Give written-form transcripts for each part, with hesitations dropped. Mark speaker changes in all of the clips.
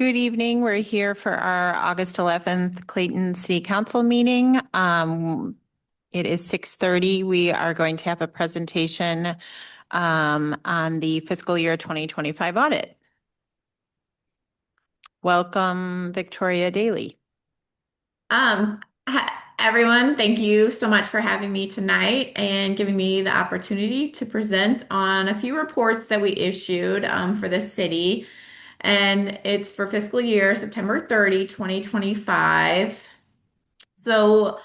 Speaker 1: Good evening. We're here for our August 11th Clayton City Council meeting. It is 6:30. We are going to have a presentation on the fiscal year 2025 audit. Welcome, Victoria Daly.
Speaker 2: Everyone, thank you so much for having me tonight and giving me the opportunity to present on a few reports that we issued for the city. And it's for fiscal year September 30, 2025. So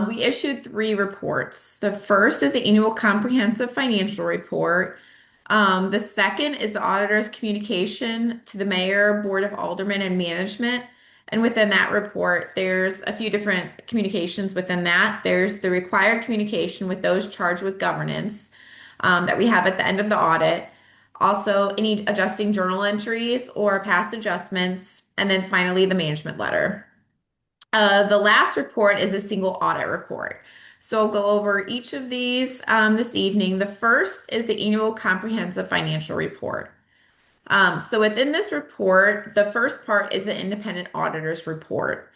Speaker 2: we issued three reports. The first is the annual comprehensive financial report. The second is the auditor's communication to the mayor, board of aldermen, and management. And within that report, there's a few different communications within that. There's the required communication with those charged with governance that we have at the end of the audit. Also, any adjusting journal entries or past adjustments. And then finally, the management letter. The last report is a single audit report. So I'll go over each of these this evening. The first is the annual comprehensive financial report. So within this report, the first part is the independent auditor's report.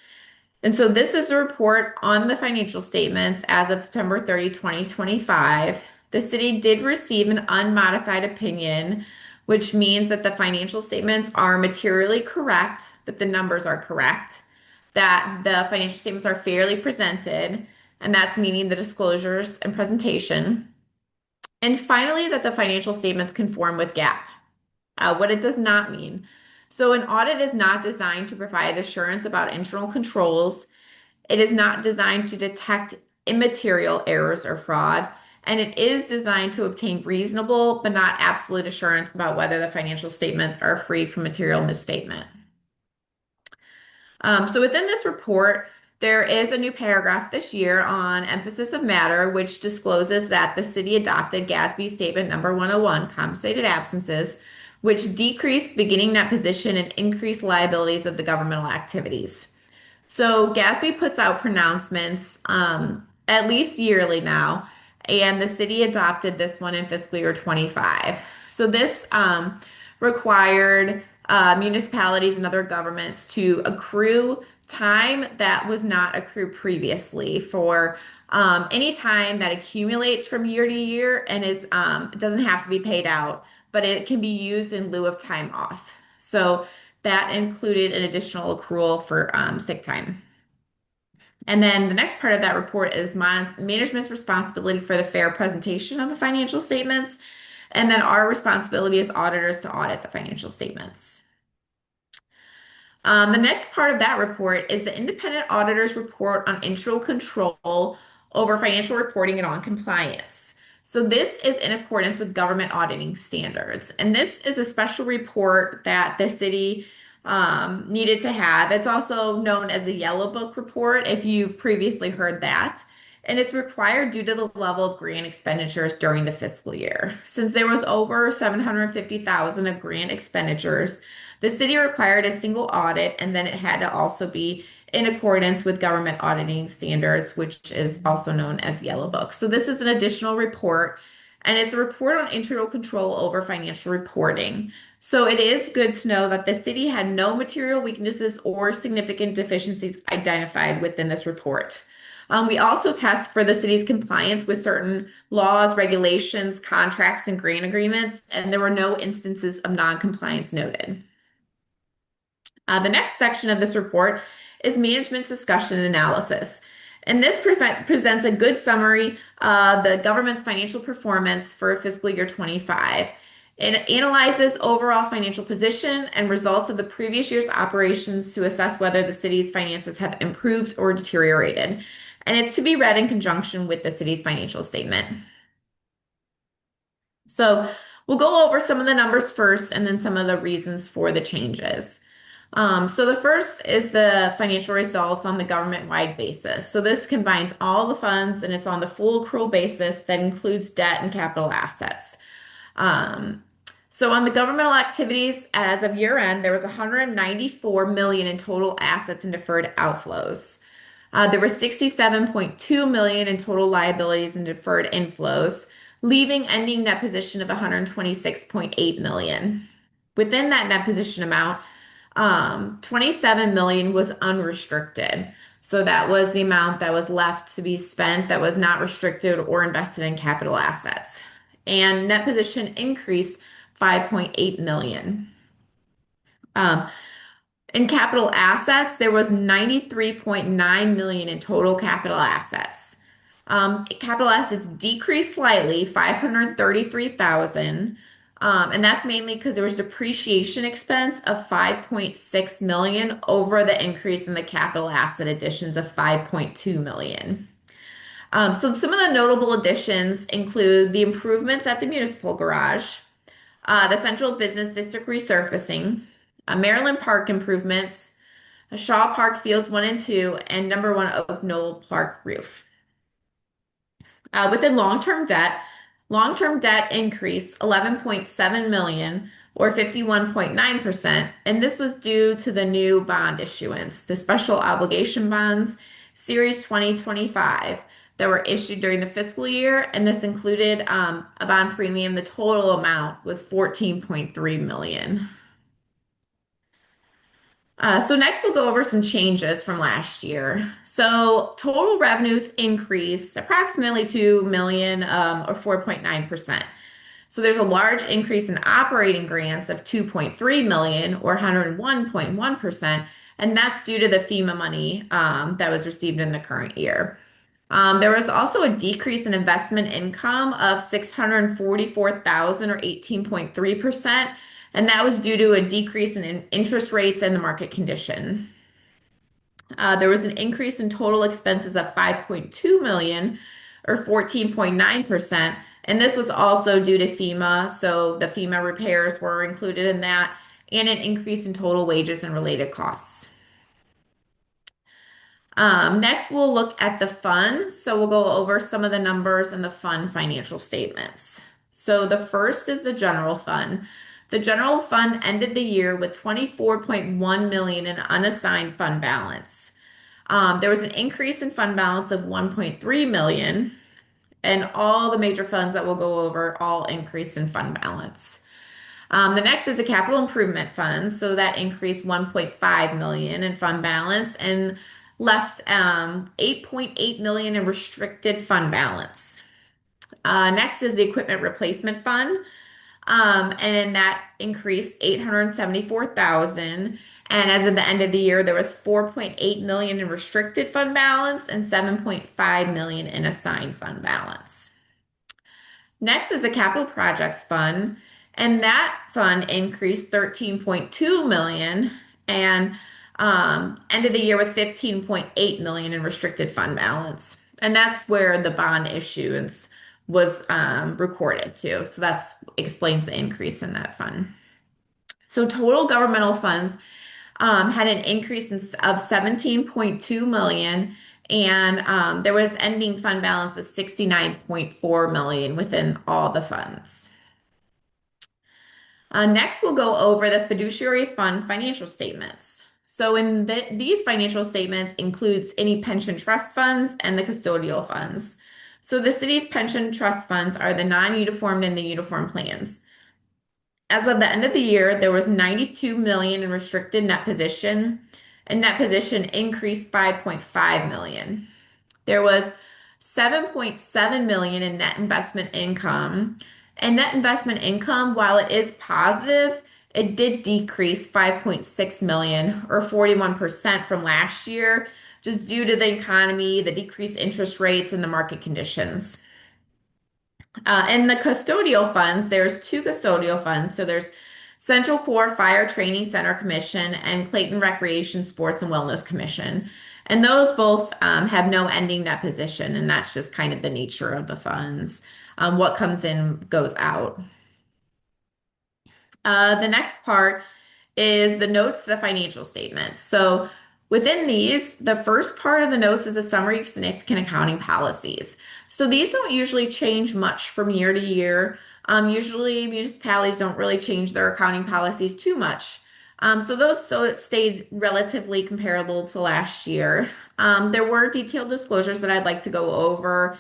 Speaker 2: And so this is a report on the financial statements as of September 30, 2025. The city did receive an unmodified opinion, which means that the financial statements are materially correct, that the numbers are correct, that the financial statements are fairly presented, and that's meaning the disclosures and presentation. And finally, that the financial statements conform with GAAP. What it does not mean. So, an audit is not designed to provide assurance about internal controls. It is not designed to detect immaterial errors or fraud. And it is designed to obtain reasonable but not absolute assurance about whether the financial statements are free from material misstatement. So within this report, there is a new paragraph this year on emphasis of matter, which discloses that the city adopted GASB Statement Number 101, compensated absences, which decreased beginning net position and increased liabilities of the governmental activities. So GASB puts out pronouncements at least yearly now, and the city adopted this one in fiscal year 25. So this required municipalities and other governments to accrue time that was not accrued previously for any time that accumulates from year to year and is it doesn't have to be paid out, but it can be used in lieu of time off. So that included an additional accrual for sick time. And then the next part of that report is management's responsibility for the fair presentation of the financial statements, and then our responsibility as auditors to audit the financial statements. The next part of that report is the independent auditor's report on internal control over financial reporting and on compliance. So this is in accordance with government auditing standards. And this is a special report that the city needed to have. It's also known as a Yellow Book report, if you've previously heard that. And it's required due to the level of grant expenditures during the fiscal year. Since there was over 750,000 of grant expenditures, the city required a single audit, and then it had to also be in accordance with government auditing standards, which is also known as Yellow Book. So this is an additional report, and it's a report on internal control over financial reporting. So it is good to know that the city had no material weaknesses or significant deficiencies identified within this report. We also test for the city's compliance with certain laws, regulations, contracts, and grant agreements, and there were no instances of non-compliance noted. The next section of this report is management's discussion and analysis. And this presents a good summary of the government's financial performance for fiscal year 25. It analyzes overall financial position and results of the previous year's operations to assess whether the city's finances have improved or deteriorated. And it's to be read in conjunction with the city's financial statement. So we'll go over some of the numbers first and then some of the reasons for the changes. So the first is the financial results on the government-wide basis. So this combines all the funds and it's on the full accrual basis that includes debt and capital assets. So on the governmental activities as of year end, there was 194 million in total assets and deferred outflows. There were 67.2 million in total liabilities and deferred inflows, leaving ending net position of 126.8 million. Within that net position amount, 27 million was unrestricted. So that was the amount that was left to be spent that was not restricted or invested in capital assets. And net position increased 5.8 million. Um, in capital assets, there was 93.9 million in total capital assets. Capital assets decreased slightly, 533,000. And that's mainly because there was depreciation expense of 5.6 million over the increase in the capital asset additions of 5.2 million. So some of the notable additions include the improvements at the municipal garage, the Central Business District resurfacing, Maryland Park improvements, Shaw Park Fields 1 and 2, and number 1 Oak Knoll Park roof. Within long-term debt increased 11.7 million or 51.9%, and this was due to the new bond issuance, the special obligation bonds, Series 2025, that were issued during the fiscal year, and this included a bond premium. The total amount was 14.3 million. So next we'll go over some changes from last year. So total revenues increased approximately 2 million or 4.9%. So there's a large increase in operating grants of 2.3 million or 101.1%, and that's due to the FEMA money that was received in the current year. There was also a decrease in investment income of 644,000 or 18.3%, and that was due to a decrease in interest rates and the market condition. There was an increase in total expenses of 5.2 million or 14.9%, and this was also due to FEMA, so the FEMA repairs were included in that, and an increase in total wages and related costs. Next, we'll look at the funds. So we'll go over some of the numbers in the fund financial statements. So the first is the general fund. The general fund ended the year with 24.1 million in unassigned fund balance. There was an increase in fund balance of 1.3 million, and all the major funds that we'll go over all increased in fund balance. The next is the capital improvement fund. So that increased 1.5 million in fund balance and left 8.8 million in restricted fund balance. Next is the equipment replacement fund. And that increased 874,000. And as of the end of the year, there was 4.8 million in restricted fund balance and 7.5 million in assigned fund balance. Next is a capital projects fund, and that fund increased 13.2 million and ended the year with 15.8 million in restricted fund balance. And that's where the bond issuance was recorded too. So that explains the increase in that fund. So total governmental funds had an increase of 17.2 million, and there was ending fund balance of 69.4 million within all the funds. Next, we'll go over the fiduciary fund financial statements. So in these financial statements includes any pension trust funds and the custodial funds. So the city's pension trust funds are the non-uniformed and the uniform plans. As of the end of the year, there was 92 million in restricted net position, and net position increased 5.5 million. There was 7.7 million in net investment income. And net investment income, while it is positive, it did decrease 5.6 million or 41% from last year, just due to the economy, the decreased interest rates, and the market conditions. In the custodial funds, there's two custodial funds. So there's Central Core Fire Training Center Commission and Clayton Recreation Sports and Wellness Commission. And those both have no ending net position, and that's just kind of the nature of the funds. What comes in goes out. The next part is the notes to the financial statements. So within these, the first part of the notes is a summary of significant accounting policies. So these don't usually change much from year to year. Usually municipalities don't really change their accounting policies too much. So it stayed relatively comparable to last year. There were detailed disclosures that I'd like to go over.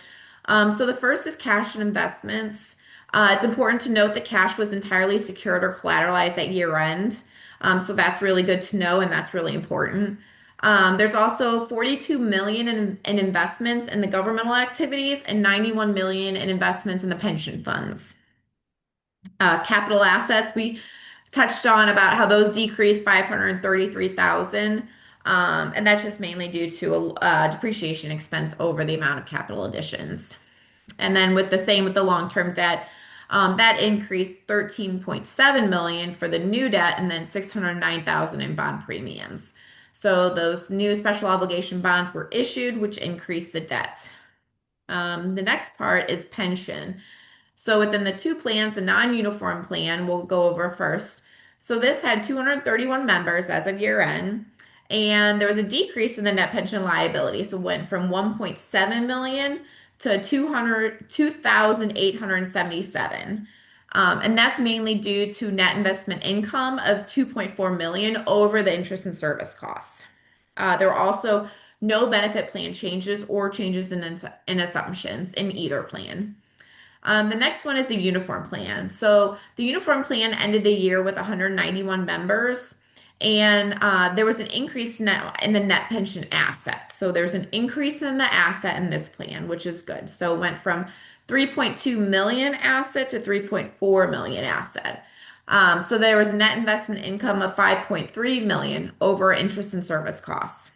Speaker 2: So the first is cash and investments. It's important to note that cash was entirely secured or collateralized at year end. So that's really good to know, and that's really important. There's also 42 million in investments in the governmental activities and 91 million in investments in the pension funds. Capital assets, we touched on about how those decreased 533,000. And that's just mainly due to a depreciation expense over the amount of capital additions. And then with the same with the long-term debt, that increased 13.7 million for the new debt and then 609,000 in bond premiums. So those new special obligation bonds were issued, which increased the debt. The next part is pension. So within the two plans, the non-uniform plan we'll go over first. So this had 231 members as of year end, and there was a decrease in the net pension liability. So it went from 1.7 million to 2,877. And that's mainly due to net investment income of 2.4 million over the interest and service costs. There were also no benefit plan changes or changes in assumptions in either plan. The next one is the uniform plan. So the uniform plan ended the year with 191 members, and there was an increase in the net pension asset. So there's an increase in the asset in this plan, which is good. So it went from 3.2 million asset to 3.4 million asset. So there was a net investment income of 5.3 million over interest and service costs.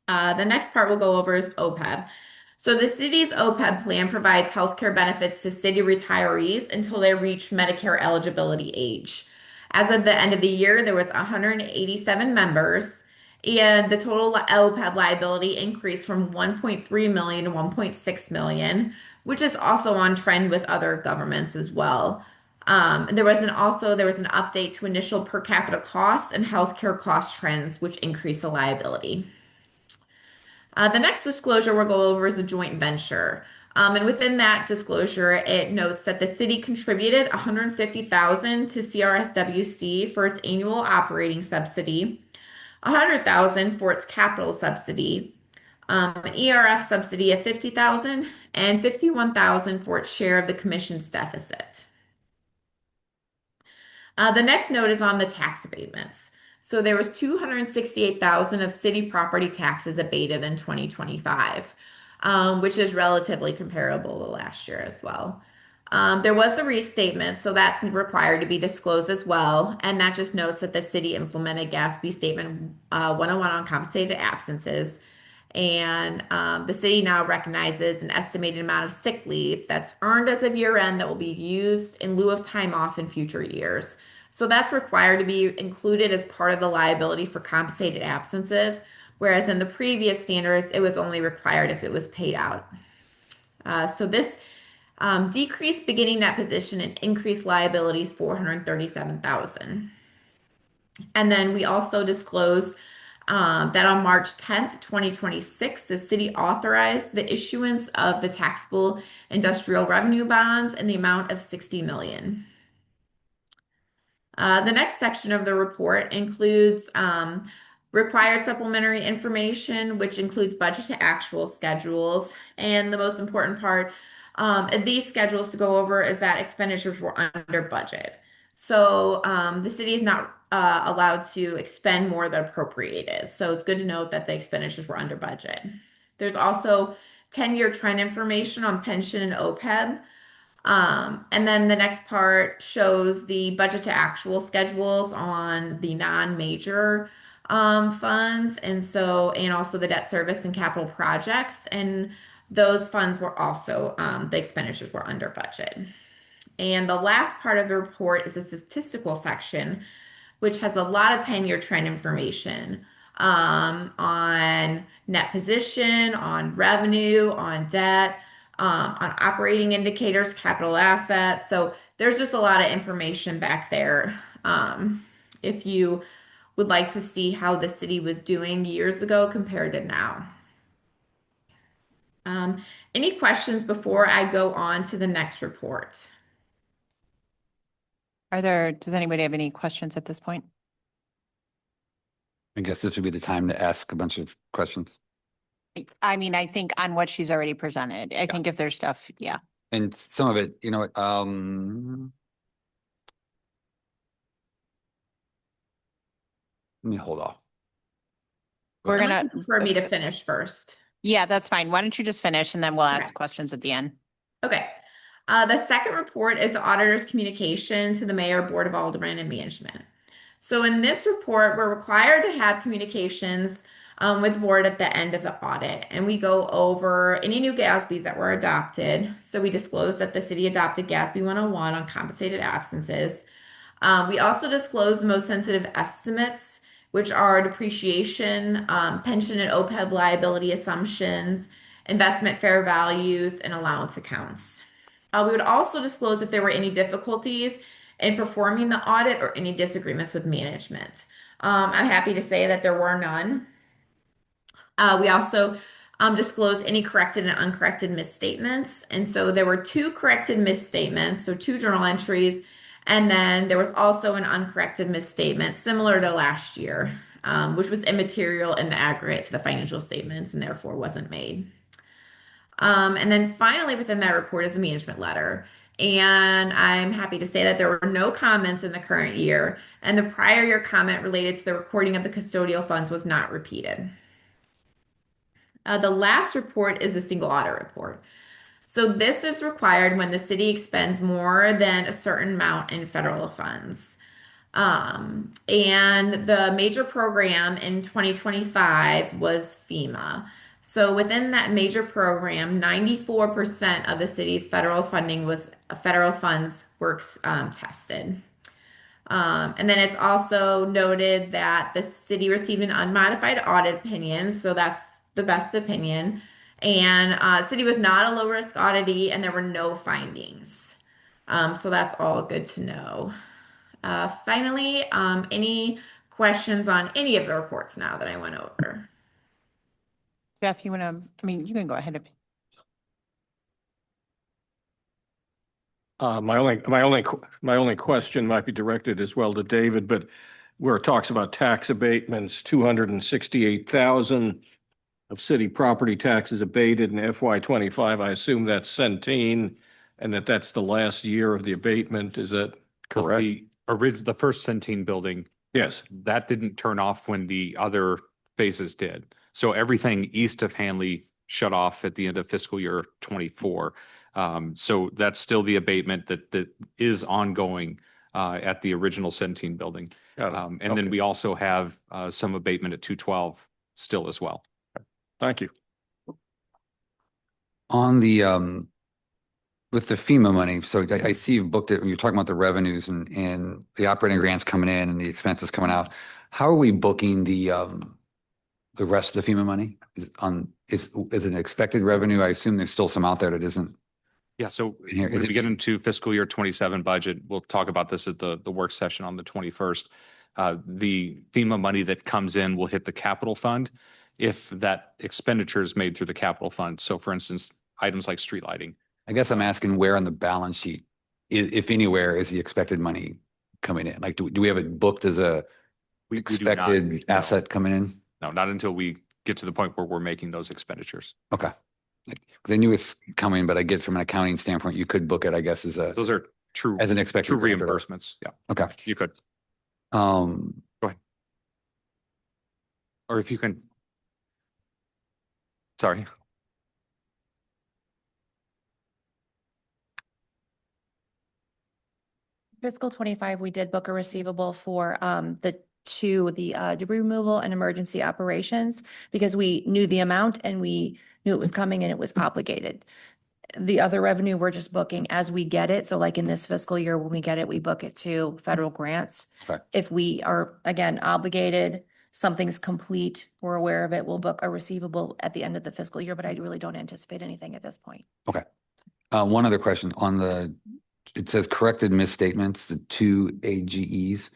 Speaker 2: The next part we'll go over is OPEB. So the city's OPEB plan provides healthcare benefits to city retirees until they reach Medicare eligibility age. As of the end of the year, there was 187 members, and the total OPEB liability increased from 1.3 million to 1.6 million, which is also on trend with other governments as well. There was an update to initial per capita costs and healthcare cost trends, which increased the liability. The next disclosure we'll go over is the joint venture. And within that disclosure, it notes that the city contributed 150,000 to CRSWC for its annual operating subsidy, 100,000 for its capital subsidy, an ERF subsidy of 50,000, and 51,000 for its share of the commission's deficit. The next note is on the tax abatements. So there was 268,000 of city property taxes abated in 2025, which is relatively comparable to last year as well. There was a restatement, so that's required to be disclosed as well. And that just notes that the city implemented GASB Statement 101 on compensated absences. And the city now recognizes an estimated amount of sick leave that's earned as of year end that will be used in lieu of time off in future years. So that's required to be included as part of the liability for compensated absences, whereas in the previous standards, it was only required if it was paid out. So this decreased beginning net position and increased liabilities 437,000. And then we also disclosed that on March 10th, 2026, the city authorized the issuance of the taxable industrial revenue bonds in the amount of 60 million. The next section of the report includes required supplementary information, which includes budget to actual schedules. And the most important part of these schedules to go over is that expenditures were under budget. So the city is not allowed to expend more than appropriated. So it's good to note that the expenditures were under budget. There's also 10-year trend information on pension and OPEB. And then the next part shows the budget to actual schedules on the non-major funds, and also the debt service and capital projects. And those funds were also, the expenditures were under budget. And the last part of the report is a statistical section, which has a lot of 10-year trend information on net position, on revenue, on debt, on operating indicators, capital assets. So there's just a lot of information back there. If you would like to see how the city was doing years ago compared to now. Any questions before I go on to the next report?
Speaker 1: Does anybody have any questions at this point?
Speaker 3: I guess this would be the time to ask a bunch of questions.
Speaker 1: I mean, I think on what she's already presented. I think if there's stuff, yeah.
Speaker 3: And some of it, Let me hold off.
Speaker 1: We're
Speaker 2: Unless you
Speaker 1: gonna,
Speaker 2: prefer me to finish first.
Speaker 1: yeah, that's fine. Why don't you just finish and then we'll ask
Speaker 2: Okay.
Speaker 1: questions at the end.
Speaker 2: Okay. The second report is the auditor's communication to the mayor, board of aldermen, and management. So in this report, we're required to have communications with the board at the end of the audit, and we go over any new GASBs that were adopted. So we disclose that the city adopted GASB 101 on compensated absences. We also disclose the most sensitive estimates, which are depreciation, pension and OPEB liability assumptions, investment fair values, and allowance accounts. We would also disclose if there were any difficulties in performing the audit or any disagreements with management. I'm happy to say that there were none. We also disclosed any corrected and uncorrected misstatements. And so there were two corrected misstatements, so two journal entries. And then there was also an uncorrected misstatement similar to last year, which was immaterial in the aggregate to the financial statements and therefore wasn't made. And then finally, within that report is a management letter. And I'm happy to say that there were no comments in the current year, and the prior year comment related to the recording of the custodial funds was not repeated. The last report is a single audit report. So this is required when the city expends more than a certain amount in federal funds. And the major program in 2025 was FEMA. So within that major program, 94% of the city's federal funds were tested. And then it's also noted that the city received an unmodified audit opinion, so that's the best opinion. And city was not a low risk auditee, and there were no findings. So that's all good to know. Finally, any questions on any of the reports now that I went over?
Speaker 1: Jeff, you want to, I mean, you can go ahead.
Speaker 4: My only question might be directed as well to David, but where it talks about tax abatements, 268,000 of city property taxes abated in FY 25. I assume that's Centene and that's the last year of the abatement. Is that correct?
Speaker 5: The first Centene building,
Speaker 4: Yes.
Speaker 5: that didn't turn off when the other phases did. So everything east of Hanley shut off at the end of fiscal year 24. So that's still the abatement that is ongoing at the original Centene building. And then
Speaker 4: Okay.
Speaker 5: we also have some abatement at 212 still as well.
Speaker 4: Thank you.
Speaker 3: On the, with the FEMA money, so I see you've booked it when you're talking about the revenues and the operating grants coming in and the expenses coming out. How are we booking the rest of the FEMA money? Is it an expected revenue? I assume there's still some out there that isn't.
Speaker 5: Yeah, so
Speaker 3: Here,
Speaker 5: when we get into fiscal year 27 budget, we'll talk about this at the work session on the 21st. The FEMA money that comes in will hit the capital fund if that expenditure is made through the capital fund. So for instance, items like street lighting.
Speaker 3: I guess I'm asking where on the balance sheet, if anywhere, is the expected money coming in? Like, do we have it booked as a
Speaker 5: We do not.
Speaker 3: expected asset coming in?
Speaker 5: No, not until we get to the point where we're making those expenditures.
Speaker 3: Okay. They knew it's coming, but I get from an accounting standpoint, you could book it, I guess, as
Speaker 5: Those are true
Speaker 3: an expected
Speaker 5: true
Speaker 3: grant or-
Speaker 5: reimbursements. Yeah,
Speaker 3: Okay.
Speaker 5: you could.
Speaker 3: Um,
Speaker 5: Or if you can. Sorry.
Speaker 6: Fiscal 25, we did book a receivable for the debris removal and emergency operations because we knew the amount and we knew it was coming and it was obligated. The other revenue, we're just booking as we get it. So like in this fiscal year, when we get it, we book it to federal grants.
Speaker 3: Okay.
Speaker 6: If we are, again, obligated, something's complete, we're aware of it, we'll book a receivable at the end of the fiscal year, but I really don't anticipate anything at this point.
Speaker 3: one other question on it says corrected misstatements, the two AGEs.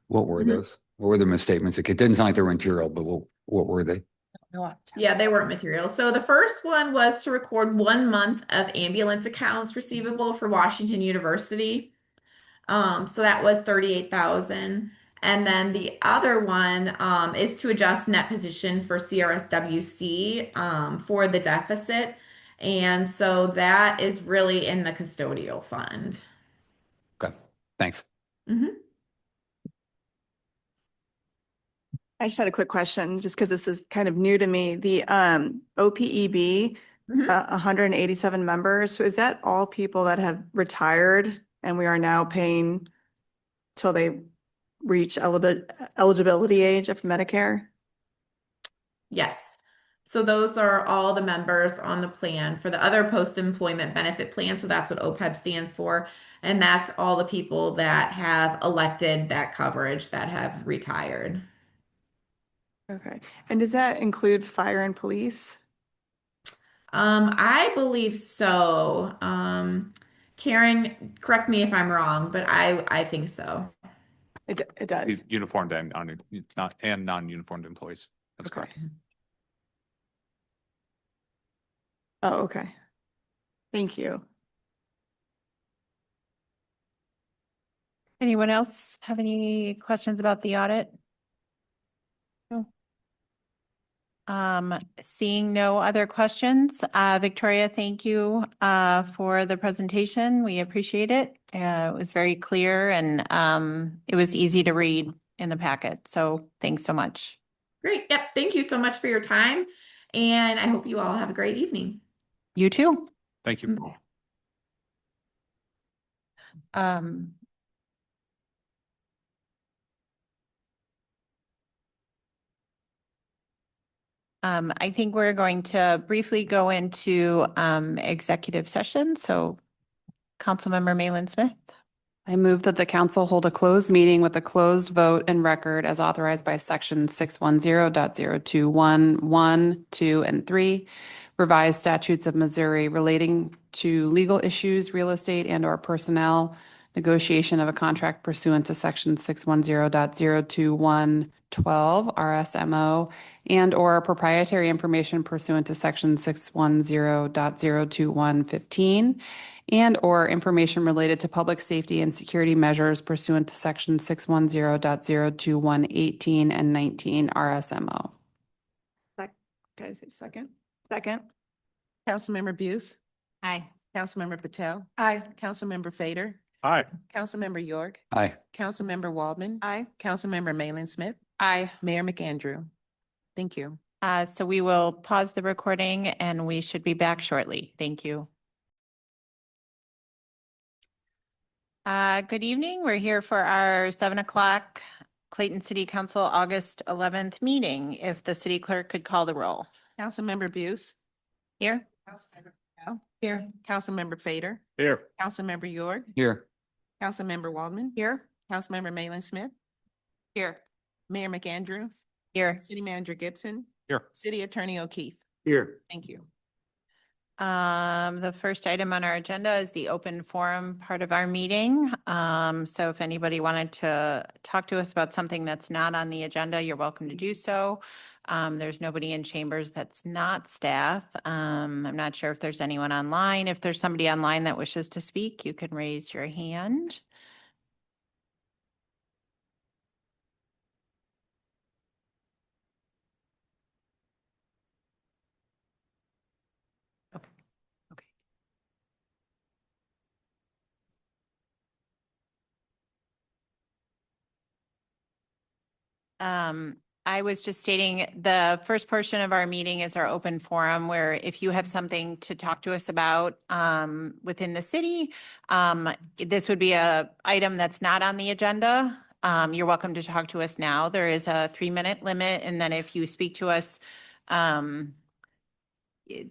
Speaker 3: What were
Speaker 2: Mhm.
Speaker 3: those? What were the misstatements? It didn't sound like they were material, but what were they?
Speaker 6: No,
Speaker 2: Yeah, they weren't material. So the first one was to record 1 month of ambulance accounts receivable for Washington University. So that was 38,000. And then the other one is to adjust net position for CRSWC for the deficit. And so that is really in the custodial fund.
Speaker 3: Okay, thanks.
Speaker 2: Mhm.
Speaker 7: I just had a quick question, just because this is kind of new to me. The OPEB,
Speaker 2: Mhm.
Speaker 7: 187 members. So is that all people that have retired and we are now paying till they reach eligibility age of Medicare?
Speaker 2: Yes. So those are all the members on the plan for the other post-employment benefit plan. So that's what OPEB stands for. And that's all the people that have elected that coverage that have retired.
Speaker 7: Okay. And does that include fire and police?
Speaker 2: I believe so. Karen, correct me if I'm wrong, but I think so.
Speaker 7: It does.
Speaker 5: Uniformed and it's not, and non-uniformed employees. That's
Speaker 7: Okay.
Speaker 5: correct.
Speaker 7: Oh, okay. Thank you.
Speaker 1: Anyone else have any questions about the audit? No. Seeing no other questions, Victoria, thank you for the presentation. We appreciate it. It was very clear and it was easy to read in the packet. So thanks so much.
Speaker 2: Great. Yep. Thank you so much for your time. And I hope you all have a great evening.
Speaker 1: You too.
Speaker 5: Thank you.
Speaker 2: Bye.
Speaker 1: Um, I think we're going to briefly go into executive session. So Councilmember Malin Smith.
Speaker 8: I move that the council hold a closed meeting with a closed vote and record as authorized by section 610.021, 2, and 3, revised statutes of Missouri relating to legal issues, real estate, and/or personnel, negotiation of a contract pursuant to section 610.021, 12 RSMO, and/or proprietary information pursuant to section 610.021, 15, and/or information related to public safety and security measures pursuant to section 610.021, 18 and 19 RSMO.
Speaker 7: Guys, second. Second.
Speaker 9: Councilmember Buse,
Speaker 1: Aye.
Speaker 9: Councilmember Patel,
Speaker 7: Aye.
Speaker 9: Councilmember Fader,
Speaker 4: Aye.
Speaker 9: Councilmember York,
Speaker 3: Aye.
Speaker 9: Councilmember Waldman,
Speaker 7: Aye.
Speaker 9: Councilmember Malin Smith,
Speaker 8: Aye.
Speaker 9: Mayor McAndrew. Thank you.
Speaker 1: So we will pause the recording and we should be back shortly. Thank you. Good evening. We're here for our 7 o'clock Clayton City Council August 11th meeting. If the city clerk could call the roll.
Speaker 9: Councilmember Buse,
Speaker 1: Here.
Speaker 9: Councilmember Patel,
Speaker 1: Here.
Speaker 9: Councilmember Fader,
Speaker 4: Here.
Speaker 9: Councilmember York,
Speaker 3: Here.
Speaker 9: Councilmember Waldman,
Speaker 7: Here.
Speaker 9: Councilmember Malin Smith,
Speaker 8: Here.
Speaker 9: Mayor McAndrew,
Speaker 1: Here.
Speaker 9: City Manager Gibson,
Speaker 5: Here.
Speaker 9: City Attorney O'Keefe.
Speaker 3: Here.
Speaker 9: Thank you.
Speaker 1: The first item on our agenda is the open forum part of our meeting. So if anybody wanted to talk to us about something that's not on the agenda, you're welcome to do so. There's nobody in chambers that's not staff. I'm not sure if there's anyone online. If there's somebody online that wishes to speak, you can raise your hand. Okay. Okay. I was just stating the first portion of our meeting is our open forum where if you have something to talk to us about within the city, this would be a item that's not on the agenda. You're welcome to talk to us now. There is a 3-minute limit. And then if you speak to us,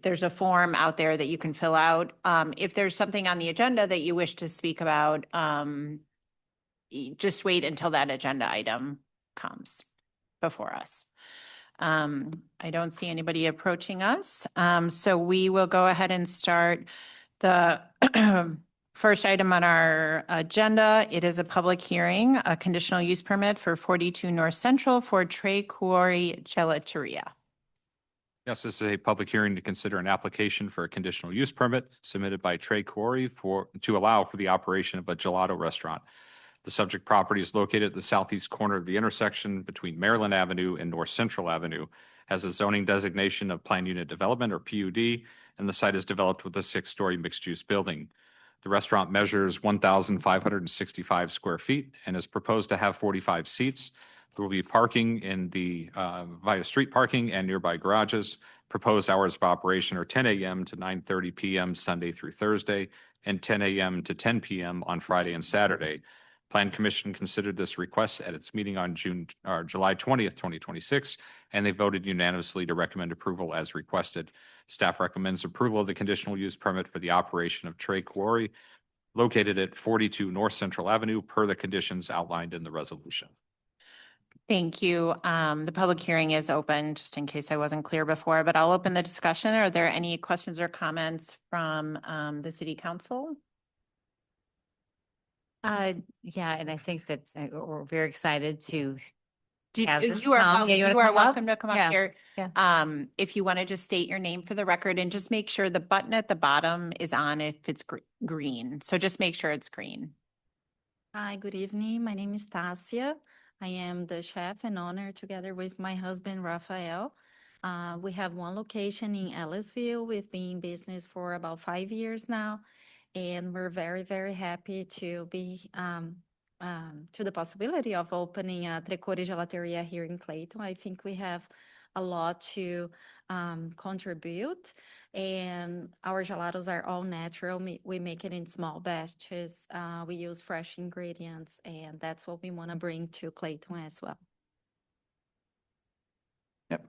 Speaker 1: there's a form out there that you can fill out. If there's something on the agenda that you wish to speak about, just wait until that agenda item comes before us. I don't see anybody approaching us. So we will go ahead and start the first item on our agenda. It is a public hearing, a conditional use permit for 42 North Central for Tre Quarry Gelateria.
Speaker 5: Yes, this is a public hearing to consider an application for a conditional use permit submitted by Tre Quarry to allow for the operation of a gelato restaurant. The subject property is located at the southeast corner of the intersection between Maryland Avenue and North Central Avenue, has a zoning designation of Plan Unit Development or PUD, and the site is developed with a 6-story mixed-use building. The restaurant measures 1,565 square feet and is proposed to have 45 seats. There will be parking in the via street parking and nearby garages. Proposed hours of operation are 10 a.m. to 9:30 p.m. Sunday through Thursday and 10 a.m. to 10 p.m. on Friday and Saturday. Plan Commission considered this request at its meeting on July 20th, 2026, and they voted unanimously to recommend approval as requested. Staff recommends approval of the conditional use permit for the operation of Trey Quarry located at 42 North Central Avenue per the conditions outlined in the resolution.
Speaker 1: Thank you. The public hearing is open, just in case I wasn't clear before, but I'll open the discussion. Are there any questions or comments from the city council?
Speaker 10: Yeah, and I think that we're very excited to have this
Speaker 1: You are,
Speaker 10: come. Yeah, you wanna
Speaker 1: you are
Speaker 10: come up?
Speaker 1: welcome to come up
Speaker 10: Yeah,
Speaker 1: here.
Speaker 10: yeah.
Speaker 1: If you want to just state your name for the record and just make sure the button at the bottom is on if it's green. So just make sure it's green.
Speaker 11: Hi, good evening. My name is Tasia. I am the chef and owner together with my husband, Rafael. We have one location in Ellisville. We've been in business for about 5 years now, and we're very, very happy to be to the possibility of opening a Três Cores Gelateria here in Clayton. I think we have a lot to contribute, and our gelatos are all natural. We make it in small batches. We use fresh ingredients, and that's what we want to bring to Clayton as well.
Speaker 12: Yep.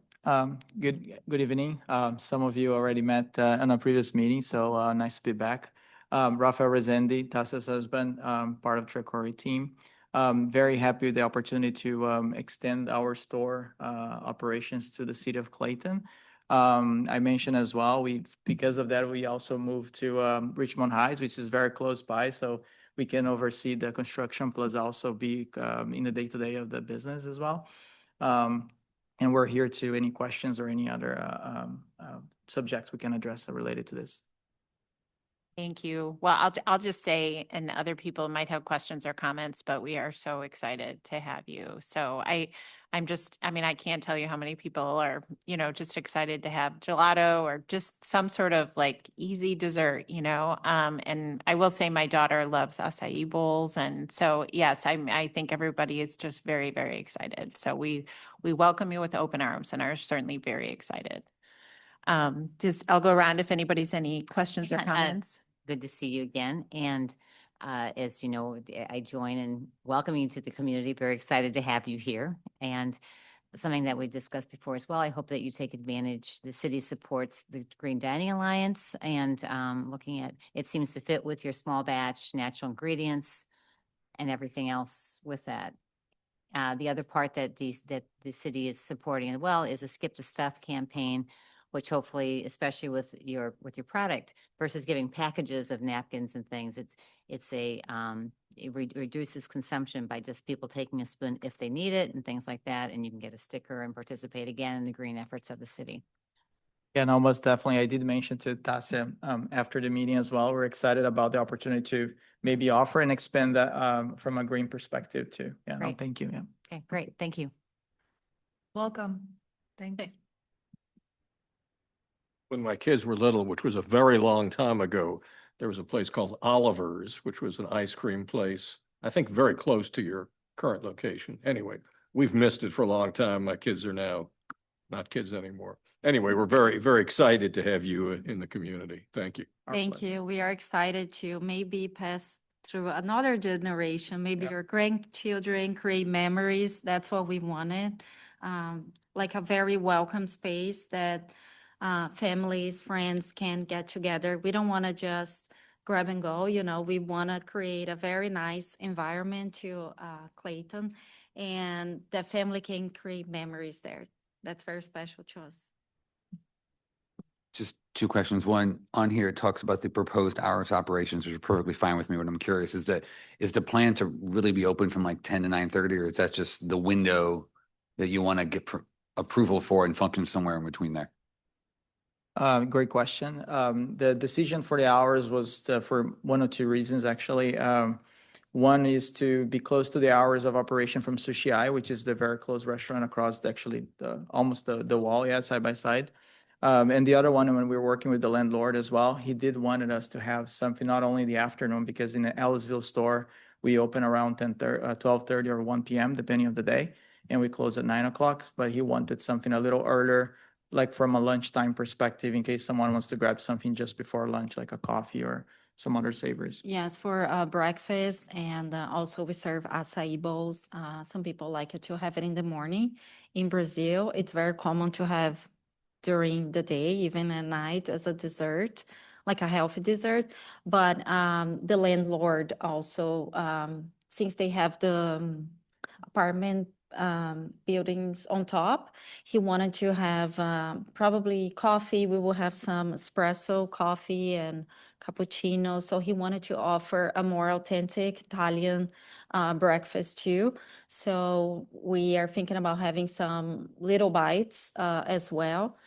Speaker 12: Good evening. Some of you already met in a previous meeting, so nice to be back. Rafael Rezende, Tasia's husband, part of Três Cores team. Very happy with the opportunity to extend our store operations to the city of Clayton. I mentioned as well, because of that, we also moved to Richmond Heights, which is very close by, so we can oversee the construction plus also be in the day-to-day of the business as well. And we're here to any questions or any other subjects we can address related to this.
Speaker 1: Thank you. Well, I'll just say, and other people might have questions or comments, but we are so excited to have you. So I mean, I can't tell you how many people are, just excited to have gelato or just some sort of like easy dessert, and I will say my daughter loves acai bowls. And so, yes, I think everybody is just very, very excited. So we welcome you with open arms and are certainly very excited. I'll go around if anybody's any questions or comments.
Speaker 10: Good to see you again. And as you know, I join in welcoming you to the community. Very excited to have you here. And something that we discussed before as well, I hope that you take advantage. The city supports the Green Dining Alliance, and looking at, it seems to fit with your small batch, natural ingredients, and everything else with that. The other part that the city is supporting as well is a Skip the Stuff campaign, which hopefully, especially with your product versus giving packages of napkins and things, it reduces consumption by just people taking a spoon if they need it and things like that, and you can get a sticker and participate again in the green efforts of the city.
Speaker 12: Yeah, no, most definitely. I did mention to Tasia after the meeting as well. We're excited about the opportunity to maybe offer and expand that from a green perspective too. Yeah, no, thank you. Yeah.
Speaker 10: Okay, great. Thank you.
Speaker 13: Welcome. Thanks.
Speaker 4: When my kids were little, which was a very long time ago, there was a place called Oliver's, which was an ice cream place, I think very close to your current location. Anyway, we've missed it for a long time. My kids are now not kids anymore. Anyway, we're very, very excited to have you in the community. Thank you.
Speaker 11: Thank you. We are excited to maybe pass through another generation, maybe your grandchildren create memories. That's what we wanted. Like a very welcome space that families, friends can get together. We don't want to just grab and go, we want to create a very nice environment to Clayton, and the family can create memories there. That's very special to us.
Speaker 3: Just two questions. One, on here, it talks about the proposed hours of operations, which are perfectly fine with me. What I'm curious is the plan to really be open from like 10 to 9:30, or is that just the window that you want to get approval for and function somewhere in between there?
Speaker 12: Great question. The decision for the hours was for one or two reasons, actually. One is to be close to the hours of operation from Sushi Eye, which is the very close restaurant across almost the wall, side by side. And the other one, when we were working with the landlord as well, he did wanted us to have something not only in the afternoon, because in the Ellisville store, we open around 12:30 or 1 p.m., depending on the day. and we close at 9 o'clock, but he wanted something a little earlier, like from a lunchtime perspective, in case someone wants to grab something just before lunch, like a coffee or some other savories.
Speaker 11: Yes, for breakfast, and also we serve acai bowls. Some people like it to have it in the morning. In Brazil, it's very common to have during the day, even at night, as a dessert, like a healthy dessert. But the landlord also, since they have the apartment buildings on top, he wanted to have probably coffee. We will have some espresso coffee and cappuccino. So he wanted to offer a more authentic Italian breakfast too. So we are thinking about having some little bites as well.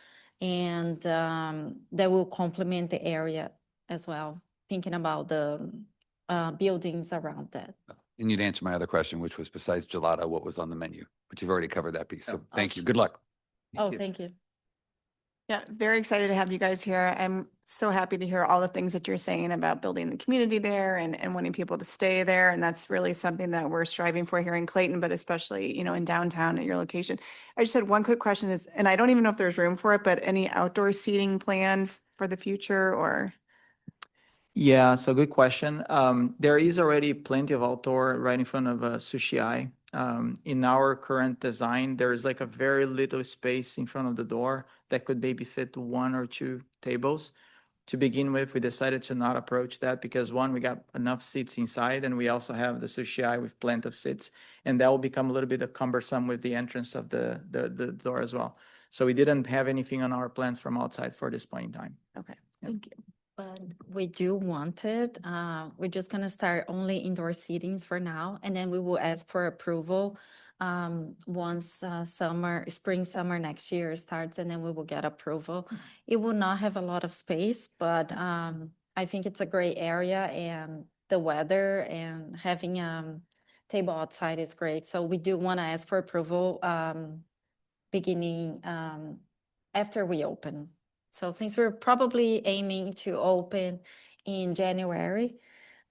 Speaker 11: And that will complement the area as well, thinking about the buildings around that.
Speaker 3: And you'd answer my other question, which was besides gelato, what was on the menu? But you've already covered that piece. So thank you. Good luck.
Speaker 11: Thank you.
Speaker 7: Yeah, very excited to have you guys here. I'm so happy to hear all the things that you're saying about building the community there and wanting people to stay there. And that's really something that we're striving for here in Clayton, but especially, in downtown at your location. I just had one quick question is, and I don't even know if there's room for it, but any outdoor seating planned for the future or?
Speaker 12: Yeah, so good question. There is already plenty of outdoor right in front of Sushi Eye. In our current design, there is like a very little space in front of the door that could maybe fit 1 or 2 tables. To begin with, we decided to not approach that because one, we got enough seats inside, and we also have the Sushi Eye with plenty of seats, and that will become a little bit cumbersome with the entrance of the door as well. So we didn't have anything on our plans from outside for this point in time.
Speaker 7: Okay, thank you.
Speaker 11: But we do want it. We're just gonna start only indoor seatings for now, and then we will ask for approval once spring, summer next year starts, and then we will get approval. It will not have a lot of space, but I think it's a great area, and the weather and having table outside is great. So we do want to ask for approval beginning after we open. So since we're probably aiming to open in January,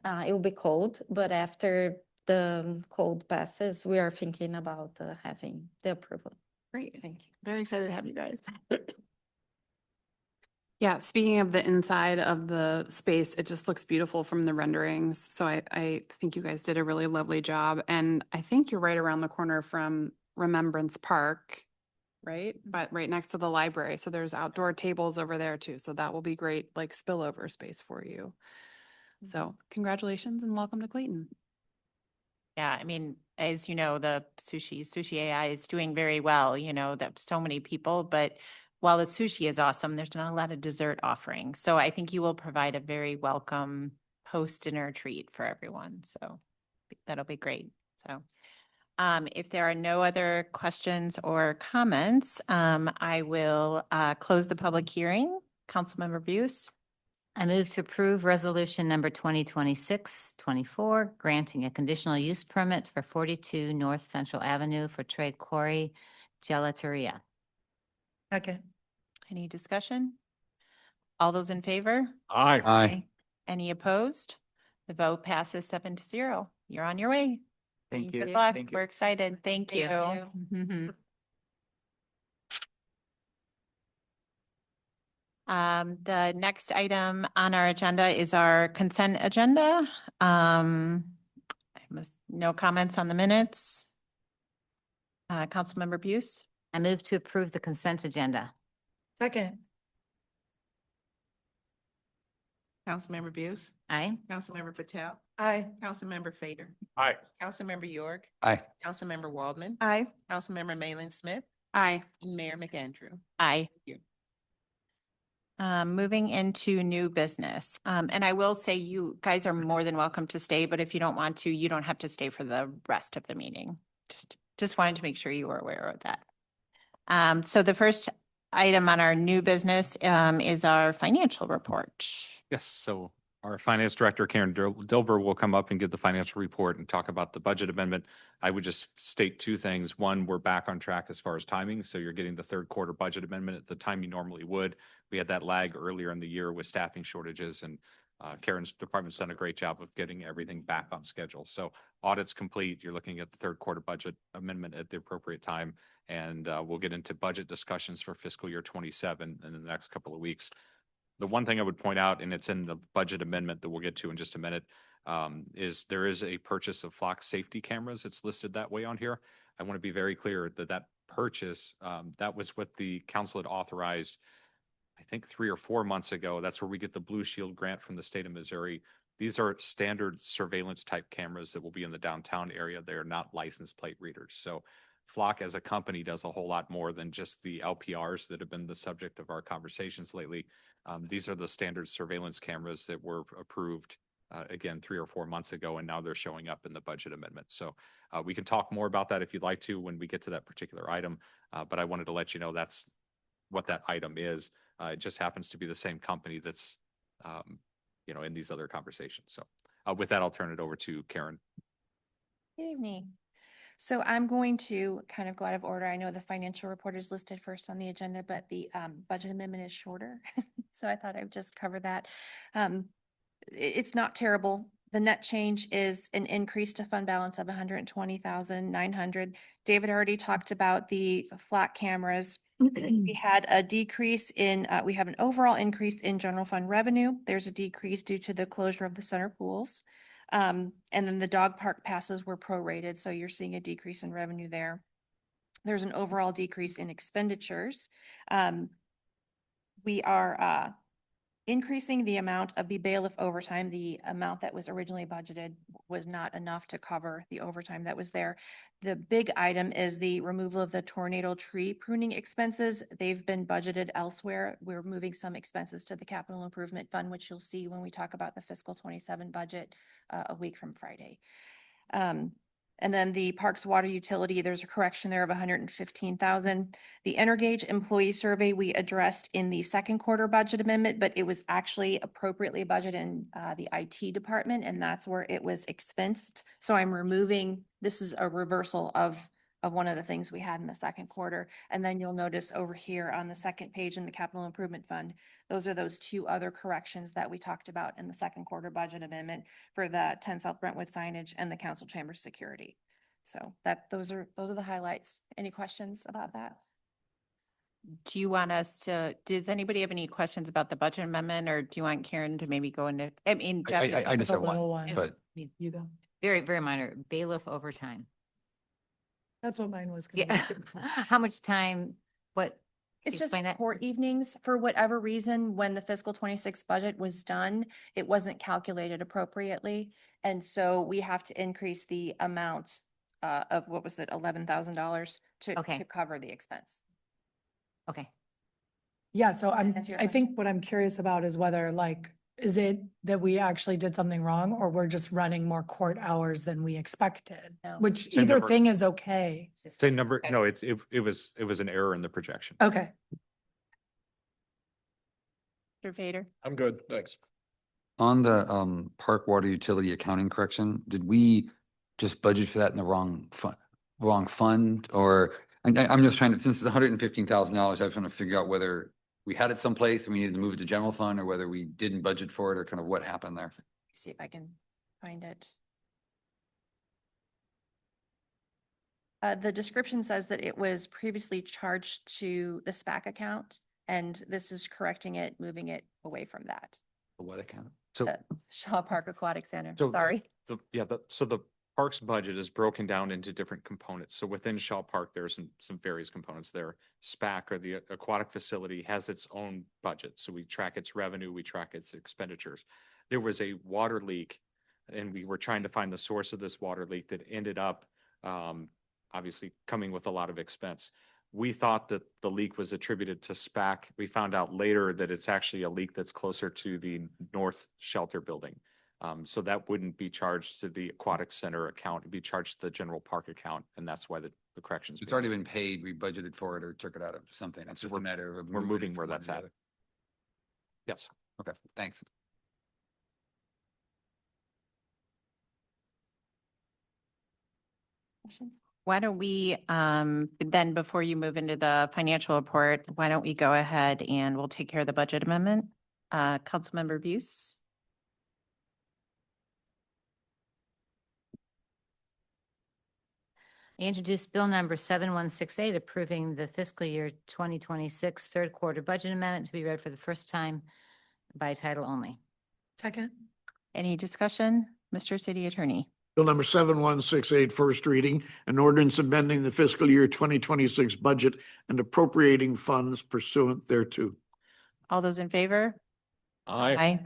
Speaker 11: it will be cold, but after the cold passes, we are thinking about having the approval.
Speaker 7: Great.
Speaker 11: Thank you.
Speaker 7: Very excited to have you guys.
Speaker 8: Yeah, speaking of the inside of the space, it just looks beautiful from the renderings. So I think you guys did a really lovely job. And I think you're right around the corner from Remembrance Park, right? But right next to the library. So there's outdoor tables over there too. So that will be great, like spillover space for you. So congratulations and welcome to Clayton.
Speaker 1: Yeah, I mean, as you know, the Sushi AI is doing very well, that so many people, but while the sushi is awesome, there's not a lot of dessert offerings. So I think you will provide a very welcome post-dinner treat for everyone. So that'll be great. So if there are no other questions or comments, I will close the public hearing. Councilmember Buse.
Speaker 10: I move to approve resolution number 2026-24, granting a conditional use permit for 42 North Central Avenue for Tre Quarry Gelateria.
Speaker 13: Okay.
Speaker 1: Any discussion? All those in favor?
Speaker 4: Aye.
Speaker 3: Aye.
Speaker 1: Any opposed? The vote passes 7-0. You're on your way.
Speaker 12: Thank you.
Speaker 1: Good luck.
Speaker 12: Thank you.
Speaker 1: We're excited. Thank
Speaker 11: Thank
Speaker 1: you.
Speaker 11: you.
Speaker 1: The next item on our agenda is our consent agenda. No comments on the minutes. Councilmember Buse.
Speaker 10: I move to approve the consent agenda.
Speaker 13: Second.
Speaker 9: Councilmember Buse,
Speaker 10: Aye.
Speaker 9: Councilmember Patel,
Speaker 13: Aye.
Speaker 9: Councilmember Fader,
Speaker 4: Aye.
Speaker 9: Councilmember York,
Speaker 3: Aye.
Speaker 9: Councilmember Waldman,
Speaker 7: Aye.
Speaker 9: Councilmember Malin Smith,
Speaker 8: Aye.
Speaker 9: and Mayor McAndrew.
Speaker 1: Aye.
Speaker 9: Thank you.
Speaker 1: Moving into new business. And I will say you guys are more than welcome to stay, but if you don't want to, you don't have to stay for the rest of the meeting. Just wanted to make sure you were aware of that. So the first item on our new business is our financial report.
Speaker 5: Yes, so our finance director, Karen Dilber, will come up and give the financial report and talk about the budget amendment. I would just state 2 things. One, we're back on track as far as timing. So you're getting the third quarter budget amendment at the time you normally would. We had that lag earlier in the year with staffing shortages, and Karen's department's done a great job of getting everything back on schedule. So audit's complete. You're looking at the third quarter budget amendment at the appropriate time. And we'll get into budget discussions for fiscal year 27 in the next couple of weeks. The one thing I would point out, and it's in the budget amendment that we'll get to in just a minute, is there is a purchase of flock safety cameras. It's listed that way on here. I want to be very clear that that purchase, that was what the council had authorized, I think 3 or 4 months ago. That's where we get the Blue Shield grant from the state of Missouri. These are standard surveillance type cameras that will be in the downtown area. They are not license plate readers. So Flock as a company does a whole lot more than just the LPRs that have been the subject of our conversations lately. These are the standard surveillance cameras that were approved again 3 or 4 months ago, and now they're showing up in the budget amendment. So we can talk more about that if you'd like to when we get to that particular item. But I wanted to let you know that's what that item is. It just happens to be the same company that's in these other conversations. So with that, I'll turn it over to Karen.
Speaker 6: Good evening. So I'm going to kind of go out of order. I know the financial report is listed first on the agenda, but the budget amendment is shorter. So I thought I would just cover that. It's not terrible. The net change is an increase to fund balance of 120,900. David already talked about the flat cameras. We had a decrease in, we have an overall increase in general fund revenue. There's a decrease due to the closure of the center pools. And then the dog park passes were prorated, so you're seeing a decrease in revenue there. There's an overall decrease in expenditures. We are increasing the amount of the bailiff overtime. The amount that was originally budgeted was not enough to cover the overtime that was there. The big item is the removal of the tornado tree pruning expenses. They've been budgeted elsewhere. We're moving some expenses to the capital improvement fund, which you'll see when we talk about the fiscal 27 budget a week from Friday. And then the parks water utility, there's a correction there of 115,000. The Energage employee survey we addressed in the second quarter budget amendment, but it was actually appropriately budgeted in the IT department, and that's where it was expensed. So I'm removing, this is a reversal of one of the things we had in the second quarter. And then you'll notice over here on the second page in the capital improvement fund, those are those two other corrections that we talked about in the second quarter budget amendment for the 10 South Brentwood signage and the council chamber security. So those are the highlights. Any questions about that?
Speaker 1: Do you want us to, does anybody have any questions about the budget amendment, or do you want Karen to maybe go into, I mean, Jeff,
Speaker 3: I just
Speaker 13: The
Speaker 3: have
Speaker 13: little
Speaker 3: one,
Speaker 13: one.
Speaker 3: but
Speaker 13: You go.
Speaker 10: Very, very minor, bailiff overtime.
Speaker 13: That's what mine was. gonna
Speaker 10: Yeah.
Speaker 13: be.
Speaker 10: How much time, what?
Speaker 6: It's just
Speaker 10: explain that?
Speaker 6: court evenings. For whatever reason, when the fiscal 26 budget was done, it wasn't calculated appropriately. And so we have to increase the amount of, what was it, $11,000
Speaker 10: Okay.
Speaker 6: to cover the expense.
Speaker 10: Okay.
Speaker 13: Yeah, so
Speaker 6: that answer your
Speaker 13: I think what I'm curious about is whether is it that we actually did something wrong, or we're just running more court hours than we expected?
Speaker 6: No.
Speaker 13: Which
Speaker 5: Same
Speaker 13: either
Speaker 5: number.
Speaker 13: thing is okay.
Speaker 10: It's just-
Speaker 5: Same number.
Speaker 10: Okay.
Speaker 5: No, it was an error in the projection.
Speaker 13: Okay.
Speaker 1: Mr. Vader?
Speaker 4: I'm good, thanks.
Speaker 3: on the park water utility accounting correction, did we just budget for that in the wrong fund? Or I'm just trying to, since it's $115,000, I just want to figure out whether we had it someplace and we needed to move it to general fund, or whether we didn't budget for it, or kind of what happened there.
Speaker 6: See if I can find it. The description says that it was previously charged to the SPAC account, and this is correcting it, moving it away from that.
Speaker 3: What account?
Speaker 5: So
Speaker 6: The Shaw Park Aquatic Center,
Speaker 5: So-
Speaker 6: sorry.
Speaker 5: So the parks budget is broken down into different components. So within Shaw Park, there's some various components there. SPAC, or the aquatic facility, has its own budget. So we track its revenue, we track its expenditures. There was a water leak, and we were trying to find the source of this water leak that ended up obviously coming with a lot of expense. We thought that the leak was attributed to SPAC. We found out later that it's actually a leak that's closer to the North Shelter building. So that wouldn't be charged to the aquatic center account, it'd be charged to the general park account, and that's why the corrections.
Speaker 3: It's already been paid, we budgeted for it or took it out of something. It's just a
Speaker 5: We're-
Speaker 3: matter of.
Speaker 5: we're
Speaker 3: moving
Speaker 5: moving
Speaker 3: it
Speaker 5: where
Speaker 3: from one
Speaker 5: that's
Speaker 3: to the
Speaker 5: at.
Speaker 3: other.
Speaker 5: Yes.
Speaker 3: Okay, thanks.
Speaker 6: Questions?
Speaker 1: Why don't we, then before you move into the financial report, why don't we go ahead and we'll take care of the budget amendment? Councilmember Buse?
Speaker 10: I introduced Bill number 7168, approving the fiscal year 2026 third quarter budget amendment to be read for the first time by title only.
Speaker 13: Second.
Speaker 1: Any discussion? Mr. City Attorney.
Speaker 14: Bill number 7168, first reading, an ordinance amending the fiscal year 2026 budget and appropriating funds pursuant thereto.
Speaker 1: All those in favor?
Speaker 4: Aye.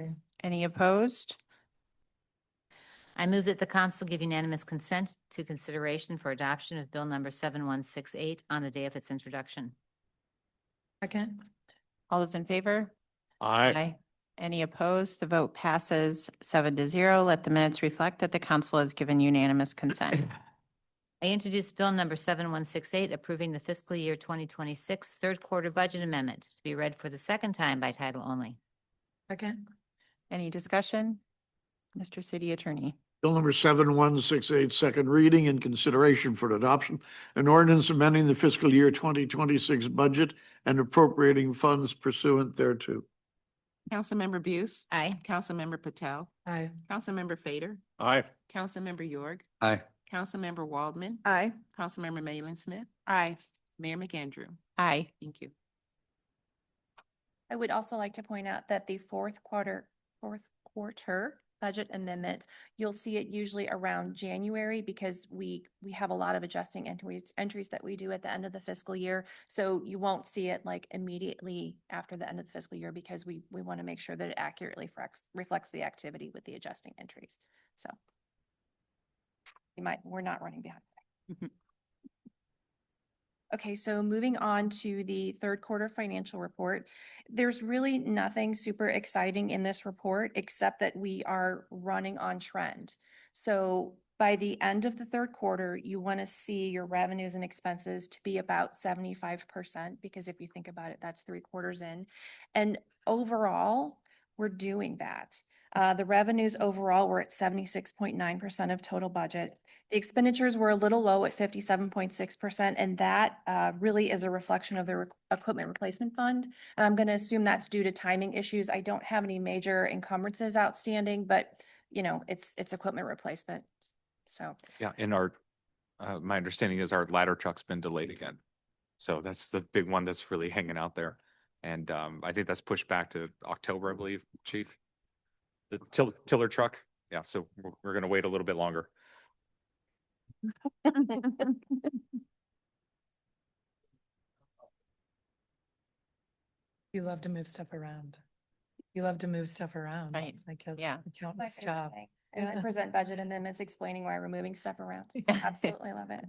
Speaker 1: Any opposed?
Speaker 10: I move that the council give unanimous consent to consideration for adoption of Bill number 7168 on the day of its introduction.
Speaker 13: Second.
Speaker 1: All those in favor?
Speaker 4: Aye.
Speaker 1: Any opposed? The vote passes 7-0. Let the minutes reflect that the council has given unanimous consent.
Speaker 10: I introduced Bill number 7168, approving the fiscal year 2026 third quarter budget amendment to be read for the second time by title only.
Speaker 13: Second.
Speaker 1: Any discussion? Mr. City Attorney.
Speaker 14: Bill number 7168, second reading and consideration for adoption, an ordinance amending the fiscal year 2026 budget and appropriating funds pursuant thereto.
Speaker 9: Councilmember Buse.
Speaker 10: Aye.
Speaker 9: Councilmember Patel.
Speaker 13: Aye.
Speaker 9: Councilmember Fader.
Speaker 4: Aye.
Speaker 9: Councilmember York.
Speaker 3: Aye.
Speaker 9: Councilmember Waldman.
Speaker 7: Aye.
Speaker 9: Councilmember Malin Smith.
Speaker 8: Aye.
Speaker 9: Mayor McAndrew.
Speaker 1: Aye.
Speaker 9: Thank you.
Speaker 6: I would also like to point out that the fourth quarter budget amendment, you'll see it usually around January because we have a lot of adjusting entries that we do at the end of the fiscal year. So you won't see it like immediately after the end of the fiscal year because we want to make sure that it accurately reflects the activity with the adjusting entries. So we're not running behind. Okay, so moving on to the third quarter financial report, there's really nothing super exciting in this report except that we are running on trend. So by the end of the third quarter, you want to see your revenues and expenses to be about 75%, because if you think about it, that's 3/4 in. And overall, we're doing that. The revenues overall were at 76.9% of total budget. The expenditures were a little low at 57.6%, and that really is a reflection of the equipment replacement fund. And I'm going to assume that's due to timing issues. I don't have any major encumbrances outstanding, but it's equipment replacement. So
Speaker 5: Yeah, and my understanding is our ladder truck's been delayed again. So that's the big one that's really hanging out there. And I think that's pushed back to October, I believe, Chief. The tiller truck. Yeah, so we're going to wait a little bit longer.
Speaker 13: You love to move stuff around. You love to move stuff around.
Speaker 1: Right.
Speaker 13: It's like a
Speaker 1: Yeah.
Speaker 13: accountant's
Speaker 6: my favorite
Speaker 13: job.
Speaker 6: thing. And I present budget amendments explaining why we're moving stuff around. Absolutely love it.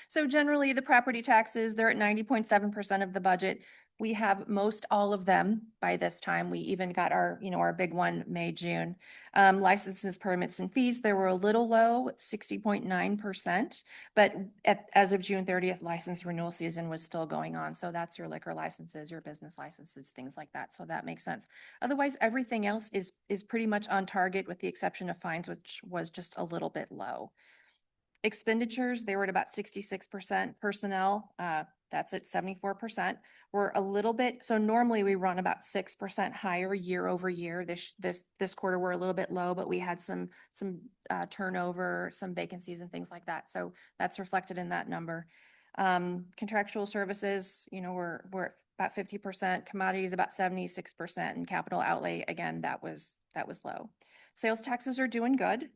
Speaker 6: So generally, the property taxes, they're at 90.7% of the budget. We have most all of them by this time. We even got our big one, May, June. Licenses, permits, and fees, they were a little low, 60.9%. But as of June 30th, license renewal season was still going on. So that's your liquor licenses, your business licenses, things like that. So that makes sense. Otherwise, everything else is pretty much on target with the exception of fines, which was just a little bit low. Expenditures, they were at about 66%. Personnel, that's at 74%. We're a little bit, so normally we run about 6% higher year over year. This quarter we're a little bit low, but we had some turnover, some vacancies and things like that. So that's reflected in that number. Contractual services, we're at about 50%. Commodities about 76%, and capital outlay, again, that was low. Sales taxes are doing good.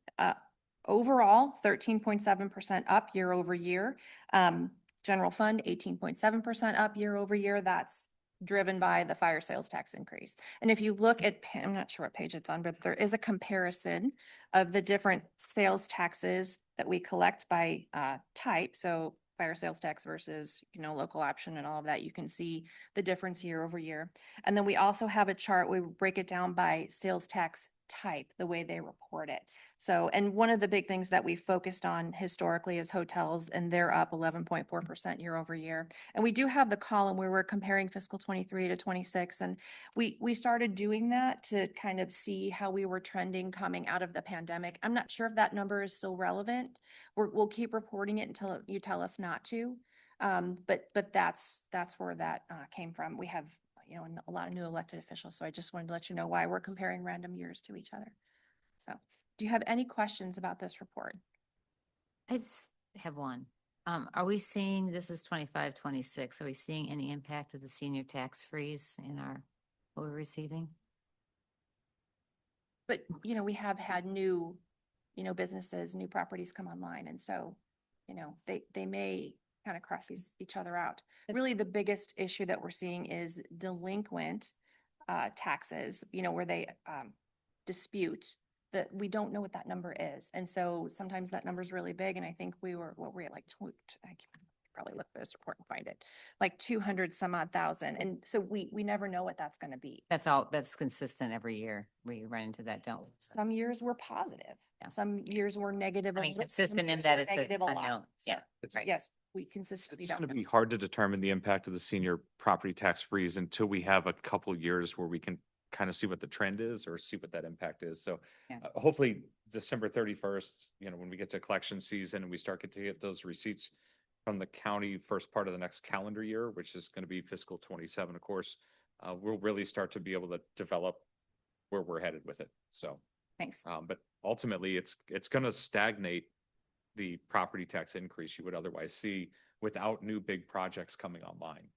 Speaker 6: Overall, 13.7% up year over year. General fund, 18.7% up year over year. That's driven by the fire sales tax increase. And if you look at, I'm not sure what page it's on, but there is a comparison of the different sales taxes that we collect by type. So fire sales tax versus, local option and all of that. You can see the difference year over year. And then we also have a chart, we break it down by sales tax type, the way they report it. So, and one of the big things that we focused on historically is hotels, and they're up 11.4% year over year. And we do have the column where we're comparing fiscal 23 to 26. And we started doing that to kind of see how we were trending coming out of the pandemic. I'm not sure if that number is still relevant. We'll keep reporting it until you tell us not to. But that's where that came from. We have a lot of new elected officials. So I just wanted to let you know why we're comparing random years to each other. So do you have any questions about this report?
Speaker 10: I just have one. Are we seeing, this is 25, 26, are we seeing any impact of the senior tax freeze in what we're receiving?
Speaker 6: But, you know, we have had new, you know, businesses, new properties come online. And so, you know, they may kind of cross each other out. Really, the biggest issue that we're seeing is delinquent taxes, you know, where they dispute that we don't know what that number is. And so sometimes that number is really big. And I think we were at like, I can probably look at this report and find it, like 200 some odd thousand. And so we never know what that's going to be.
Speaker 10: That's consistent every year. We run into that, don't we?
Speaker 6: Some years were positive.
Speaker 10: Yeah.
Speaker 6: Some years were negative.
Speaker 10: I
Speaker 6: a
Speaker 10: mean,
Speaker 6: little,
Speaker 10: consistent
Speaker 6: some
Speaker 10: in
Speaker 6: years
Speaker 10: that
Speaker 6: were
Speaker 10: it's a
Speaker 6: negative a lot.
Speaker 10: unknown.
Speaker 6: So,
Speaker 10: Yeah, right.
Speaker 6: yes, we consistently
Speaker 5: It's
Speaker 6: don't
Speaker 5: going to
Speaker 6: know.
Speaker 5: be hard to determine the impact of the senior property tax freeze until we have a couple years where we can kind of see what the trend is or see what that impact is. So
Speaker 10: Yeah.
Speaker 5: hopefully December 31st, you know, when we get to collection season and we start to get those receipts from the county first part of the next calendar year, which is going to be fiscal 27, of course, we'll really start to be able to develop where we're headed with it. So,
Speaker 6: Thanks.
Speaker 5: but ultimately it's going to stagnate the property tax increase you would otherwise see without new big projects coming online.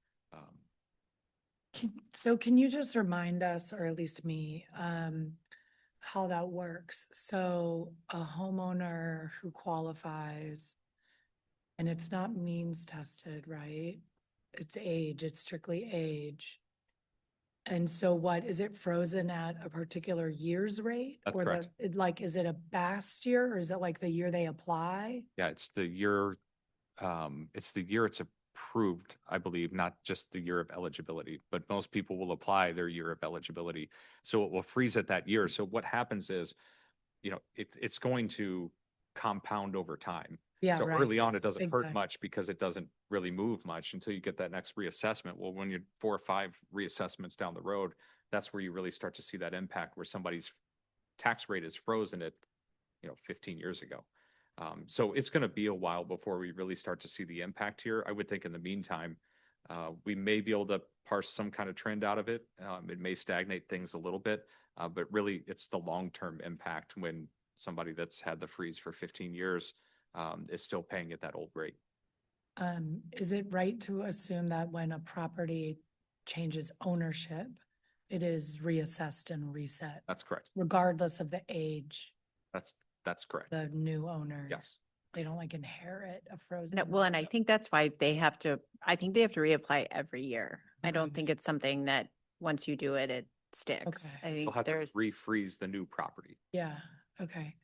Speaker 13: So can you just remind us, or at least me, how that works? So a homeowner who qualifies, and it's not means tested, right? It's age, it's strictly age. And so what, is it frozen at a particular year's rate?
Speaker 5: That's
Speaker 13: Or
Speaker 5: correct.
Speaker 13: like, is it a past year or is it like the year they apply?
Speaker 5: Yeah, it's the year it's approved, I believe, not just the year of eligibility, but most people will apply their year of eligibility. So it will freeze at that year. So what happens is, you know, it's going to compound over time.
Speaker 13: Yeah,
Speaker 5: So
Speaker 13: right.
Speaker 5: early on, it doesn't
Speaker 13: Big
Speaker 5: hurt
Speaker 13: time.
Speaker 5: much because it doesn't really move much until you get that next reassessment. Well, when you're 4 or 5 reassessments down the road, that's where you really start to see that impact where somebody's tax rate is frozen at, 15 years ago. So it's going to be a while before we really start to see the impact here. I would think in the meantime, we may be able to parse some kind of trend out of it. It may stagnate things a little bit, but really it's the long-term impact when somebody that's had the freeze for 15 years is still paying at that old rate.
Speaker 13: Is it right to assume that when a property changes ownership, it is reassessed and reset,
Speaker 5: That's correct.
Speaker 13: regardless of the age,
Speaker 5: That's correct.
Speaker 13: the new owner?
Speaker 5: Yes.
Speaker 13: They don't like inherit a frozen.
Speaker 1: No, well, and I think that's why they have to reapply every year. I don't
Speaker 13: Okay.
Speaker 1: think it's something that once you do it, it sticks.
Speaker 13: Okay.
Speaker 1: I
Speaker 5: We'll
Speaker 1: think
Speaker 5: have to
Speaker 1: there's,
Speaker 5: refreeze the new property.
Speaker 13: Yeah, okay.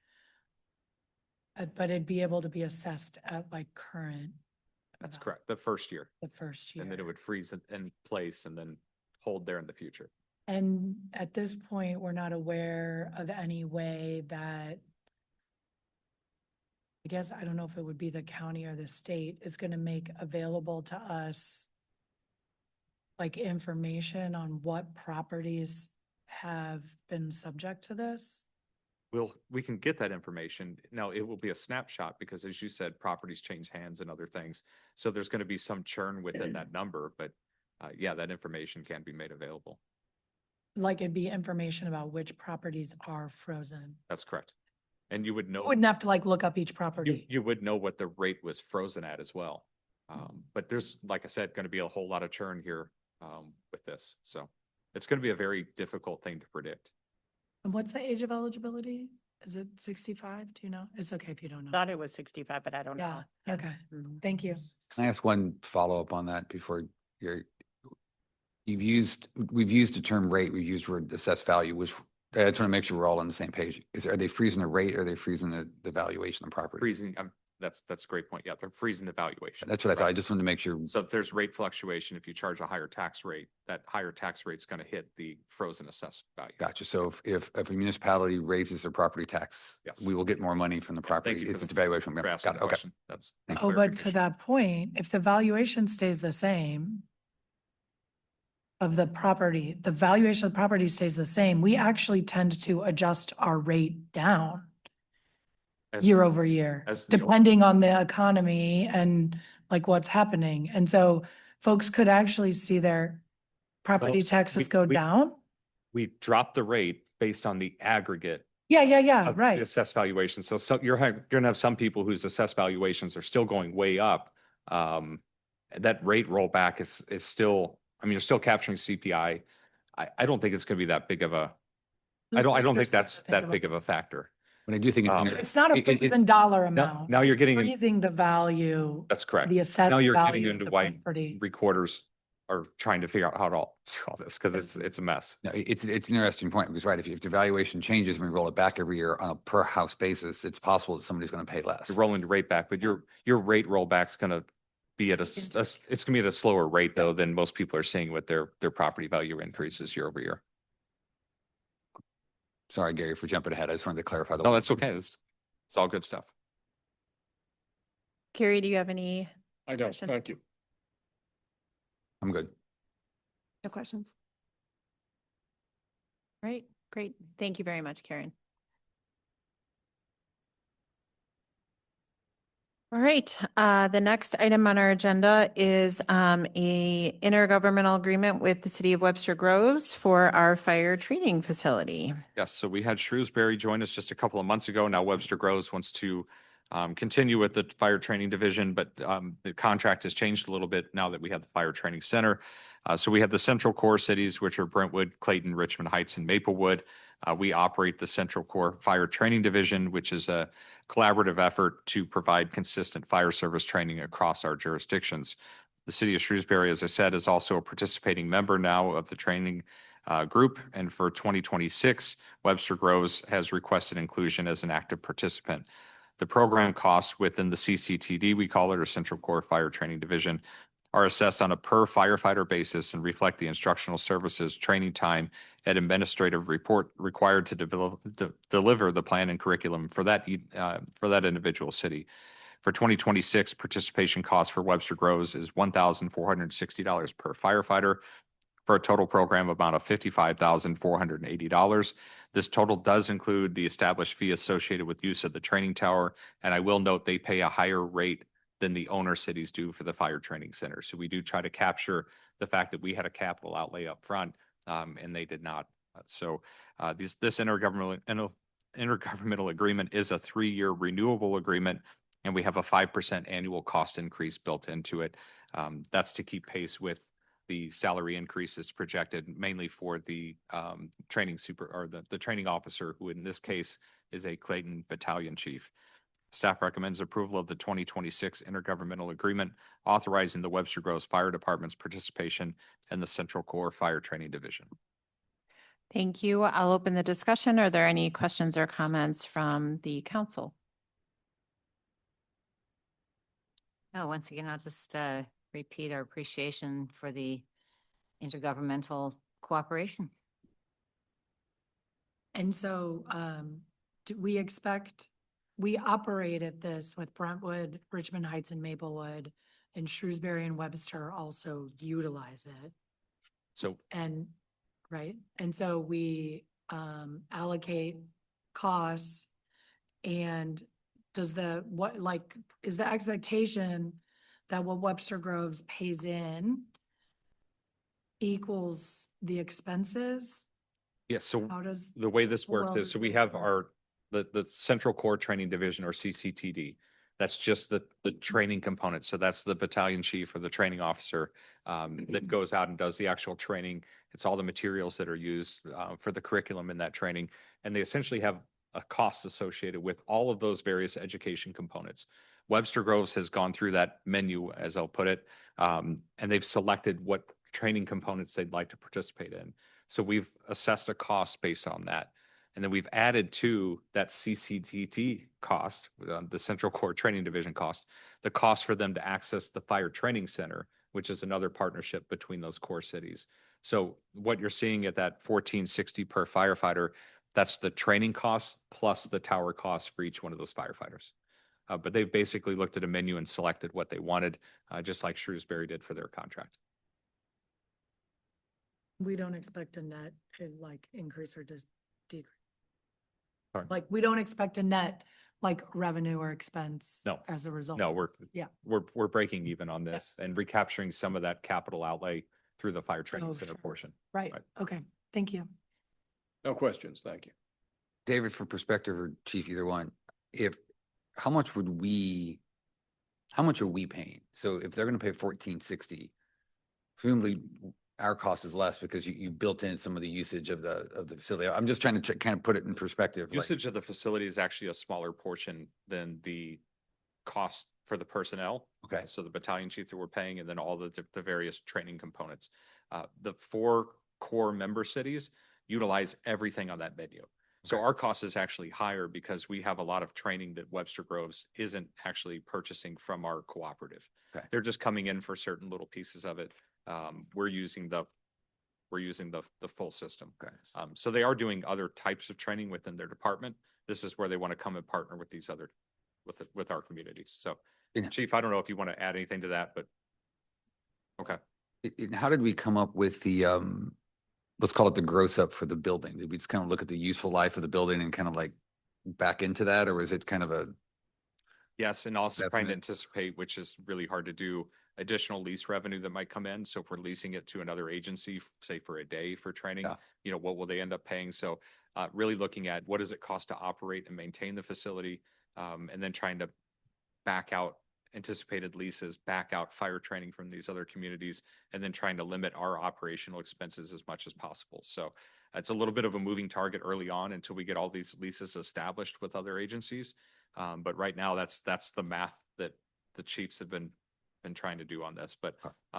Speaker 13: But it'd be able to be assessed at like current.
Speaker 5: That's
Speaker 13: value,
Speaker 5: correct. The first year.
Speaker 13: The first year.
Speaker 5: And then it would freeze in place and then hold there in the future.
Speaker 13: And at this point, we're not aware of any way that, I guess, I don't know if it would be the county or the state is going to make available to us like information on what properties have been subject to this?
Speaker 5: We can get that information. Now, it will be a snapshot because as you said, properties change hands and other things. So there's going to be some churn within that number, but yeah, that information can be made available.
Speaker 13: Like it'd be information about which properties are frozen.
Speaker 5: That's correct. And you would know.
Speaker 13: Wouldn't have to like look up each property.
Speaker 5: You would know what the rate was frozen at as well. But there's, like I said, going to be a whole lot of churn here with this. So it's going to be a very difficult thing to predict.
Speaker 13: And what's the age of eligibility? Is it 65? Do you know? It's okay if you don't know.
Speaker 1: thought it was 65, but I don't know.
Speaker 13: Yeah, okay.
Speaker 1: Mhm.
Speaker 13: Thank you.
Speaker 3: Can I ask one follow-up on that before we've used the term rate, we've used word assessed value, which I just want to make sure we're all on the same page. Are they freezing the rate or are they freezing the valuation of the property?
Speaker 5: Freezing, that's a great point. Yeah, they're freezing the valuation.
Speaker 3: That's what I thought. I
Speaker 5: Right.
Speaker 3: just wanted to make sure.
Speaker 5: So if there's rate fluctuation, if you charge a higher tax rate, that higher tax rate's going to hit the frozen assessed value.
Speaker 3: Gotcha. So if a municipality raises their property tax,
Speaker 5: Yes.
Speaker 3: we will get more money from the
Speaker 5: Yeah,
Speaker 3: property.
Speaker 5: thank you for
Speaker 3: It's
Speaker 5: the-
Speaker 3: just a valuation.
Speaker 5: For
Speaker 3: Got
Speaker 5: asking
Speaker 3: it.
Speaker 5: the
Speaker 3: Okay.
Speaker 5: question. That's.
Speaker 3: Thank
Speaker 13: Oh, but to
Speaker 3: clarification.
Speaker 13: that point, if the valuation stays the same of the property, the valuation of the property stays the same, we actually tend to adjust our rate down
Speaker 5: As-
Speaker 13: year over year,
Speaker 5: as the-
Speaker 13: depending on the economy and like what's happening. And so folks could actually see their property
Speaker 5: Well,
Speaker 13: taxes
Speaker 5: we-
Speaker 13: go
Speaker 5: we-
Speaker 13: down.
Speaker 5: We drop the rate based on the aggregate
Speaker 13: Yeah,
Speaker 5: of the
Speaker 13: right.
Speaker 5: assessed valuation. So you're gonna have some people whose assessed valuations are still going way up. That rate rollback is still, I mean, you're still capturing CPI. I don't think it's gonna be that big of a, I don't think that's that big of a factor.
Speaker 3: But I do think
Speaker 13: It's not a frozen dollar
Speaker 5: Now,
Speaker 13: amount.
Speaker 5: now you're getting,
Speaker 13: Freezing the value,
Speaker 5: that's correct.
Speaker 13: the assessed
Speaker 5: Now you're getting
Speaker 13: value of
Speaker 5: into
Speaker 13: the
Speaker 5: why
Speaker 13: property.
Speaker 5: recorders are trying to figure out how to do all this, because it's a mess.
Speaker 3: No, it's an interesting point because, right, if the valuation changes and we roll it back every year on a per house basis, it's possible that somebody's going to pay less.
Speaker 5: You're rolling the rate back, but your rate rollback's gonna be at it's gonna be at a slower rate though than most people are seeing with their property value increases year over year.
Speaker 3: Sorry, Gary, for jumping ahead. I just wanted to clarify the.
Speaker 5: No, that's okay. It's all good stuff.
Speaker 1: Carrie, do you have any?
Speaker 4: I don't,
Speaker 1: Question?
Speaker 4: thank you.
Speaker 3: I'm good.
Speaker 7: No questions?
Speaker 1: Right, great. Thank you very much, Karen. All right, the next item on our agenda is a intergovernmental agreement with the City of Webster Groves for our fire training facility.
Speaker 5: Yes, so we had Shrewsbury join us just a couple of months ago. Now Webster Groves wants to continue with the fire training division, but the contract has changed a little bit now that we have the fire training center. So we have the central core cities, which are Brentwood, Clayton, Richmond Heights, and Maplewood. We operate the Central Core Fire Training Division, which is a collaborative effort to provide consistent fire service training across our jurisdictions. The city of Shrewsbury, as I said, is also a participating member now of the training group. And for 2026, Webster Groves has requested inclusion as an active participant. The program costs within the CCTD, we call it, or Central Core Fire Training Division, are assessed on a per firefighter basis and reflect the instructional services, training time, and administrative report required to deliver the plan and curriculum for that individual city. For 2026, participation cost for Webster Groves is $1,460 per firefighter for a total program amount of $55,480. This total does include the established fee associated with use of the training tower, and I will note they pay a higher rate than the owner cities do for the fire training center. So we do try to capture the fact that we had a capital outlay up front, and they did not. So this intergovernmental agreement is a 3-year renewable agreement, and we have a 5% annual cost increase built into it. That's to keep pace with the salary increase that's projected mainly for the training the training officer, who in this case is a Clayton battalion chief. Staff recommends approval of the 2026 intergovernmental agreement authorizing the Webster Groves Fire Department's participation in the Central Core Fire Training Division.
Speaker 1: Thank you. I'll open the discussion. Are there any questions or comments from the council?
Speaker 10: Oh, once again, I'll just repeat our appreciation for the intergovernmental cooperation.
Speaker 13: And so do we expect, we operated this with Brentwood, Richmond Heights, and Maplewood, and Shrewsbury and Webster also utilize it.
Speaker 5: So,
Speaker 13: And, right, and so we allocate costs, and does is the expectation that what Webster Groves pays in equals the expenses?
Speaker 5: yes, so
Speaker 13: How does?
Speaker 5: the way this works
Speaker 13: Well,
Speaker 5: is, so we have the Central Core Training Division, or CCTD. That's just the training component. So that's the battalion chief or the training officer that goes out and does the actual training. It's all the materials that are used for the curriculum in that training. And they essentially have a cost associated with all of those various education components. Webster Groves has gone through that menu, as I'll put it, and they've selected what training components they'd like to participate in. So we've assessed a cost based on that. And then we've added to that CCTD cost, the Central Core Training Division cost, the cost for them to access the Fire Training Center, which is another partnership between those core cities. So what you're seeing at that $1,460 per firefighter, that's the training costs plus the tower costs for each one of those firefighters. But they've basically looked at a menu and selected what they wanted, just like Shrewsbury did for their contract.
Speaker 13: We don't expect a net increase or decrease.
Speaker 5: Sorry.
Speaker 13: Like, we don't expect a net revenue or expense.
Speaker 5: No.
Speaker 13: As a result.
Speaker 5: No,
Speaker 13: Yeah.
Speaker 5: we're breaking even on this and recapturing some of that capital outlay through the fire training center
Speaker 13: Sure.
Speaker 5: portion.
Speaker 13: Right.
Speaker 5: Right.
Speaker 13: Okay. Thank you.
Speaker 4: No questions, thank you.
Speaker 3: David, for perspective, or Chief, either one, how much are we paying? So if they're gonna pay 1460, presumably our cost is less because you built in some of the usage of the facility. I'm just trying to kind of put it in perspective. like-
Speaker 5: Usage of the facility is actually a smaller portion than the cost for the personnel.
Speaker 3: Okay.
Speaker 5: So the battalion chief that we're paying, and then all the various training components. The 4 core member cities utilize everything on that menu. So
Speaker 3: Okay.
Speaker 5: our cost is actually higher because we have a lot of training that Webster Groves isn't actually purchasing from our cooperative.
Speaker 3: Okay.
Speaker 5: They're just coming in for certain little pieces of it. We're using the full system.
Speaker 3: Okay.
Speaker 5: So they are doing other types of training within their department. This is where they want to come and partner with these other, with our communities. So
Speaker 3: Yeah.
Speaker 5: Chief, I don't know if you want to add anything to that, but okay.
Speaker 3: And how did we come up with the, let's call it the gross up for the building? Did we just kind of look at the useful life of the building and kind of like back into that, or was it kind of a?
Speaker 5: Yes, and also trying to
Speaker 3: Definite.
Speaker 5: anticipate, which is really hard to do, additional lease revenue that might come in. So if we're leasing it to another agency, say for a day for training,
Speaker 3: Yeah.
Speaker 5: what will they end up paying? So really looking at what does it cost to operate and maintain the facility, and then trying to back out anticipated leases, back out fire training from these other communities, and then trying to limit our operational expenses as much as possible. So it's a little bit of a moving target early on until we get all these leases established with other agencies. But right now, that's the math that the chiefs have been trying to do on this. But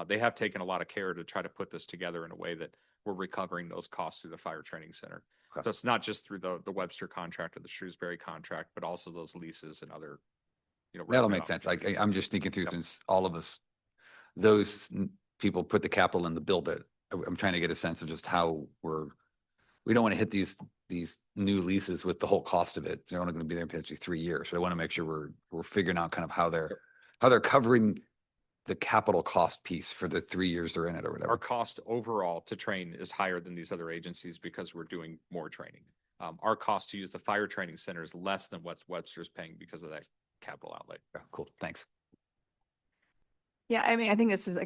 Speaker 5: they have taken a lot of care to try to put this together in a way that we're recovering those costs through the fire training center.
Speaker 3: Okay.
Speaker 5: So it's not just through the Webster contract or the Shrewsbury contract, but also those leases and other,
Speaker 3: That'll
Speaker 5: revenue
Speaker 3: make sense.
Speaker 5: opportunities.
Speaker 3: I'm just thinking through
Speaker 5: Yep.
Speaker 3: since all of us, those people put the capital in to build it. I'm trying to get a sense of just how we don't want to hit these new leases with the whole cost of it. They're only going to be there potentially 3 years. So I want to make sure we're figuring out kind of how they're covering the capital cost piece for the 3 years they're in it or whatever.
Speaker 5: Our cost overall to train is higher than these other agencies because we're doing more training. Our cost to use the fire training center is less than what Webster's paying because of that capital outlay.
Speaker 3: Yeah, cool. Thanks.
Speaker 7: Yeah, I mean, I think this is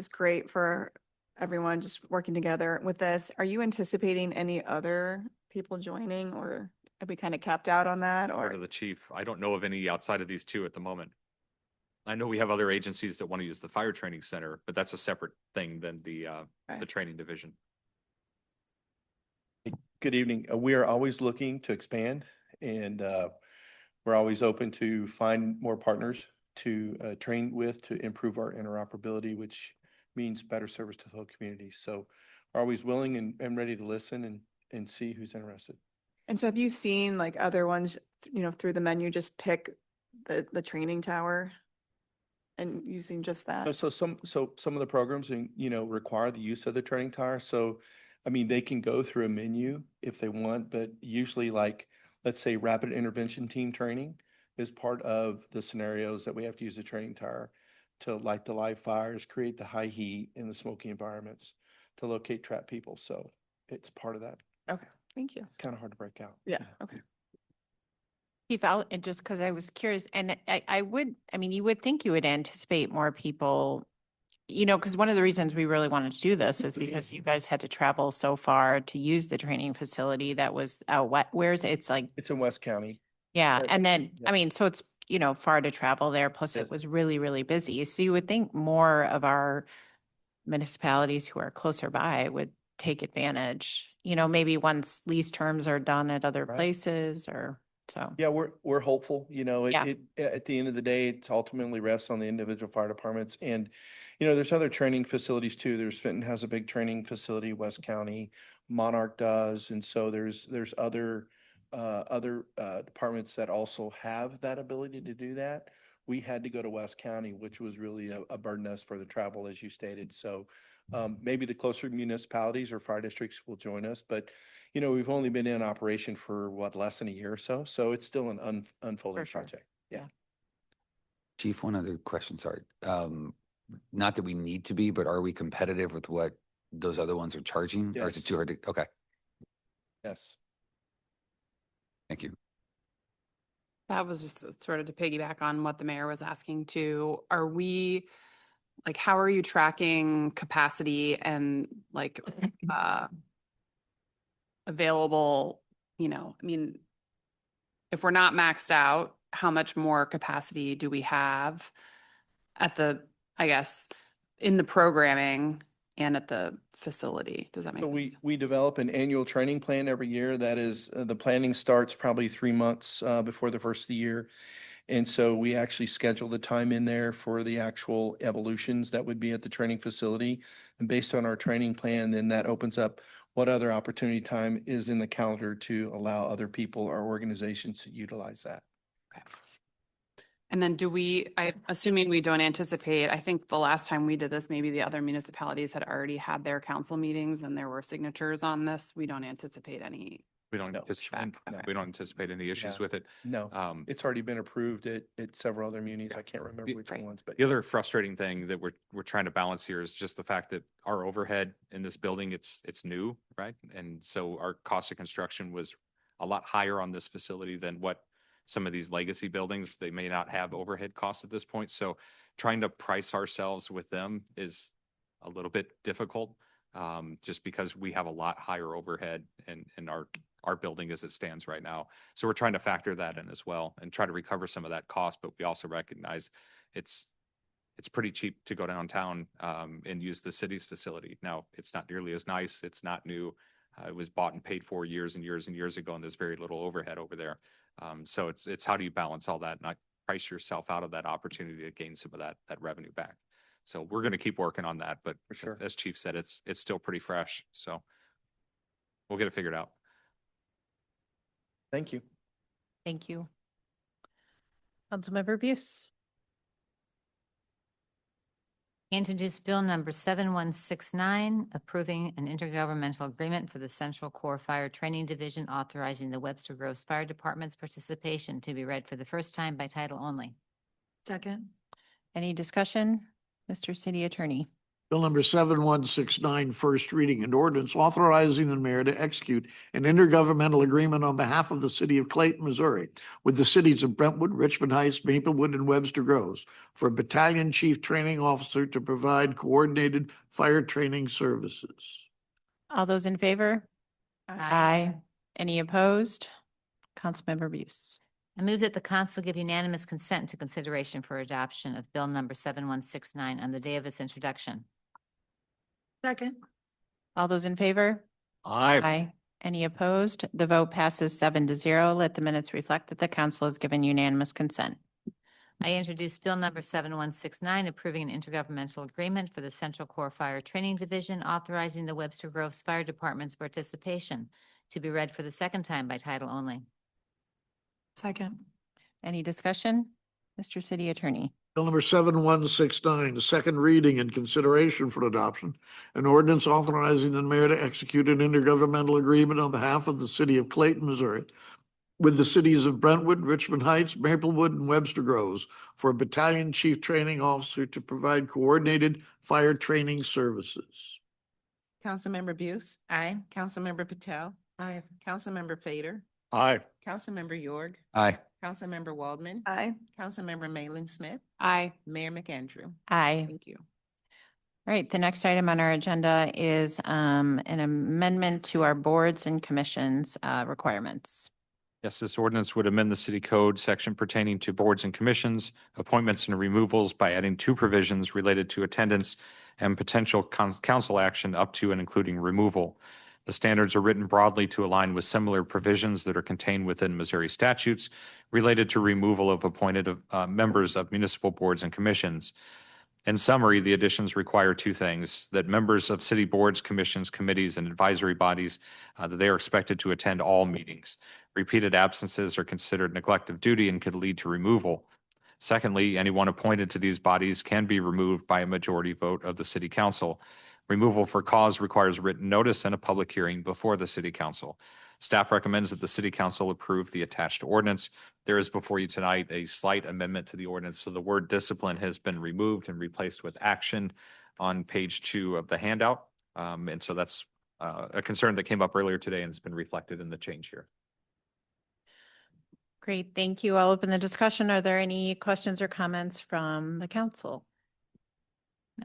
Speaker 7: great for everyone just working together with this. Are you anticipating any other people joining, or are we kind of capped out on that,
Speaker 5: Part
Speaker 7: or?
Speaker 5: of the chief, I don't know of any outside of these 2 at the moment. I know we have other agencies that want to use the fire training center, but that's a separate thing than the
Speaker 7: Right.
Speaker 5: training division.
Speaker 15: Good evening. We are always looking to expand, and we're always open to find more partners to train with to improve our interoperability, which means better service to the whole community. So we're always willing and ready to listen and see who's interested.
Speaker 7: And so have you seen like other ones, through the menu, just pick the training tower and using just that?
Speaker 15: So some of the programs, require the use of the training tower. So, I mean, they can go through a menu if they want, but usually like, let's say rapid intervention team training is part of the scenarios that we have to use the training tower to light the live fires, create the high heat in the smoky environments, to locate trapped people. So it's part of that.
Speaker 7: Okay, thank you.
Speaker 15: It's kind of hard to break out.
Speaker 7: Yeah, okay.
Speaker 1: Chief, and just because I was curious, and you would think you would anticipate more people, because one of the reasons we really wanted to do this is because you guys had to travel so far to use the training facility that was out, where's it? It's like,
Speaker 15: It's in West County.
Speaker 1: yeah, and then,
Speaker 15: Yeah.
Speaker 1: so it's, far to travel there, plus
Speaker 15: Yes.
Speaker 1: it was really, really busy. So you would think more of our municipalities who are closer by would take advantage, maybe once lease terms are done at other
Speaker 15: Right.
Speaker 1: places or so.
Speaker 15: Yeah, we're hopeful,
Speaker 1: Yeah.
Speaker 15: at the end of the day, it ultimately rests on the individual fire departments. And, there's other training facilities too. There's Fenton has a big training facility, West County, Monarch does. And so there's other departments that also have that ability to do that. We had to go to West County, which was really a burden us for the travel, as you stated. So maybe the closer municipalities or fire districts will join us, but we've only been in operation for less than a year or so. So it's still an unfolding
Speaker 1: For sure.
Speaker 15: project. Yeah.
Speaker 3: Chief, one other question, sorry. Not that we need to be, but are we competitive with what those other ones are charging? Or is it
Speaker 15: Yes.
Speaker 3: too hard to, okay,
Speaker 15: Yes.
Speaker 3: thank you.
Speaker 8: That was just sort of to piggyback on what the mayor was asking too. How are you tracking capacity and available you know, I mean, if we're not maxed out, how much more capacity do we have at the, I guess, in the programming and at the facility? Does that make
Speaker 15: So
Speaker 8: sense?
Speaker 15: we develop an annual training plan every year. That is, the planning starts probably 3 months before the first of the year. And so we actually schedule the time in there for the actual evolutions that would be at the training facility. And based on our training plan, then that opens up what other opportunity time is in the calendar to allow other people or organizations to utilize that.
Speaker 8: Okay. And then assuming we don't anticipate, I think the last time we did this, maybe the other municipalities had already had their council meetings and there were signatures on this. We don't anticipate any.
Speaker 5: We don't
Speaker 15: No,
Speaker 5: anticipate,
Speaker 15: no.
Speaker 5: we don't anticipate any issues
Speaker 15: Yeah.
Speaker 5: with it.
Speaker 15: No, it's already been approved at several other munis. I can't remember
Speaker 5: The-
Speaker 15: which
Speaker 8: Right.
Speaker 15: ones, but.
Speaker 5: The other frustrating thing that we're trying to balance here is just the fact that our overhead in this building, it's new, right? And so our cost of construction was a lot higher on this facility than what some of these legacy buildings, they may not have overhead costs at this point. So trying to price ourselves with them is a little bit difficult, just because we have a lot higher overhead in our building as it stands right now. So we're trying to factor that in as well and try to recover some of that cost, but we also recognize it's pretty cheap to go downtown and use the city's facility. Now, it's not nearly as nice. It's not new. It was bought and paid for years and years and years ago, and there's very little overhead over there. So it's how do you balance all that, not price yourself out of that opportunity to gain some of that revenue back. So we're going to keep working on that, but
Speaker 15: For sure.
Speaker 5: as Chief said, it's still pretty fresh. So we'll get it figured out.
Speaker 15: Thank you.
Speaker 1: Thank you. Councilmember Buse.
Speaker 10: Introduce Bill number 7169, approving an intergovernmental agreement for the Central Core Fire Training Division, authorizing the Webster Groves Fire Department's participation, to be read for the first time by title only.
Speaker 13: Second.
Speaker 1: Any discussion? Mr. City Attorney.
Speaker 14: Bill number 7169, first reading, and ordinance authorizing the mayor to execute an intergovernmental agreement on behalf of the city of Clayton, Missouri, with the cities of Brentwood, Richmond Heights, Maplewood, and Webster Groves for a battalion chief training officer to provide coordinated fire training services.
Speaker 1: All those in favor? Aye. Any opposed? Councilmember Buse.
Speaker 10: I move that the council give unanimous consent to consideration for adoption of Bill number 7169 on the day of its introduction.
Speaker 13: Second.
Speaker 1: All those in favor?
Speaker 4: Aye.
Speaker 1: Any opposed? The vote passes 7-0. Let the minutes reflect that the council has given unanimous consent.
Speaker 10: I introduce Bill number 7169, approving an intergovernmental agreement for the Central Core Fire Training Division, authorizing the Webster Groves Fire Department's participation, to be read for the second time by title only.
Speaker 13: Second.
Speaker 1: Any discussion? Mr. City Attorney.
Speaker 14: Bill number 7169, the second reading and consideration for adoption, an ordinance authorizing the mayor to execute an intergovernmental agreement on behalf of the city of Clayton, Missouri, with the cities of Brentwood, Richmond Heights, Maplewood, and Webster Groves for a battalion chief training officer to provide coordinated fire training services.
Speaker 9: Councilmember Buse.
Speaker 10: Aye.
Speaker 9: Councilmember Patel.
Speaker 13: Aye.
Speaker 9: Councilmember Fader.
Speaker 4: Aye.
Speaker 9: Councilmember York.
Speaker 3: Aye.
Speaker 9: Councilmember Waldman.
Speaker 7: Aye.
Speaker 9: Councilmember Malin Smith.
Speaker 8: Aye.
Speaker 9: Mayor McAndrew.
Speaker 1: Aye.
Speaker 9: Thank you.
Speaker 1: All right, the next item on our agenda is an amendment to our boards and commissions requirements.
Speaker 5: Yes, this ordinance would amend the city code section pertaining to boards and commissions, appointments and removals by adding two provisions related to attendance and potential council action up to and including removal. The standards are written broadly to align with similar provisions that are contained within Missouri statutes related to removal of appointed members of municipal boards and commissions. In summary, the additions require two things: that members of city boards, commissions, committees, and advisory bodies, that they are expected to attend all meetings. Repeated absences are considered neglect of duty and could lead to removal. Secondly, anyone appointed to these bodies can be removed by a majority vote of the city council. Removal for cause requires written notice and a public hearing before the city council. Staff recommends that the city council approve the attached ordinance. There is before you tonight a slight amendment to the ordinance. So the word discipline has been removed and replaced with action on page 2 of the handout. And so that's a concern that came up earlier today and has been reflected in the change here.
Speaker 1: Great, thank you. I'll open the discussion. Are there any questions or comments from the council?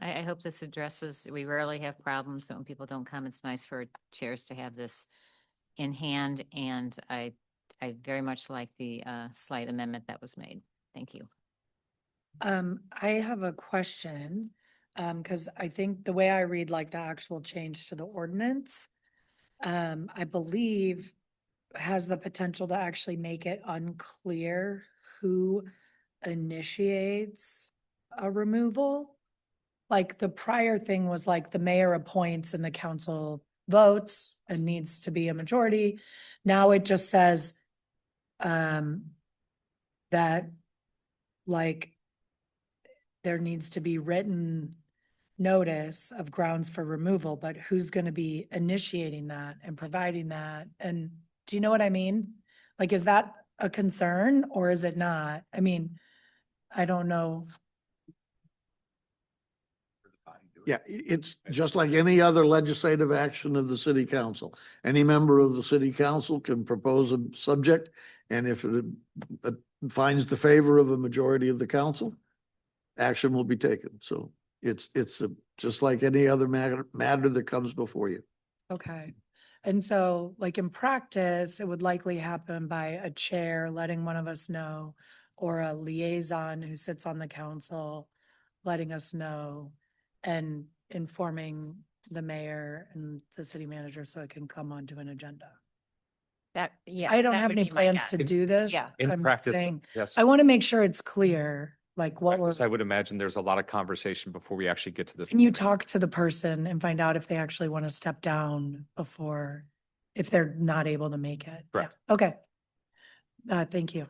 Speaker 10: I hope this addresses, we rarely have problems, so when people don't come, it's nice for chairs to have this in hand, and I very much like the slight amendment that was made. Thank you.
Speaker 13: I have a question, because I think the way I read like the actual change to the ordinance, I believe has the potential to actually make it unclear who initiates a removal. Like the prior thing was like the mayor appoints and the council votes and needs to be a majority. Now it just says that like there needs to be written notice of grounds for removal, but who's going to be initiating that and providing that? And do you know what I mean? Like, is that a concern or is it not? I mean, I don't know.
Speaker 14: Yeah, it's just like any other legislative action of the city council. Any member of the city council can propose a subject, and if it finds the favor of a majority of the council, action will be taken. So it's just like any other matter that comes before you.
Speaker 13: Okay. And so like in practice, it would likely happen by a chair letting one of us know, or a liaison who sits on the council letting us know and informing the mayor and the city manager so it can come onto an agenda.
Speaker 1: Yeah.
Speaker 13: I don't have any plans to do this.
Speaker 1: Yeah.
Speaker 5: In
Speaker 13: I'm
Speaker 5: practice,
Speaker 13: saying,
Speaker 5: yes.
Speaker 13: I want to make sure it's clear, like what we're,
Speaker 5: Practice, I would imagine there's a lot of conversation before we actually get to this.
Speaker 13: can you talk to the person and find out if they actually want to step down before, if they're not able to make it?
Speaker 5: Correct.
Speaker 13: Yeah. Okay. Thank you.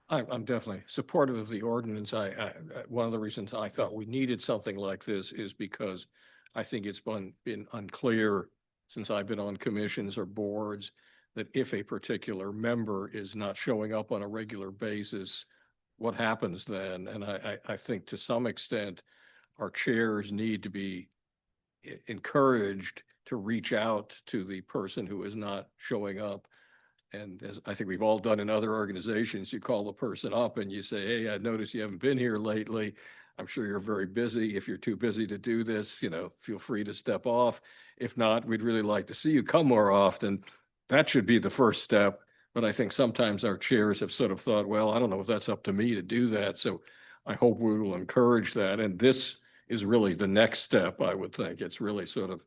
Speaker 4: I'm definitely supportive of the ordinance. One of the reasons I thought we needed something like this is because I think it's been unclear since I've been on commissions or boards that if a particular member is not showing up on a regular basis, what happens then? And I think to some extent, our chairs need to be encouraged to reach out to the person who is not showing up. And as I think we've all done in other organizations, you call the person up and you say, hey, I noticed you haven't been here lately. I'm sure you're very busy. If you're too busy to do this, feel free to step off. If not, we'd really like to see you come more often. That should be the first step. But I think sometimes our chairs have sort of thought, well, I don't know if that's up to me to do that. So I hope we will encourage that. And this is really the next step, I would think. It's really sort of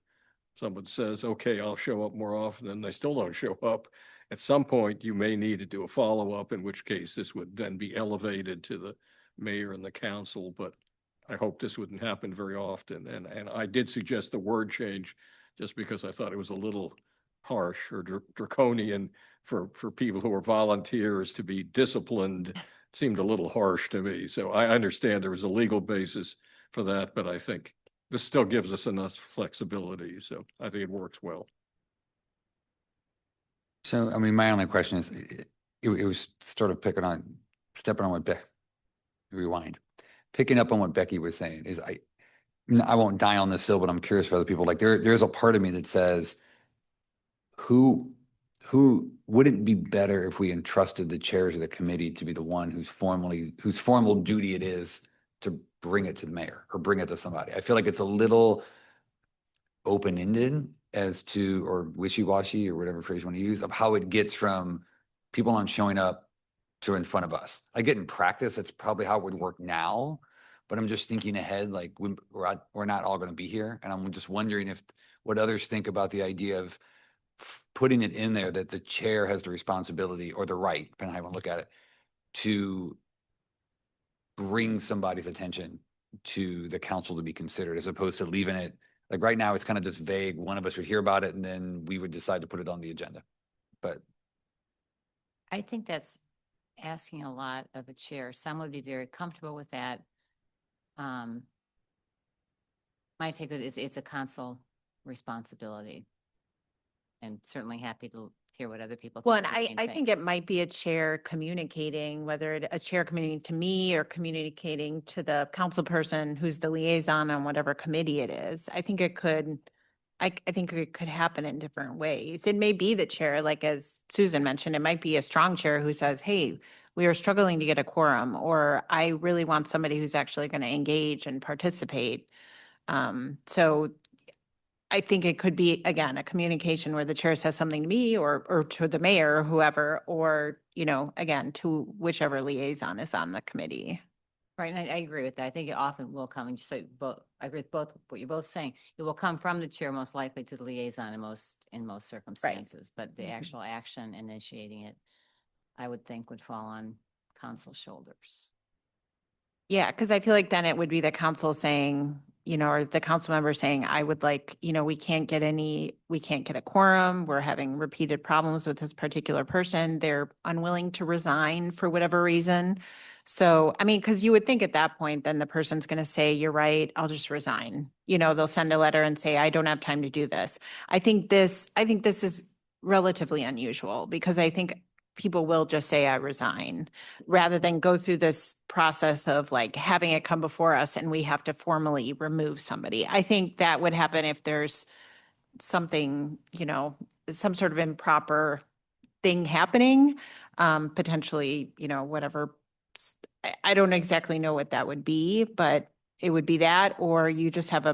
Speaker 4: someone says, okay, I'll show up more often, and they still don't show up. At some point, you may need to do a follow-up, in which case this would then be elevated to the mayor and the council, but I hope this wouldn't happen very often. And I did suggest the word change just because I thought it was a little harsh or draconian for people who are volunteers to be disciplined. It seemed a little harsh to me. So I understand there was a legal basis for that, but I think this still gives us enough flexibility. So I think it works well.
Speaker 3: So, I mean, my only question is, it was sort of stepping on what rewind, picking up on what Becky was saying is I won't die on this hill, but I'm curious for other people. Like there's a part of me that says, who would it be better if we entrusted the chairs of the committee to be the one whose formal duty it is to bring it to the mayor or bring it to somebody? I feel like it's a little open-ended as to, or wishy-washy or whatever phrase you want to use, of how it gets from people not showing up to in front of us. I get in practice, that's probably how it would work now, but I'm just thinking ahead, like we're not all going to be here. And I'm just wondering what others think about the idea of putting it in there that the chair has the responsibility or the right, depending on how you want to look at it, to bring somebody's attention to the council to be considered, as opposed to leaving it. Like right now, it's kind of just vague. One of us would hear about it and then we would decide to put it on the agenda. But
Speaker 10: I think that's asking a lot of a chair. Some would be very comfortable with that. My take is it's a council responsibility, and certainly happy to hear what other people think.
Speaker 1: Well, and
Speaker 10: of the same
Speaker 1: I
Speaker 10: thing.
Speaker 1: think it might be a chair communicating, a chair communicating to me or communicating to the council person who's the liaison on whatever committee it is. I think it could happen in different ways. It may be the chair, like as Susan mentioned, it might be a strong chair who says, hey, we are struggling to get a quorum, or I really want somebody who's actually going to engage and participate. So I think it could be, again, a communication where the chair says something to me or to the mayor or whoever, or, you know, again, to whichever liaison is on the committee.
Speaker 10: Right, and I agree with that. I think it often will come, and just like both, I agree with both what you're both saying. It will come from the chair most likely to the liaison in most circumstances, but the actual action initiating it, I would think would fall on council's shoulders.
Speaker 1: Yeah, because I feel like then it would be the council saying, you know, or the council member saying, I would like, you know, we can't get a quorum. We're having repeated problems with this particular person. They're unwilling to resign for whatever reason. So, I mean, because you would think at that point, then the person's going to say, you're right, I'll just resign. You know, they'll send a letter and say, I don't have time to do this. I think this is relatively unusual because I think people will just say, I resign, rather than go through this process of like having it come before us and we have to formally remove somebody. I think that would happen if there's something, you know, some sort of improper thing happening, potentially, you know, whatever. I don't exactly know what that would be, but it would be that, or you just have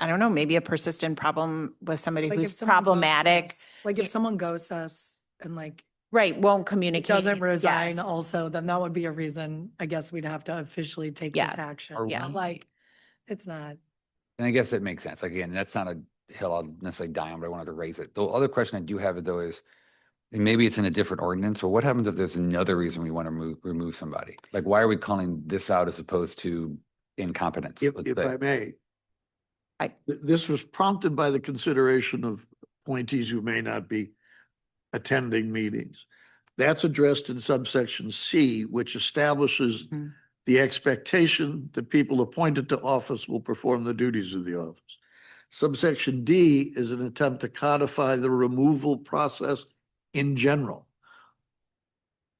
Speaker 1: I don't know, maybe a persistent problem with somebody
Speaker 13: Like
Speaker 1: who's
Speaker 13: if someone ghosts
Speaker 1: problematic.
Speaker 13: us- Like if someone ghosts us and like
Speaker 1: Right, won't communicate.
Speaker 13: doesn't resign
Speaker 1: Yes.
Speaker 13: also, then that would be a reason, I guess we'd have to officially take
Speaker 1: Yeah.
Speaker 13: this action.
Speaker 3: Are
Speaker 13: But
Speaker 3: we-
Speaker 13: like, it's not.
Speaker 3: And I guess it makes sense. Like, again, that's not a hill I'll necessarily die on, but I wanted to raise it. The other question I do have though is, and maybe it's in a different ordinance, but what happens if there's another reason we want to remove somebody? Like, why are we calling this out as opposed to incompetence?
Speaker 14: If,
Speaker 3: let's
Speaker 14: if
Speaker 3: say?
Speaker 14: I may.
Speaker 1: I-
Speaker 14: This was prompted by the consideration of appointees who may not be attending meetings. That's addressed in subsection C, which establishes
Speaker 1: Mhm.
Speaker 14: the expectation that people appointed to office will perform the duties of the office. Subsection D is an attempt to codify the removal process in general.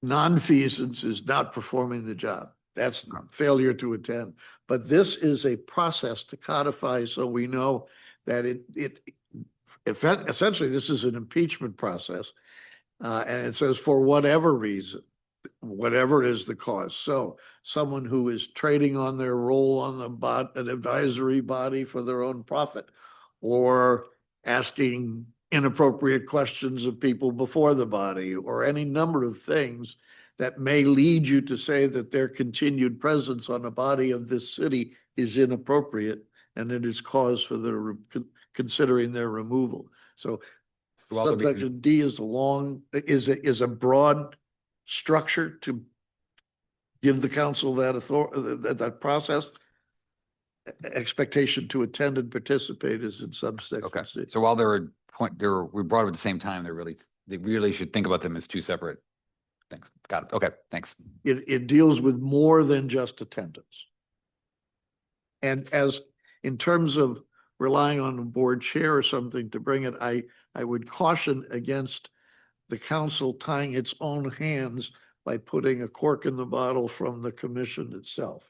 Speaker 14: Nonfeasance is not performing the job. That's failure to attend. But this is a process to codify so we know that essentially this is an impeachment process. And it says for whatever reason, whatever is the cause. So someone who is trading on their role on an advisory body for their own profit, or asking inappropriate questions of people before the body, or any number of things that may lead you to say that their continued presence on a body of this city is inappropriate, and it is cause for considering their removal. So
Speaker 3: Well, there'll be-
Speaker 14: subsection D is a broad structure to give the council that that process. Expectation to attend and participate is in subsection
Speaker 3: Okay,
Speaker 14: C.
Speaker 3: so while we brought them at the same time, they really should think about them as two separate things. Got it. Okay, thanks.
Speaker 14: It deals with more than just attendance. And as in terms of relying on a board chair or something to bring it, I would caution against the council tying its own hands by putting a cork in the bottle from the commission itself.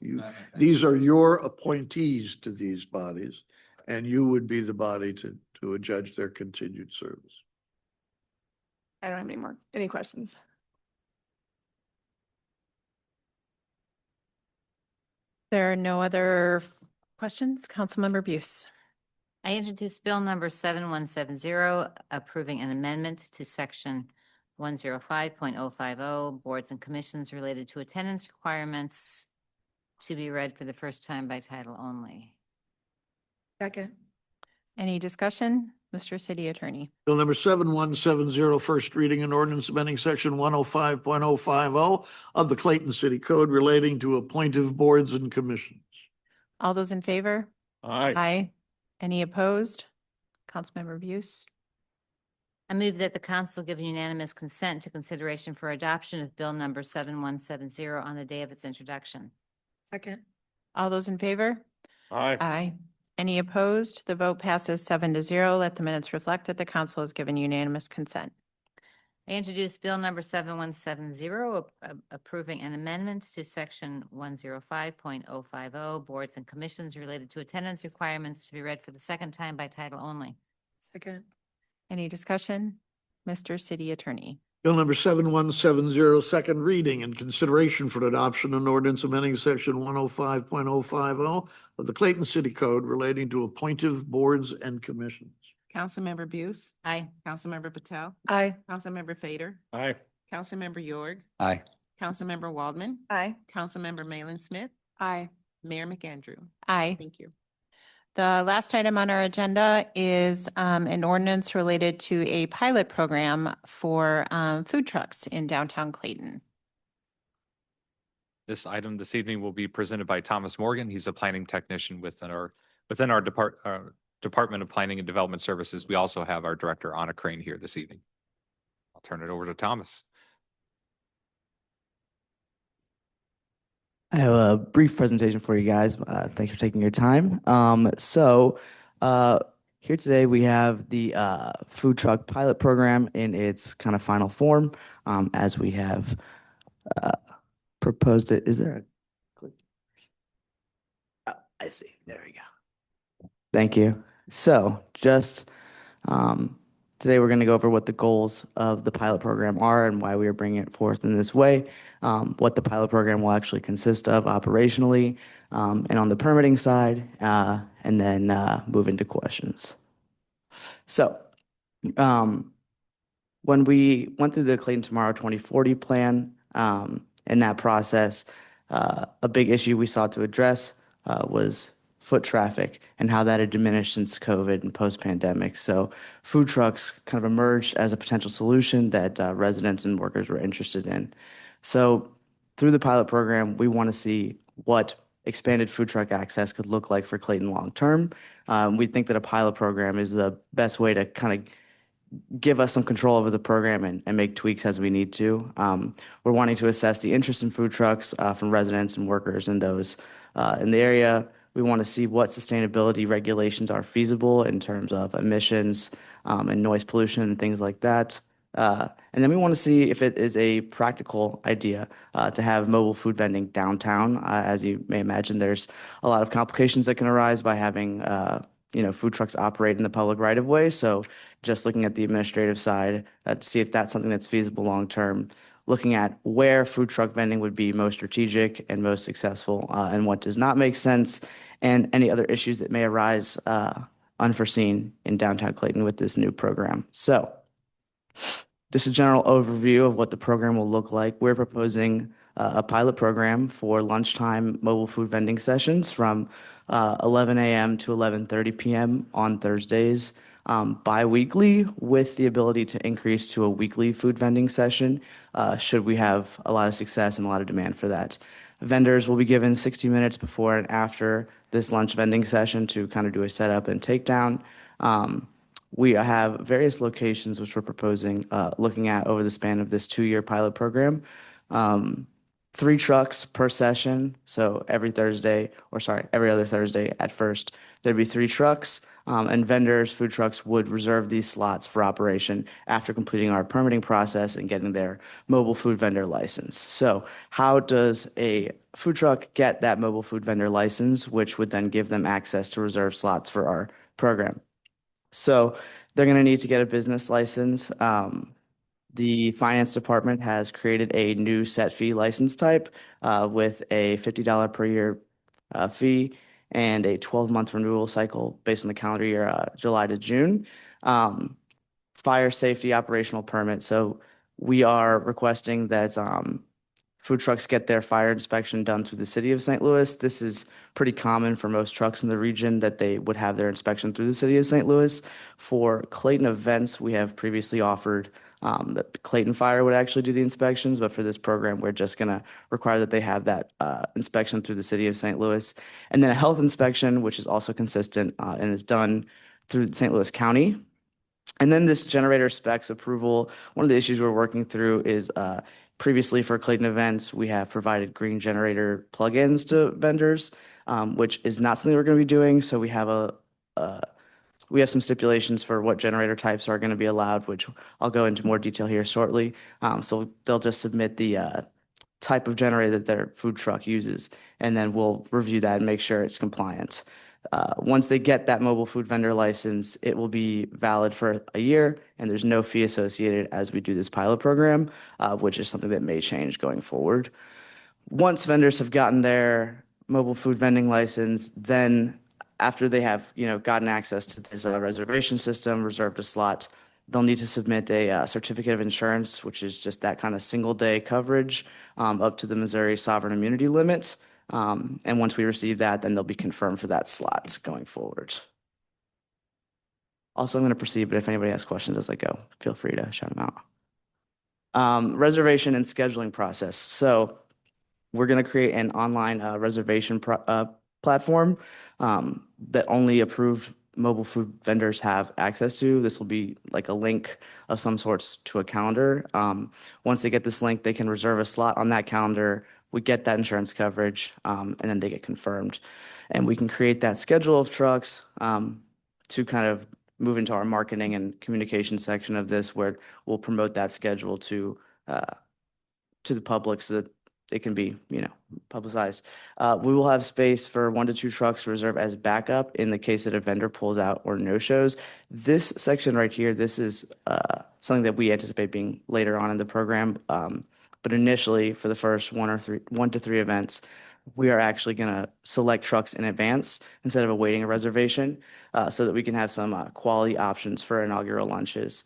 Speaker 14: These are your appointees to these bodies, and you would be the body to adjudge their continued service.
Speaker 7: I don't have any questions.
Speaker 1: There are no other questions? Councilmember Buse.
Speaker 10: I introduced Bill number 7170, approving an amendment to section 105.050, boards and commissions related to attendance requirements, to be read for the first time by title only.
Speaker 13: Second.
Speaker 1: Any discussion? Mr. City Attorney.
Speaker 14: Bill number 7170, first reading and ordinance amending section 105.050 of the Clayton City Code relating to appointive boards and commissions.
Speaker 1: All those in favor?
Speaker 4: Aye.
Speaker 1: Aye. Any opposed? Councilmember Buse.
Speaker 10: I move that the council give unanimous consent to consideration for adoption of Bill number 7170 on the day of its introduction.
Speaker 13: Second.
Speaker 1: All those in favor?
Speaker 4: Aye.
Speaker 1: Aye. Any opposed? The vote passes 7-0. Let the minutes reflect that the council has given unanimous consent.
Speaker 10: I introduced Bill number 7170, approving an amendment to section 105.050, boards and commissions related to attendance requirements, to be read for the second time by title only.
Speaker 13: Second.
Speaker 1: Any discussion? Mr. City Attorney.
Speaker 14: Bill number 7170, second reading and consideration for adoption an ordinance amending section 105.050 of the Clayton City Code relating to appointive boards and commissions.
Speaker 9: Councilmember Buse.
Speaker 10: Aye.
Speaker 9: Councilmember Patel.
Speaker 13: Aye.
Speaker 9: Councilmember Fader.
Speaker 4: Aye.
Speaker 9: Councilmember York.
Speaker 3: Aye.
Speaker 9: Councilmember Waldman.
Speaker 7: Aye.
Speaker 9: Councilmember Malin Smith.
Speaker 8: Aye.
Speaker 9: Mayor McAndrew.
Speaker 1: Aye.
Speaker 9: Thank you.
Speaker 1: The last item on our agenda is an ordinance related to a pilot program for food trucks in downtown Clayton.
Speaker 5: This item this evening will be presented by Thomas Morgan. He's a planning technician within our Department of Planning and Development Services. We also have our director, Anna Crane, here this evening. I'll turn it over to Thomas.
Speaker 16: I have a brief presentation for you guys. Thanks for taking your time. Here today we have the food truck pilot program in its kind of final form, as we have proposed it. Is there a click? Oh, I see. There we go. Thank you. So just today we're going to go over what the goals of the pilot program are and why we are bringing it forth in this way, what the pilot program will actually consist of operationally, and on the permitting side, and then move into questions. So when we went through the Clayton Tomorrow 2040 plan, in that process, a big issue we sought to address was foot traffic and how that had diminished since COVID and post-pandemic. So food trucks kind of emerged as a potential solution that residents and workers were interested in. So through the pilot program, we want to see what expanded food truck access could look like for Clayton long-term. We think that a pilot program is the best way to kind of give us some control over the program and make tweaks as we need to. We're wanting to assess the interest in food trucks from residents and workers and those in the area. We want to see what sustainability regulations are feasible in terms of emissions and noise pollution and things like that. And then we want to see if it is a practical idea to have mobile food vending downtown. As you may imagine, there's a lot of complications that can arise by having food trucks operate in the public right of way. So just looking at the administrative side to see if that's something that's feasible long term, looking at where food truck vending would be most strategic and most successful and what does not make sense, and any other issues that may arise unforeseen in downtown Clayton with this new program. So just a general overview of what the program will look like. We're proposing a pilot program for lunchtime mobile food vending sessions from 11 a.m. to 11:30 p.m. on Thursdays, bi-weekly, with the ability to increase to a weekly food vending session should we have a lot of success and a lot of demand for that. Vendors will be given 60 minutes before and after this lunch vending session to kind of do a setup and takedown. We have various locations which we're proposing, looking at over the span of this 2-year pilot program. 3 trucks per session. So every other Thursday at first, there'd be 3 trucks. And vendors, food trucks would reserve these slots for operation after completing our permitting process and getting their mobile food vendor license. So how does a food truck get that mobile food vendor license, which would then give them access to reserve slots for our program? So they're going to need to get a business license. The finance department has created a new set fee license type with a $50 per year fee and a 12-month renewal cycle based on the calendar year, July to June. Fire safety operational permit. So we are requesting that food trucks get their fire inspection done through the city of St. Louis. This is pretty common for most trucks in the region that they would have their inspection through the city of St. Louis. For Clayton events, we have previously offered that Clayton Fire would actually do the inspections, but for this program, we're just going to require that they have that inspection through the city of St. Louis. And then a health inspection, which is also consistent and is done through St. Louis County. And then this generator specs approval. One of the issues we're working through is previously for Clayton events, we have provided green generator plugins to vendors, which is not something we're going to be doing. So we have we have some stipulations for what generator types are going to be allowed, which I'll go into more detail here shortly. So they'll just submit the type of generator that their food truck uses, and then we'll review that and make sure it's compliant. Once they get that mobile food vendor license, it will be valid for a year, and there's no fee associated as we do this pilot program, which is something that may change going forward. Once vendors have gotten their mobile food vending license, then after they have, gotten access to this reservation system, reserved a slot, they'll need to submit a certificate of insurance, which is just that kind of single day coverage up to the Missouri sovereign immunity limits. And once we receive that, then they'll be confirmed for that slot going forward. Also, I'm going to proceed, but if anybody has questions as I go, feel free to shout them out. Reservation and scheduling process. So we're going to create an online reservation platform that only approved mobile food vendors have access to. This will be like a link of some sorts to a calendar. Once they get this link, they can reserve a slot on that calendar. We get that insurance coverage, and then they get confirmed. And we can create that schedule of trucks to kind of move into our marketing and communication section of this, where we'll promote that schedule to the public so that it can be, publicized. We will have space for 1 to 2 trucks reserved as backup in the case that a vendor pulls out or no shows. This section right here, this is something that we anticipate being later on in the program. But initially, for the first 1 to 3 events, we are actually going to select trucks in advance instead of awaiting a reservation, so that we can have some quality options for inaugural lunches.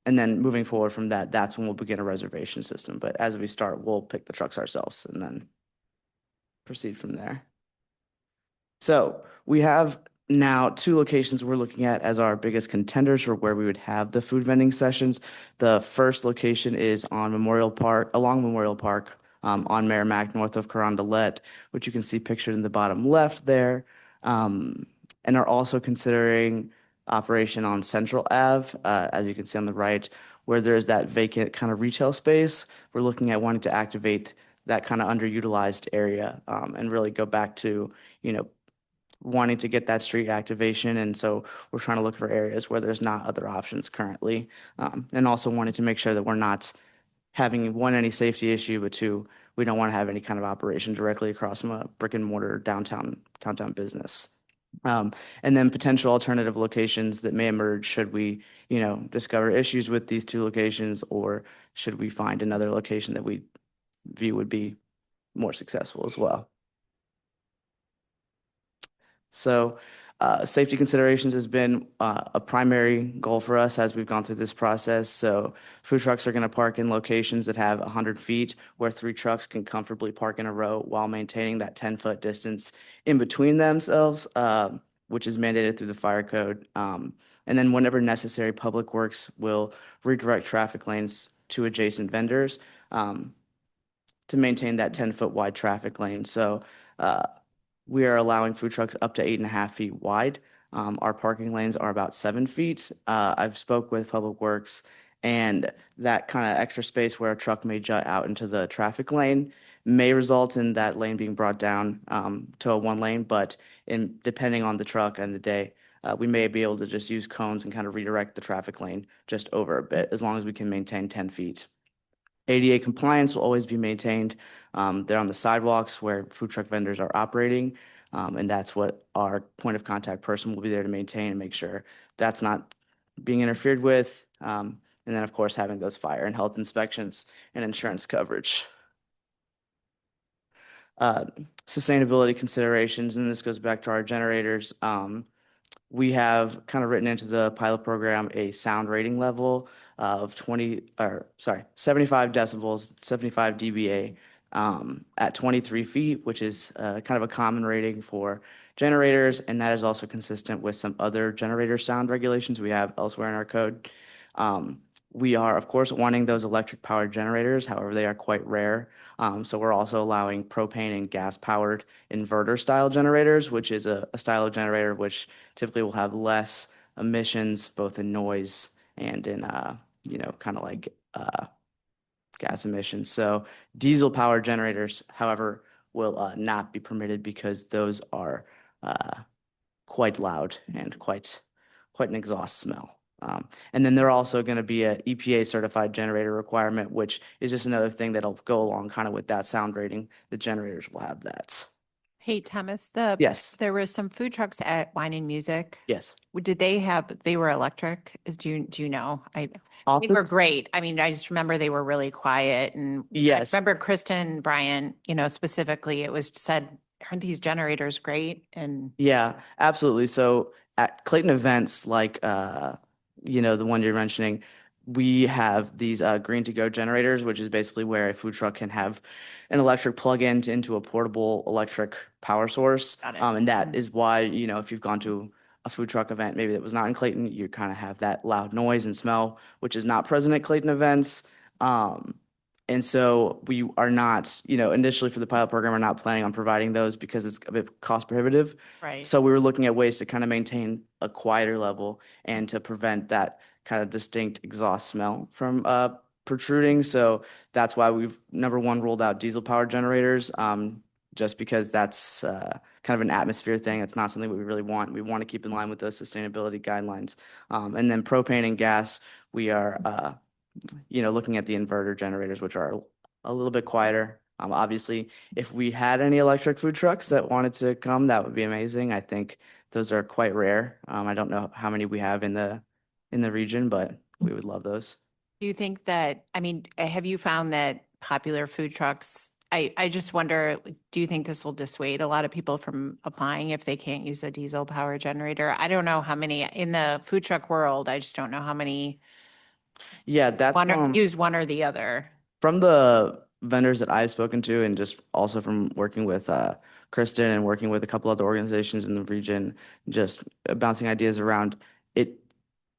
Speaker 16: And then moving forward from that, that's when we'll begin a reservation system. But as we start, we'll pick the trucks ourselves and then proceed from there. So we have now 2 locations we're looking at as our biggest contenders for where we would have the food vending sessions. The first location is on along Memorial Park, on Merrimack, north of Carondelet, which you can see pictured in the bottom left there, and are also considering operation on Central Ave, as you can see on the right, where there's that vacant kind of retail space. We're looking at wanting to activate that kind of underutilized area, and really go back to, wanting to get that street activation. And so we're trying to look for areas where there's not other options currently, and also wanting to make sure that we're not having, 1, any safety issue, but 2, we don't want to have any kind of operation directly across from a brick and mortar downtown business. And then potential alternative locations that may emerge should we, discover issues with these 2 locations, or should we find another location that we view would be more successful as well. So safety considerations has been a primary goal for us as we've gone through this process. So food trucks are going to park in locations that have 100 feet where 3 trucks can comfortably park in a row while maintaining that 10-foot distance in between themselves, which is mandated through the fire code. And then whenever necessary, Public Works will redirect traffic lanes to adjacent vendors to maintain that 10-foot wide traffic lane. So we are allowing food trucks up to 8.5 feet wide. Our parking lanes are about 7 feet. I've spoke with Public Works, and that kind of extra space where a truck may jut out into the traffic lane may result in that lane being brought down to a 1 lane. But depending on the truck and the day, we may be able to just use cones and kind of redirect the traffic lane just over a bit, as long as we can maintain 10 feet. ADA compliance will always be maintained. They're on the sidewalks where food truck vendors are operating, and that's what our point of contact person will be there to maintain and make sure that's not being interfered with. And then, of course, having those fire and health inspections and insurance coverage. Sustainability considerations, and this goes back to our generators. We have kind of written into the pilot program a sound rating level of 75 decibels, 75 dBA at 23 feet, which is kind of a common rating for generators. And that is also consistent with some other generator sound regulations we have elsewhere in our code. We are, of course, wanting those electric powered generators. However, they are quite rare. So we're also allowing propane and gas powered inverter style generators, which is a style of generator which typically will have less emissions, both in noise and in, kind of like gas emissions. So diesel powered generators, however, will not be permitted because those are quite loud and quite an exhaust smell. And then there are also going to be a EPA certified generator requirement, which is just another thing that'll go along kind of with that sound rating. The generators will have that.
Speaker 1: Hey, Thomas,
Speaker 16: Yes,
Speaker 1: there were some food trucks at Wine and Music.
Speaker 16: yes.
Speaker 1: Did they were electric? Do you know?
Speaker 16: Off
Speaker 1: They
Speaker 16: the-
Speaker 1: were great. I mean, I just remember they were really quiet and
Speaker 16: Yes.
Speaker 1: I remember Kristen, Brian, specifically, it was said, aren't these generators great? And
Speaker 16: Yeah, absolutely. So at Clayton events like the one you're mentioning, we have these green to go generators, which is basically where a food truck can have an electric plug-in into a portable electric power source.
Speaker 1: Got it.
Speaker 16: And that is why, if you've gone to a food truck event, maybe that was not in Clayton, you kind of have that loud noise and smell, which is not present at Clayton events. Um, and so we are not, initially for the pilot program, we're not planning on providing those because it's a bit cost prohibitive.
Speaker 1: right.
Speaker 16: So we were looking at ways to kind of maintain a quieter level and to prevent that kind of distinct exhaust smell from protruding. So that's why we've, number one, rolled out diesel powered generators, just because that's kind of an atmosphere thing. It's not something we really want. We want to keep in line with those sustainability guidelines. And then propane and gas, we are looking at the inverter generators, which are a little bit quieter. Obviously, if we had any electric food trucks that wanted to come, that would be amazing. I think those are quite rare. I don't know how many we have in the region, but we would love those.
Speaker 1: Do you think that, I mean, have you found that popular food trucks, I just wonder, do you think this will dissuade a lot of people from applying if they can't use a diesel power generator? I don't know how many in the food truck world. I just don't know how many
Speaker 16: Yeah, that's
Speaker 1: use one or the other.
Speaker 16: from the vendors that I've spoken to, and just also from working with Kristen and working with a couple other organizations in the region, just bouncing ideas around. It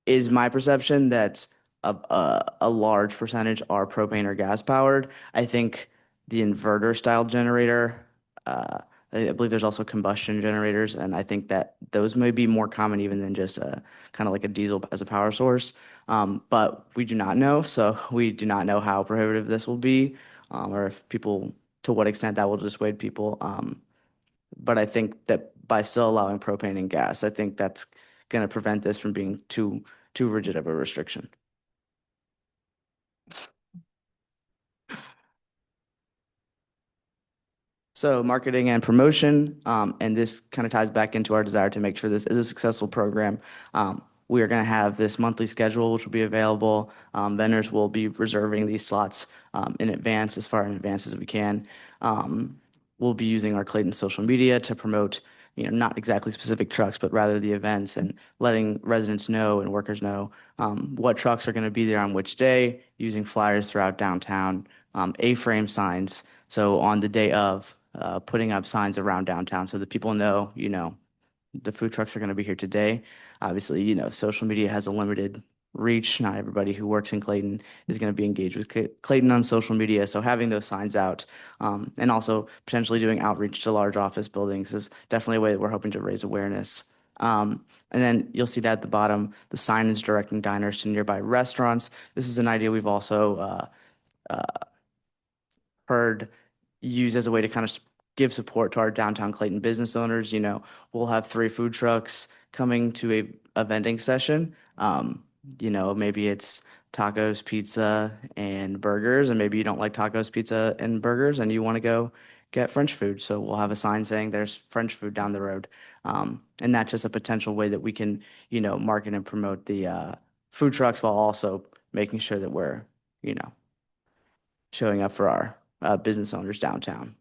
Speaker 16: is my perception that a large percentage are propane or gas powered. I think the inverter style generator, I believe there's also combustion generators, and I think that those may be more common even than just kind of like a diesel as a power source. But we do not know, so we do not know how prohibitive this will be, or if people, to what extent that will dissuade people. But I think that by still allowing propane and gas, I think that's going to prevent this from being too rigid of a restriction. So marketing and promotion, and this kind of ties back into our desire to make sure this is a successful program. We are going to have this monthly schedule, which will be available. Vendors will be reserving these slots in advance, as far in advance as we can. We'll be using our Clayton social media to promote, not exactly specific trucks, but rather the events, and letting residents know and workers know what trucks are going to be there on which day, using flyers throughout downtown, A-frame signs. So on the day of, putting up signs around downtown so that people know, the food trucks are going to be here today. Obviously, social media has a limited reach. Not everybody who works in Clayton is going to be engaged with Clayton on social media. So having those signs out, and also potentially doing outreach to large office buildings is definitely a way that we're hoping to raise awareness. And then you'll see that at the bottom, the signage directing diners to nearby restaurants. This is an idea we've also heard used as a way to kind of give support to our downtown Clayton business owners. We'll have 3 food trucks coming to a vending session. Maybe it's tacos, pizza, and burgers, and maybe you don't like tacos, pizza, and burgers, and you want to go get French food. So we'll have a sign saying there's French food down the road. And that's just a potential way that we can, market and promote the food trucks while also making sure that we're, showing up for our business owners downtown.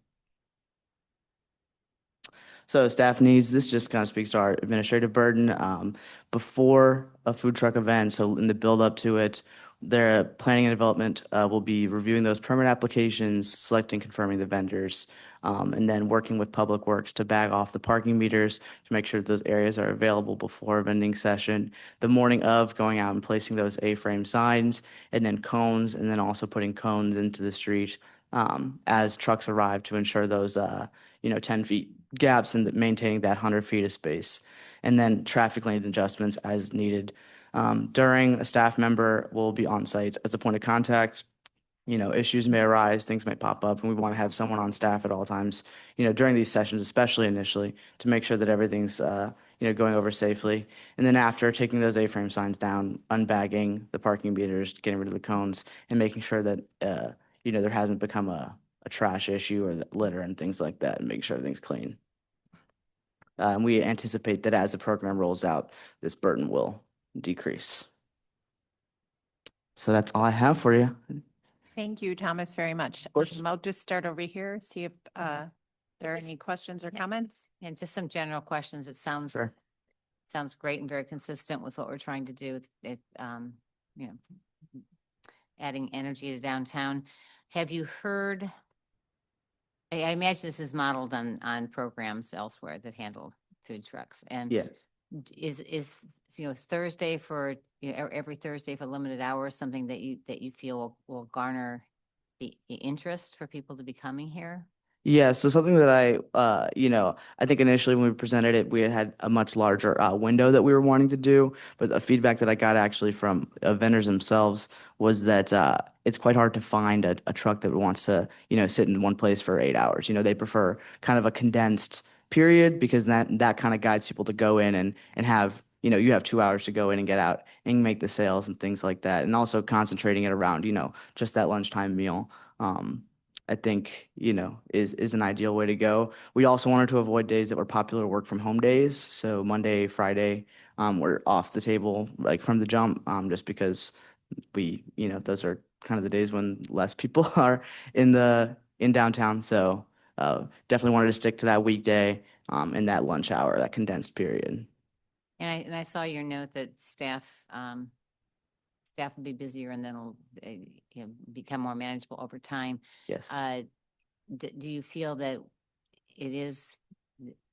Speaker 16: So staff needs, this just kind of speaks to our administrative burden. Before a food truck event, so in the build up to it, their planning and development will be reviewing those permit applications, selecting, confirming the vendors, and then working with Public Works to bag off the parking meters to make sure that those areas are available before a vending session. The morning of, going out and placing those A-frame signs, and then cones, and then also putting cones into the street as trucks arrive to ensure those 10 feet gaps and maintaining that 100 feet of space. And then traffic lane adjustments as needed. During, a staff member will be on site as a point of contact. Issues may arise, things may pop up, and we want to have someone on staff at all times, during these sessions, especially initially, to make sure that everything's, going over safely. And then after, taking those A-frame signs down, unbagging the parking meters, getting rid of the cones, and making sure that, there hasn't become a trash issue or litter and things like that, and making sure everything's clean. And we anticipate that as the program rolls out, this burden will decrease. So that's all I have for you.
Speaker 1: Thank you, Thomas, very much.
Speaker 16: course.
Speaker 1: I'll just start over here, see if there are any questions or comments.
Speaker 10: And just some general questions. It sounds
Speaker 16: Sure.
Speaker 10: sounds great and very consistent with what we're trying to do with it, you know, adding energy to downtown. Have you heard, I imagine this is modeled on programs elsewhere that handle food trucks. And
Speaker 16: Yes.
Speaker 10: is, Thursday for, every Thursday for limited hours, something that you feel will garner the interest for people to be coming here?
Speaker 16: Yeah, so something that I think initially when we presented it, we had a much larger window that we were wanting to do. But the feedback that I got actually from vendors themselves was that it's quite hard to find a truck that wants to, sit in one place for 8 hours. They prefer kind of a condensed period because that kind of guides people to go in and have, you have 2 hours to go in and get out and make the sales and things like that. And also concentrating it around, just that lunchtime meal. I think, is an ideal way to go. We also wanted to avoid days that were popular work from home days. So Monday, Friday, were off the table, like from the jump, just because those are kind of the days when less people are in downtown. So definitely wanted to stick to that weekday and that lunch hour, that condensed period.
Speaker 10: And I saw your note that staff will be busier and then it'll become more manageable over time.
Speaker 16: Yes.
Speaker 10: Do you feel that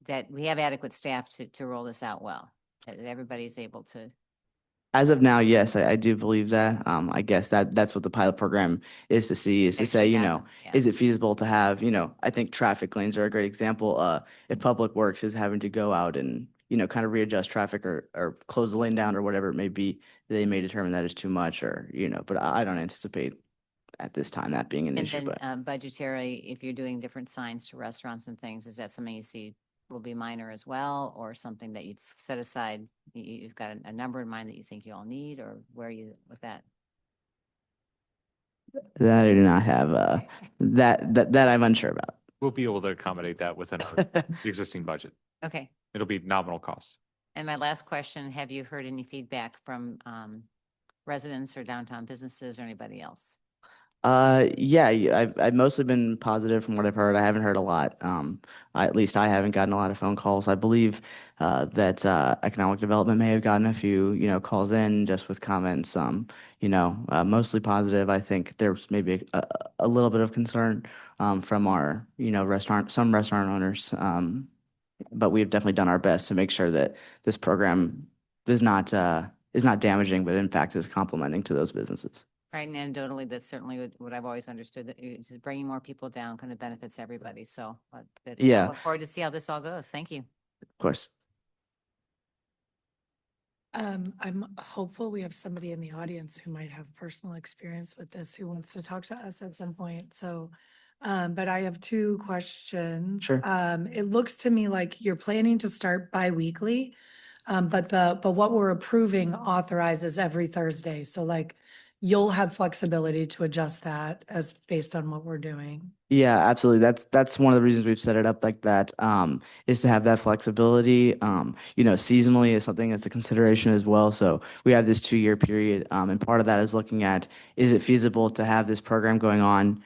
Speaker 10: that we have adequate staff to roll this out well? That everybody's able to?
Speaker 16: As of now, yes, I do believe that. I guess that's what the pilot program is to see, is to say, is it feasible to have, I think traffic lanes are a great example. If Public Works is having to go out and, kind of readjust traffic or close the lane down or whatever it may be, they may determine that is too much or, but I don't anticipate at this time that being an issue.
Speaker 10: And
Speaker 16: But
Speaker 10: then budgetary, if you're doing different signs to restaurants and things, is that something you see will be minor as well, or something that you've set aside? You've got a number in mind that you think you all need, or where are you with that?
Speaker 16: that I do not have that I'm unsure about.
Speaker 5: We'll be able to accommodate that within the existing budget.
Speaker 10: Okay.
Speaker 5: It'll be nominal cost.
Speaker 10: And my last question, have you heard any feedback from residents or downtown businesses or anybody else?
Speaker 16: Yeah, I've mostly been positive from what I've heard. I haven't heard a lot. At least I haven't gotten a lot of phone calls. I believe that economic development may have gotten a few, calls in just with comments. Mostly positive. I think there's maybe a little bit of concern from our, some restaurant owners. But we've definitely done our best to make sure that this program is not damaging, but in fact is complementing to those businesses.
Speaker 10: Right, and anecdotally, that's certainly what I've always understood, that it's just bringing more people down kind of benefits everybody. So
Speaker 16: Yeah.
Speaker 10: I look forward to see how this all goes. Thank you.
Speaker 16: Of course.
Speaker 13: I'm hopeful we have somebody in the audience who might have personal experience with this, who wants to talk to us at some point. So, but I have two questions.
Speaker 16: Sure.
Speaker 13: It looks to me like you're planning to start bi-weekly, but what we're approving authorizes every Thursday. So like you'll have flexibility to adjust that as based on what we're doing.
Speaker 16: Yeah, absolutely. That's one of the reasons we've set it up like that, is to have that flexibility. Seasonally is something that's a consideration as well. So we have this 2-year period, and part of that is looking at, is it feasible to have this program going on,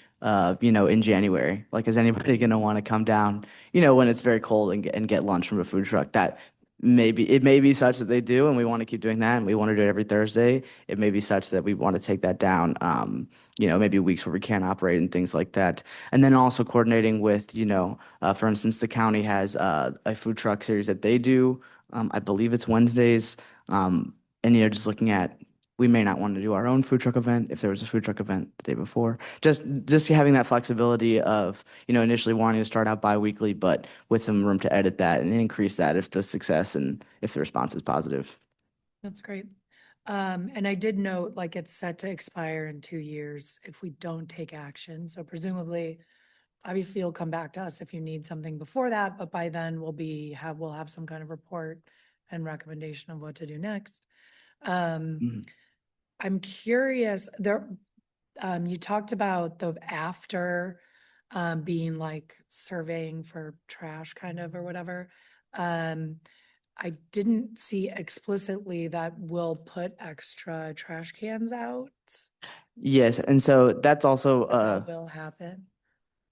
Speaker 16: in January? Like, is anybody going to want to come down, when it's very cold and get lunch from a food truck? It may be such that they do, and we want to keep doing that, and we want to do it every Thursday. It may be such that we want to take that down, maybe weeks where we can't operate and things like that. And then also coordinating with, for instance, the county has a food truck series that they do. I believe it's Wednesdays. And, just looking at, we may not want to do our own food truck event if there was a food truck event the day before. Just having that flexibility of, initially wanting to start out bi-weekly, but with some room to edit that and increase that if the success and if the response is positive.
Speaker 13: That's great. And I did note, like, it's set to expire in 2 years if we don't take action. So presumably, obviously you'll come back to us if you need something before that, but by then we'll have some kind of report and recommendation of what to do next. I'm curious, you talked about the after being like surveying for trash kind of or whatever. I didn't see explicitly that we'll put extra trash cans out.
Speaker 16: Yes, and so that's also
Speaker 13: That will happen.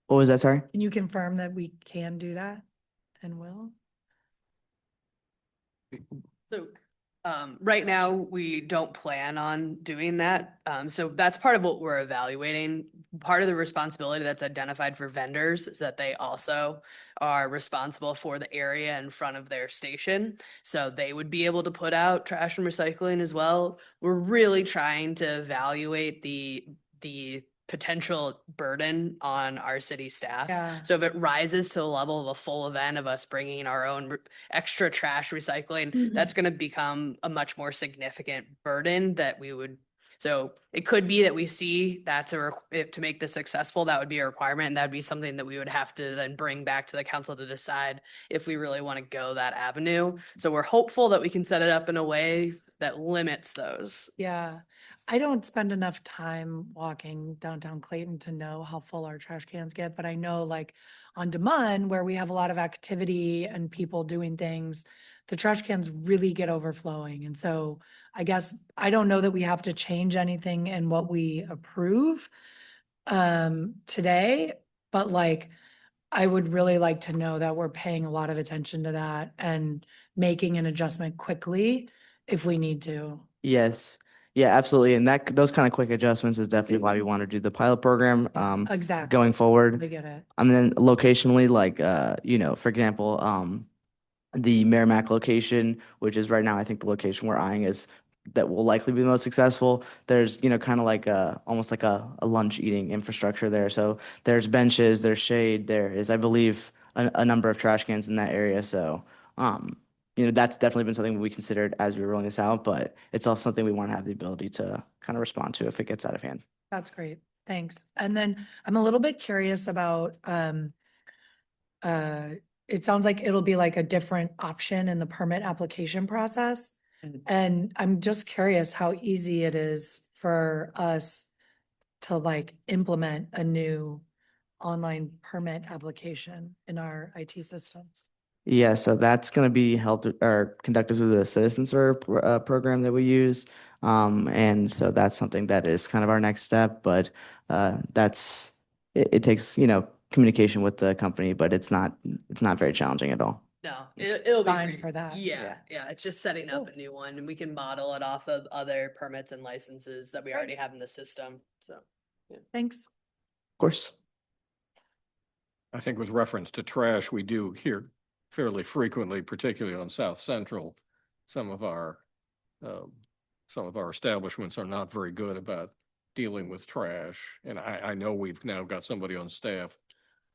Speaker 16: what was that, sorry?
Speaker 13: Can you confirm that we can do that and will?
Speaker 17: So, right now, we don't plan on doing that. So that's part of what we're evaluating. Part of the responsibility that's identified for vendors is that they also are responsible for the area in front of their station. So they would be able to put out trash and recycling as well. We're really trying to evaluate the potential burden on our city staff.
Speaker 13: Yeah.
Speaker 17: So if it rises to the level of a full event of us bringing our own extra trash recycling, that's going to become a much more significant burden that we would. So it could be that we see that's to make this successful, that would be a requirement, and that'd be something that we would have to then bring back to the council to decide if we really want to go that avenue. So we're hopeful that we can set it up in a way that limits those.
Speaker 13: Yeah, I don't spend enough time walking downtown Clayton to know how full our trash cans get, but I know like on Demond, where we have a lot of activity and people doing things, the trash cans really get overflowing. And so I guess I don't know that we have to change anything in what we approve today, but like I would really like to know that we're paying a lot of attention to that and making an adjustment quickly if we need to.
Speaker 16: Yes. Yeah, absolutely. And those kind of quick adjustments is definitely why we want to do the pilot program
Speaker 13: Exactly.
Speaker 16: going forward.
Speaker 13: I get it.
Speaker 16: I mean, then locationally, like for example, the Merrimack location, which is right now, I think the location we're eyeing is that will likely be the most successful. There's, kind of like almost like a lunch eating infrastructure there. So there's benches, there's shade, there is, I believe, a number of trash cans in that area. So, that's definitely been something we considered as we were rolling this out, but it's also something we want to have the ability to kind of respond to if it gets out of hand.
Speaker 13: That's great. Thanks. And then I'm a little bit curious about, it sounds like it'll be like a different option in the permit application process. And I'm just curious how easy it is for us to like implement a new online permit application in our IT systems.
Speaker 16: Yeah, so that's going to be held or conducted through the Citizen Serve program that we use. And so that's something that is kind of our next step, but it takes, communication with the company, but it's not very challenging at all.
Speaker 17: No, it'll be
Speaker 13: Fine for that.
Speaker 17: Yeah, it's just setting up a new one, and we can model it off of other permits and licenses that we already have in the system. So, yeah.
Speaker 13: Thanks.
Speaker 16: Of course.
Speaker 4: I think with reference to trash, we do hear fairly frequently, particularly on South Central, some of our establishments are not very good about dealing with trash. And I know we've now got somebody on staff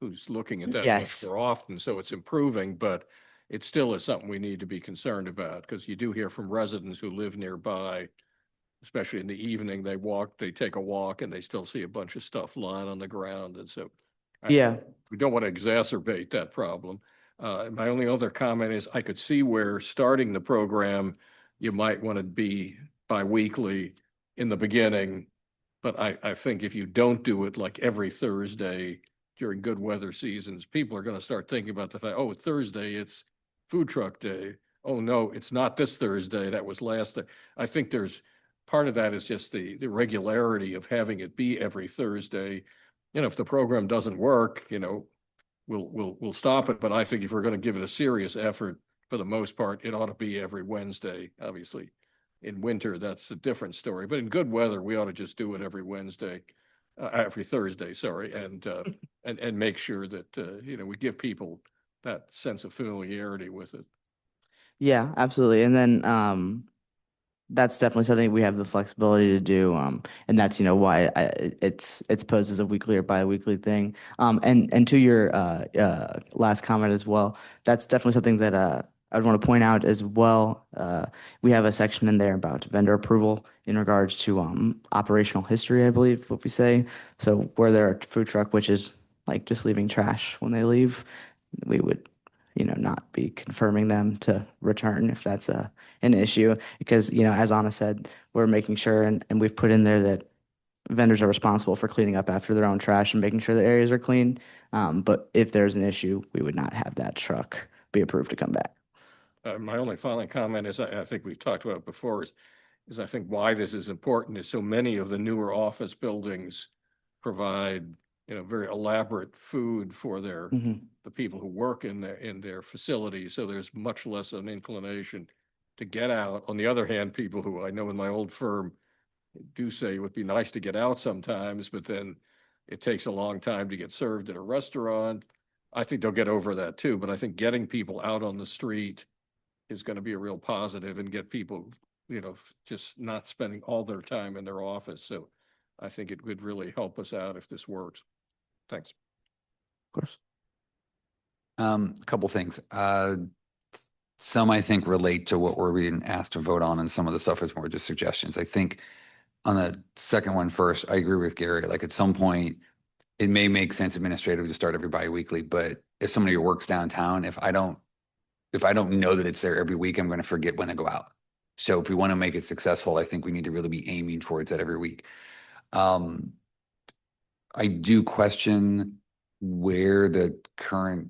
Speaker 4: who's looking at that much more often, so it's improving, but it still is something we need to be concerned about, because you do hear from residents who live nearby, especially in the evening, they take a walk and they still see a bunch of stuff lying on the ground. And so we don't want to exacerbate that problem. My only other comment is I could see where starting the program, you might want to be bi-weekly in the beginning, but I think if you don't do it like every Thursday during good weather seasons, people are going to start thinking about the fact, oh, Thursday, it's food truck day. Oh, no, it's not this Thursday. That was last day. I think there's part of that is just the regularity of having it be every Thursday. If the program doesn't work, we'll stop it. But I think if we're going to give it a serious effort, for the most part, it ought to be every Wednesday. Obviously, in winter, that's a different story. But in good weather, we ought to just do it every Thursday, sorry, and make sure that we give people that sense of familiarity with it.
Speaker 16: Yeah, absolutely. And then that's definitely something we have the flexibility to do. And that's, why it's posed as a weekly or bi-weekly thing. And to your last comment as well, that's definitely something that I'd want to point out as well. We have a section in there about vendor approval in regards to operational history, I believe what we say. So where they're a food truck, which is like just leaving trash when they leave, we would not be confirming them to return if that's an issue, because, as Anna said, we're making sure and we've put in there that vendors are responsible for cleaning up after their own trash and making sure the areas are clean. But if there's an issue, we would not have that truck be approved to come back.
Speaker 4: My only final comment is, I think we've talked about it before, is I think why this is important is so many of the newer office buildings provide, very elaborate food for their, the people who work in their facilities. So there's much less an inclination to get out. On the other hand, people who I know in my old firm do say it would be nice to get out sometimes, but then it takes a long time to get served at a restaurant. I think they'll get over that too, but I think getting people out on the street is going to be a real positive and get people, just not spending all their time in their office. So I think it would really help us out if this works. Thanks.
Speaker 16: Of course.
Speaker 3: A couple things. Some I think relate to what we're being asked to vote on, and some of the stuff is more just suggestions. I think on the second one first, I agree with Gary. Like at some point, it may make sense administratively to start every bi-weekly, but if somebody works downtown, if I don't know that it's there every week, I'm going to forget when to go out. So if we want to make it successful, I think we need to really be aiming towards that every week. I do question where the current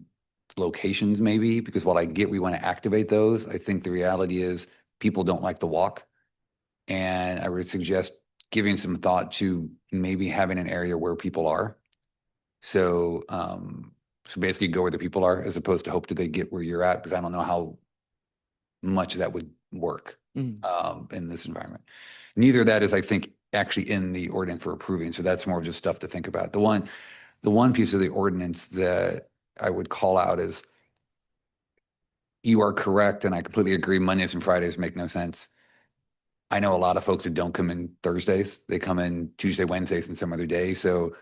Speaker 3: locations may be, because while I get we want to activate those, I think the reality is people don't like the walk. And I would suggest giving some thought to maybe having an area where people are. So, so basically go where the people are, as opposed to hope that they get where you're at, because I don't know how much that would work in this environment. Neither of that is, I think, actually in the ordinance for approving. So that's more just stuff to think about. The one piece of the ordinance that I would call out is, you are correct, and I completely agree, Mondays and Fridays make no sense. I know a lot of folks who don't come in Thursdays. They come in Tuesday, Wednesdays, and some other day. So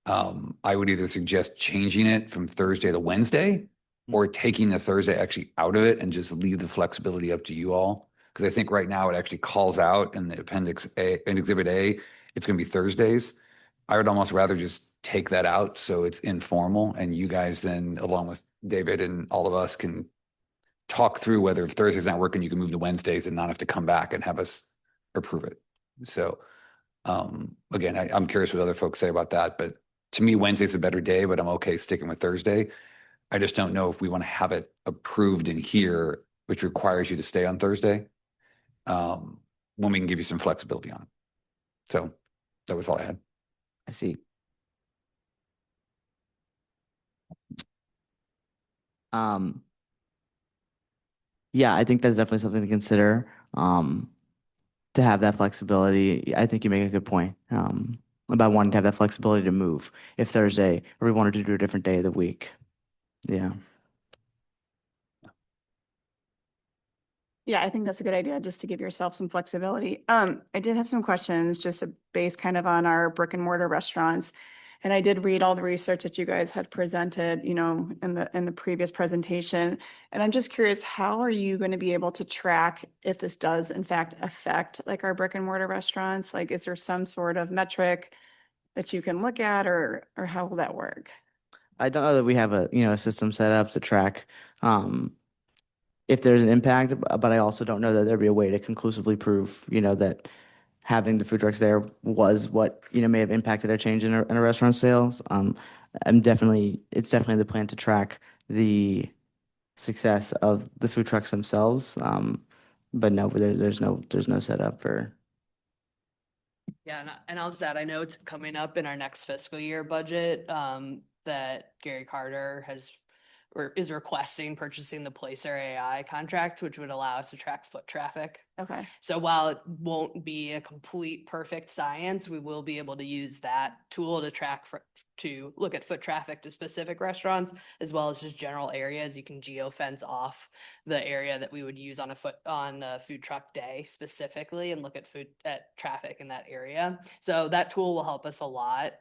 Speaker 3: I would either suggest changing it from Thursday to Wednesday, or taking the Thursday actually out of it and just leave the flexibility up to you all. Because I think right now it actually calls out in the Appendix A, in Exhibit A, it's going to be Thursdays. I would almost rather just take that out so it's informal, and you guys then, along with David and all of us, can talk through whether if Thursday's not working, you can move to Wednesdays and not have to come back and have us approve it. So again, I'm curious what other folks say about that, but to me, Wednesday's a better day, but I'm okay sticking with Thursday. I just don't know if we want to have it approved in here, which requires you to stay on Thursday, when we can give you some flexibility on it. So that was all I had.
Speaker 16: I see. Yeah, I think that's definitely something to consider. To have that flexibility, I think you make a good point. About wanting to have that flexibility to move if Thursday, or we wanted to do a different day of the week. Yeah.
Speaker 7: Yeah, I think that's a good idea, just to give yourself some flexibility. I did have some questions, just based kind of on our brick and mortar restaurants. And I did read all the research that you guys had presented, in the previous presentation. And I'm just curious, how are you going to be able to track if this does in fact affect like our brick and mortar restaurants? Like, is there some sort of metric that you can look at, or how will that work?
Speaker 16: I don't know that we have a system set up to track if there's an impact, but I also don't know that there'd be a way to conclusively prove that having the food trucks there was what may have impacted a change in a restaurant sales. It's definitely the plan to track the success of the food trucks themselves. But no, there's no setup for.
Speaker 17: Yeah, and I'll just add, I know it's coming up in our next fiscal year budget, that Gary Carter is requesting purchasing the Placer AI contract, which would allow us to track foot traffic.
Speaker 7: Okay.
Speaker 17: So while it won't be a complete perfect science, we will be able to use that tool to look at foot traffic to specific restaurants, as well as just general areas. You can geo-fence off the area that we would use on a food truck day specifically, and look at traffic in that area. So that tool will help us a lot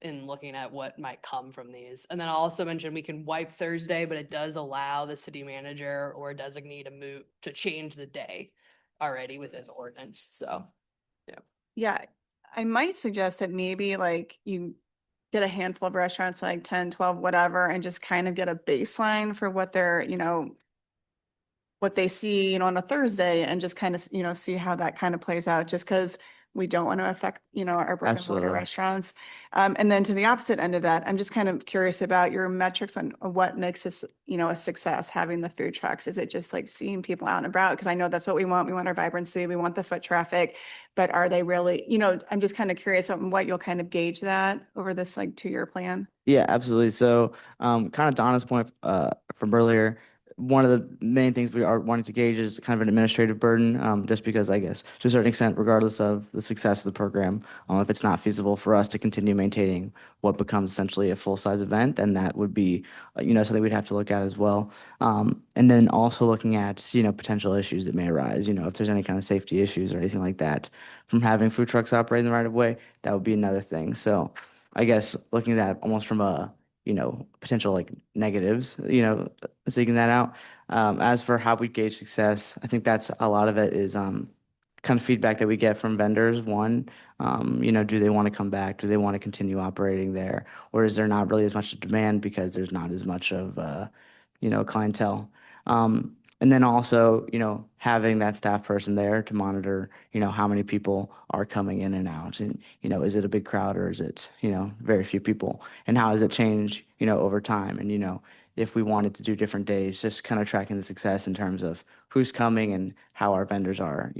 Speaker 17: in looking at what might come from these. And then I'll also mention we can wipe Thursday, but it does allow the city manager or designee to change the day already within the ordinance. So, yeah.
Speaker 7: Yeah, I might suggest that maybe like you get a handful of restaurants, like 10, 12, whatever, and just kind of get a baseline for what they're, what they see, on a Thursday, and just kind of, see how that kind of plays out. Just because we don't want to affect, our brick and mortar
Speaker 16: Absolutely.
Speaker 7: restaurants. And then to the opposite end of that, I'm just kind of curious about your metrics on what makes this, a success, having the food trucks. Is it just like seeing people out and about? Because I know that's what we want. We want our vibrancy. We want the foot traffic, but are they really, I'm just kind of curious on what you'll kind of gauge that over this like 2-year plan.
Speaker 16: Yeah, absolutely. So, kind of Donna's point from earlier, one of the main things we are wanting to gauge is kind of an administrative burden, just because I guess to a certain extent, regardless of the success of the program, if it's not feasible for us to continue maintaining what becomes essentially a full-size event, then that would be, something we'd have to look at as well. And then also looking at, potential issues that may arise, if there's any kind of safety issues or anything like that from having food trucks operating the right of way, that would be another thing. So, I guess looking at that almost from a, potential like negatives, seeking that out. As for how we gauge success, I think that's a lot of it is kind of feedback that we get from vendors. One, do they want to come back? Do they want to continue operating there? Or is there not really as much demand because there's not as much of, clientele? And then also, having that staff person there to monitor, how many people are coming in and out. And, is it a big crowd or is it, very few people? And how does it change, over time? And, if we wanted to do different days, just kind of tracking the success in terms of who's coming and how our vendors are,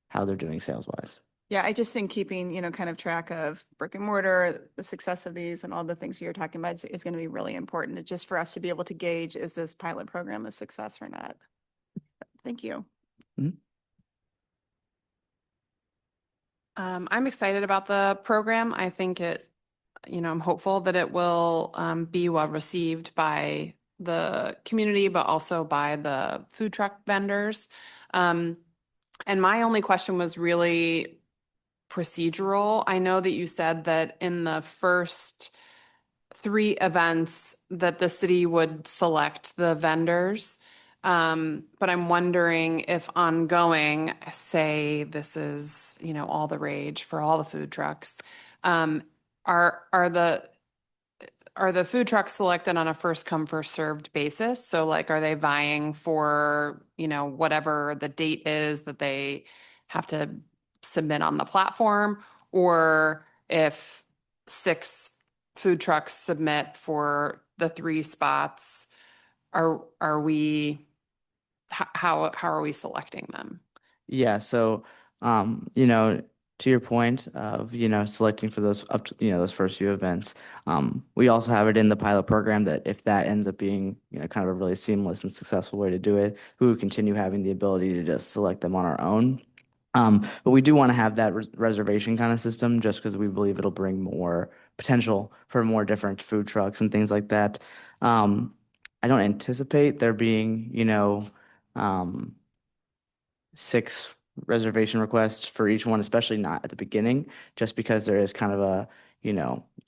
Speaker 16: how they're doing sales wise.
Speaker 7: Yeah, I just think keeping, kind of track of brick and mortar, the success of these and all the things you're talking about is going to be really important just for us to be able to gauge, is this pilot program a success or not? Thank you.
Speaker 16: Mhm.
Speaker 8: I'm excited about the program. I think I'm hopeful that it will be well received by the community, but also by the food truck vendors. And my only question was really procedural. I know that you said that in the first 3 events that the city would select the vendors. But I'm wondering if ongoing, say this is, all the rage for all the food trucks, are the food trucks selected on a first come, first served basis? So like, are they vying for, whatever the date is that they have to submit on the platform? Or if 6 food trucks submit for the 3 spots, are we, how are we selecting them?
Speaker 16: Yeah. So, to your point of, selecting for those up to, those first few events, we also have it in the pilot program that if that ends up being, kind of a really seamless and successful way to do it, we would continue having the ability to just select them on our own. But we do want to have that reservation kind of system just because we believe it'll bring more potential for more different food trucks and things like that. I don't anticipate there being, 6 reservation requests for each one, especially not at the beginning, just because there is kind of a,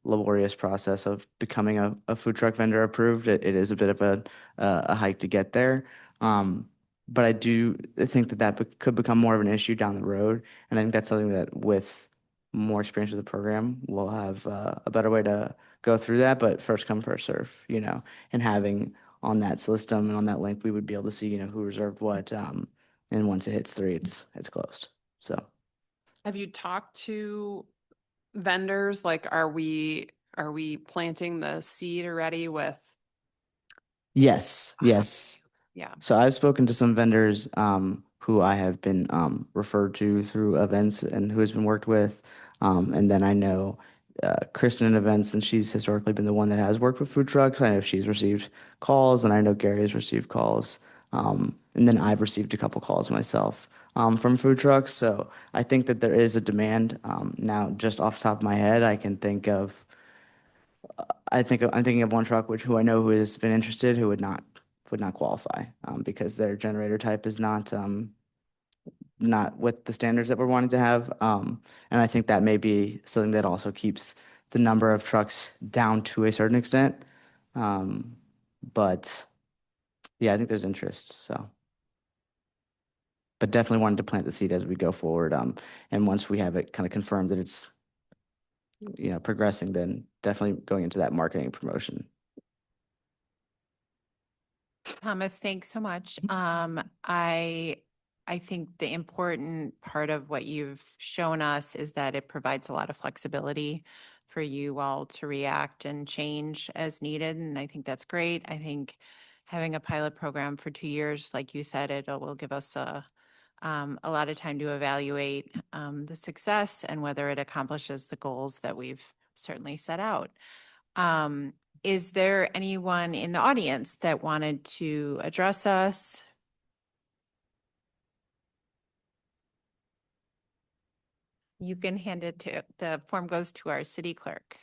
Speaker 16: laborious process of becoming a food truck vendor approved. It is a bit of a hike to get there. But I do think that could become more of an issue down the road. And I think that's something that with more experience with the program, we'll have a better way to go through that. But first come, first serve, and having on that system and on that link, we would be able to see, who reserved what. And once it hits 3, it's closed. So
Speaker 8: Have you talked to vendors? Like, are we planting the seed already with?
Speaker 16: yes.
Speaker 8: Yeah.
Speaker 16: So I've spoken to some vendors who I have been referred to through events and who has been worked with. And then I know Kristen in events, and she's historically been the one that has worked with food trucks. I know she's received calls, and I know Gary has received calls. And then I've received a couple calls myself from food trucks. So I think that there is a demand. Now, just off the top of my head, I can think of, I'm thinking of one truck who I know who has been interested who would not qualify because their generator type is not with the standards that we're wanting to have. And I think that may be something that also keeps the number of trucks down to a certain extent. But yeah, I think there's interest. So, but definitely wanted to plant the seed as we go forward. And once we have it kind of confirmed that it's, progressing, then definitely going into that marketing promotion.
Speaker 1: Thomas, thanks so much. I I think the important part of what you've shown us is that it provides a lot of flexibility for you all to react and change as needed. And I think that's great. I think having a pilot program for 2 years, like you said, it will give us a lot of time to evaluate the success and whether it accomplishes the goals that we've certainly set out. Is there anyone in the audience that wanted to address us? You can hand it to, the form goes to our city clerk.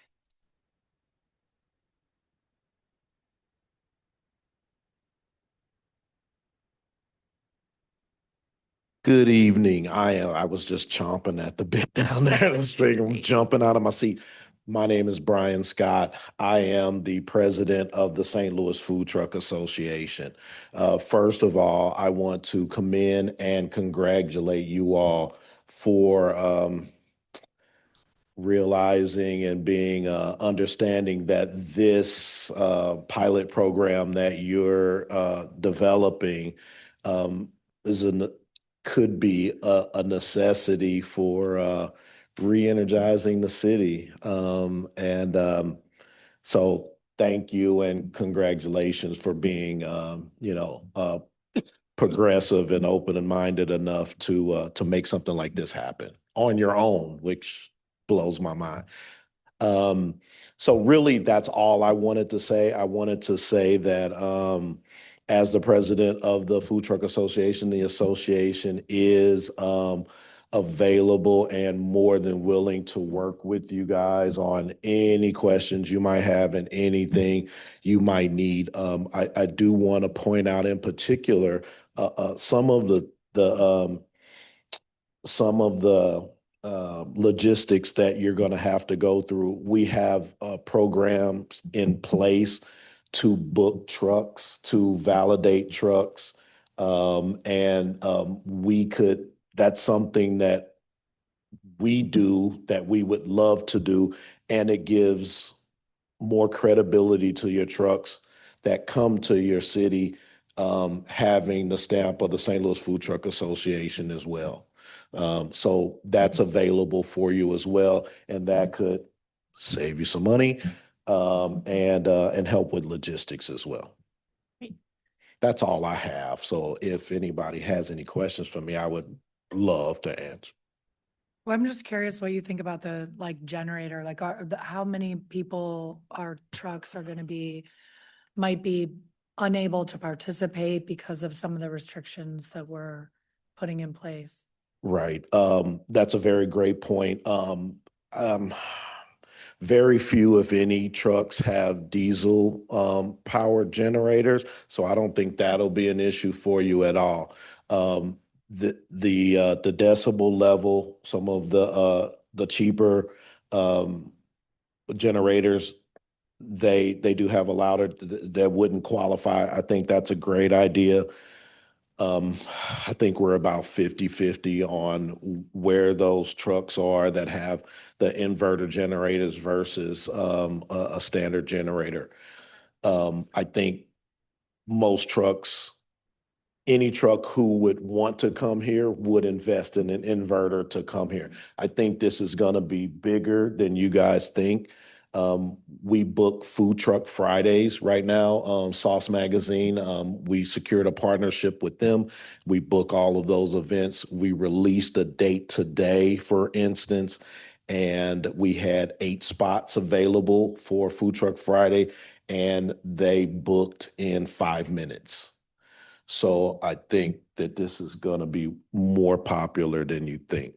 Speaker 18: Good evening. I was just chomping at the bit down there. I'm jumping out of my seat. My name is Brian Scott. I am the president of the St. Louis Food Truck Association. First of all, I want to commend and congratulate you all for realizing and being understanding that this pilot program that you're developing is could be a necessity for re-energizing the city. So thank you and congratulations for being, progressive and open and minded enough to make something like this happen on your own, which blows my mind. So really, that's all I wanted to say. I wanted to say that as the president of the Food Truck Association, the association is available and more than willing to work with you guys on any questions you might have and anything you might need. I do want to point out in particular some of the logistics that you're going to have to go through. We have programs in place to book trucks, to validate trucks. That's something that we do that we would love to do. And it gives more credibility to your trucks that come to your city, having the stamp of the St. Louis Food Truck Association as well. So that's available for you as well. And that could save you some money and help with logistics as well. That's all I have. So if anybody has any questions for me, I would love to answer.
Speaker 13: Well, I'm just curious what you think about the generator, how many people our trucks are going to might be unable to participate because of some of the restrictions that we're putting in place.
Speaker 18: Right. That's a very great point. Very few, if any, trucks have diesel powered generators, so I don't think that'll be an issue for you at all. The decibel level, some of the cheaper generators, they do have a louder that wouldn't qualify. I think that's a great idea. I think we're about 50-50 on where those trucks are that have the inverter generators versus a standard generator. I think most trucks, any truck who would want to come here would invest in an inverter to come here. I think this is going to be bigger than you guys think. We book Food Truck Fridays right now, Sauce Magazine. We secured a partnership with them. We book all of those events. We released a date today, for instance, and we had 8 spots available for Food Truck Friday, and they booked in 5 minutes. So I think that this is going to be more popular than you think.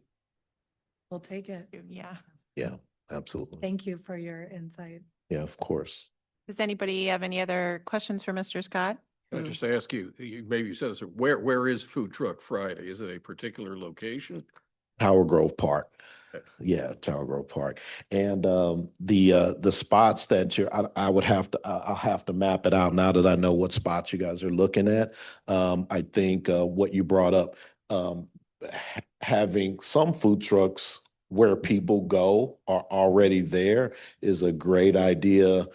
Speaker 13: We'll take it.
Speaker 1: Yeah.
Speaker 18: Yeah, absolutely.
Speaker 13: Thank you for your insight.
Speaker 18: Yeah, of course.
Speaker 1: Does anybody have any other questions for Mr. Scott?
Speaker 4: Can I just ask you, maybe you said this, where is Food Truck Friday? Is it a particular location?
Speaker 18: Tower Grove Park. Yeah, Tower Grove Park. And the spots that I'll have to map it out now that I know what spots you guys are looking at. I think what you brought up, having some food trucks where people go are already there is a great idea.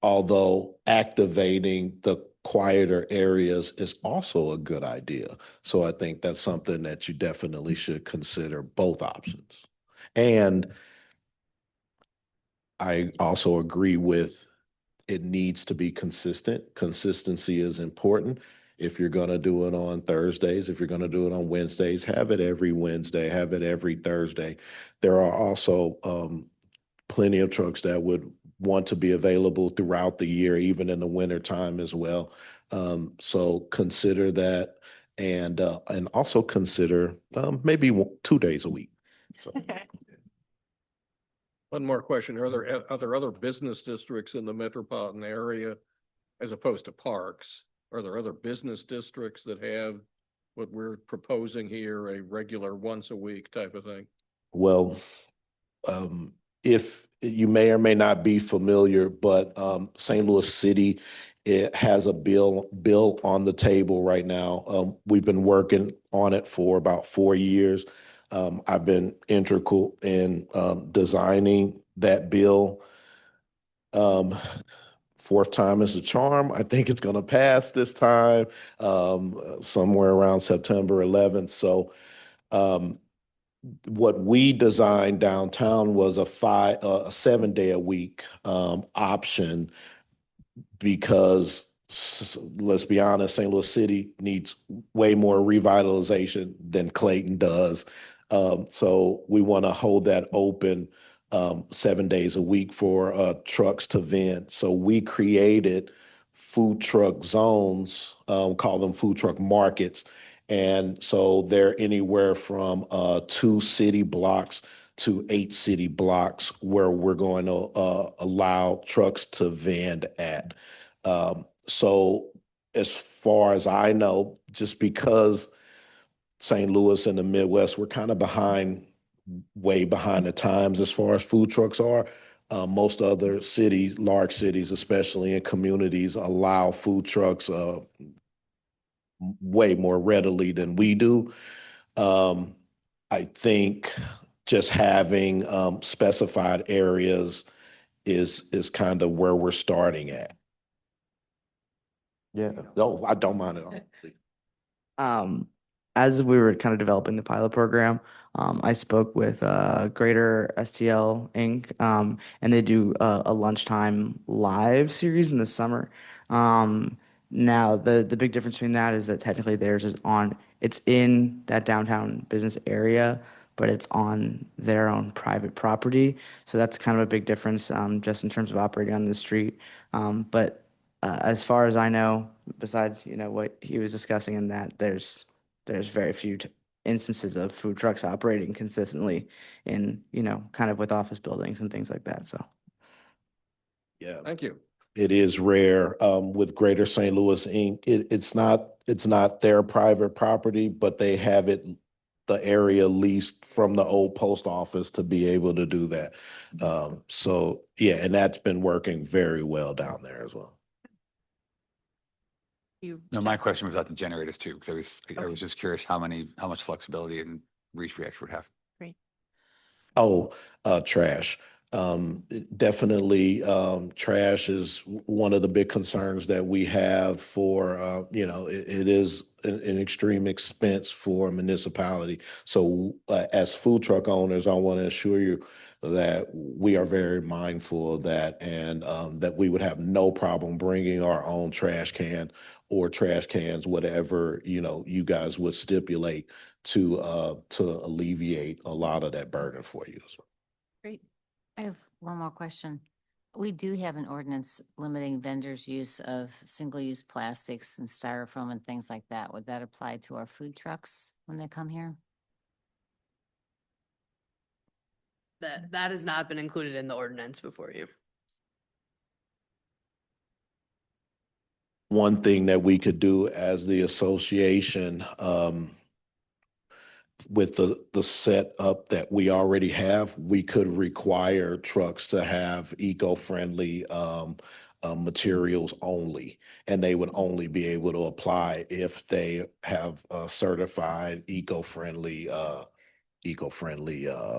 Speaker 18: Although activating the quieter areas is also a good idea. So I think that's something that you definitely should consider both options. And I also agree with it needs to be consistent. Consistency is important. If you're going to do it on Thursdays, if you're going to do it on Wednesdays, have it every Wednesday, have it every Thursday. There are also plenty of trucks that would want to be available throughout the year, even in the winter time as well. So consider that, and also consider maybe 2 days a week. So.
Speaker 4: One more question. Are there other business districts in the metropolitan area as opposed to parks? Are there other business districts that have what we're proposing here, a regular once a week type of thing?
Speaker 18: Well, if you may or may not be familiar, but St. Louis City, it has a bill on the table right now. We've been working on it for about 4 years. I've been integral in designing that bill. Fourth time is a charm. I think it's going to pass this time, somewhere around September 11th. So what we designed downtown was a 7-day a week option, because let's be honest, St. Louis City needs way more revitalization than Clayton does. So we want to hold that open 7 days a week for trucks to vent. So we created food truck zones, call them food truck markets. And so they're anywhere from 2 city blocks to 8 city blocks where we're going to allow trucks to vend at. So as far as I know, just because St. Louis and the Midwest, we're kind of way behind the times as far as food trucks are. Most other cities, large cities, especially in communities, allow food trucks way more readily than we do. I think just having specified areas is kind of where we're starting at. Yeah, no, I don't mind at all.
Speaker 16: As we were kind of developing the pilot program, I spoke with Greater STL Inc., and they do a lunchtime live series in the summer. Now, the big difference between that is that technically theirs is it's in that downtown business area, but it's on their own private property. So that's kind of a big difference, just in terms of operating on the street. But as far as I know, besides what he was discussing in that, there's very few instances of food trucks operating consistently in kind of with office buildings and things like that. So
Speaker 18: yeah,
Speaker 4: thank you.
Speaker 18: It is rare with Greater St. Louis Inc. It's not their private property, but they have the area leased from the old post office to be able to do that. So yeah, and that's been working very well down there as well.
Speaker 3: No, my question was about the generators too, because I was just curious how much flexibility and reach we actually would have.
Speaker 1: Great.
Speaker 18: Oh, trash. Definitely, trash is one of the big concerns that we have for, it is an extreme expense for a municipality. So as food truck owners, I want to assure you that we are very mindful of that, and that we would have no problem bringing our own trash can or trash cans, whatever, you guys would stipulate to alleviate a lot of that burden for you. So.
Speaker 1: Great.
Speaker 10: I have one more question. We do have an ordinance limiting vendors' use of single-use plastics and styrofoam and things like that. Would that apply to our food trucks when they come here?
Speaker 17: That has not been included in the ordinance before you.
Speaker 18: One thing that we could do as the association, with the setup that we already have, we could require trucks to have eco-friendly materials only, and they would only be able to apply if they have certified eco-friendly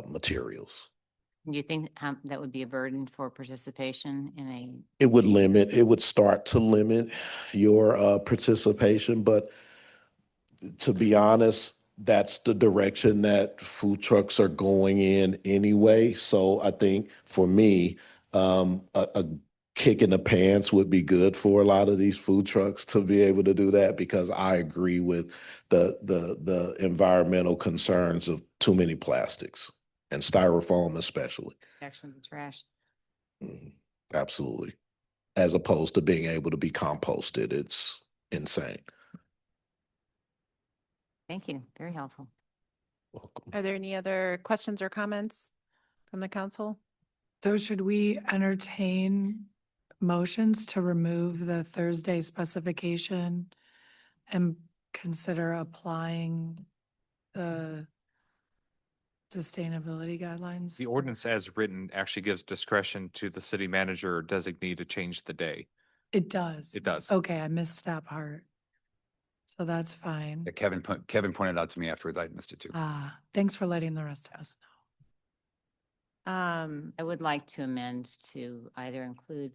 Speaker 18: materials.
Speaker 10: Do you think that would be a burden for participation in a?
Speaker 18: It would start to limit your participation, but to be honest, that's the direction that food trucks are going in anyway. So I think for me, a kick in the pants would be good for a lot of these food trucks to be able to do that, because I agree with the environmental concerns of too many plastics and styrofoam especially.
Speaker 10: Action the trash.
Speaker 18: Mhm. Absolutely. As opposed to being able to be composted. It's insane.
Speaker 10: Thank you. Very helpful.
Speaker 18: Welcome.
Speaker 1: Are there any other questions or comments from the council?
Speaker 13: So should we entertain motions to remove the Thursday specification and consider applying the sustainability guidelines?
Speaker 5: The ordinance as written actually gives discretion to the city manager or designee to change the day.
Speaker 13: It does.
Speaker 5: It does.
Speaker 13: Okay, I missed that part. So that's fine.
Speaker 3: Yeah, Kevin pointed out to me afterwards. I missed it too.
Speaker 13: Thanks for letting the rest of us know.
Speaker 10: I would like to amend to either include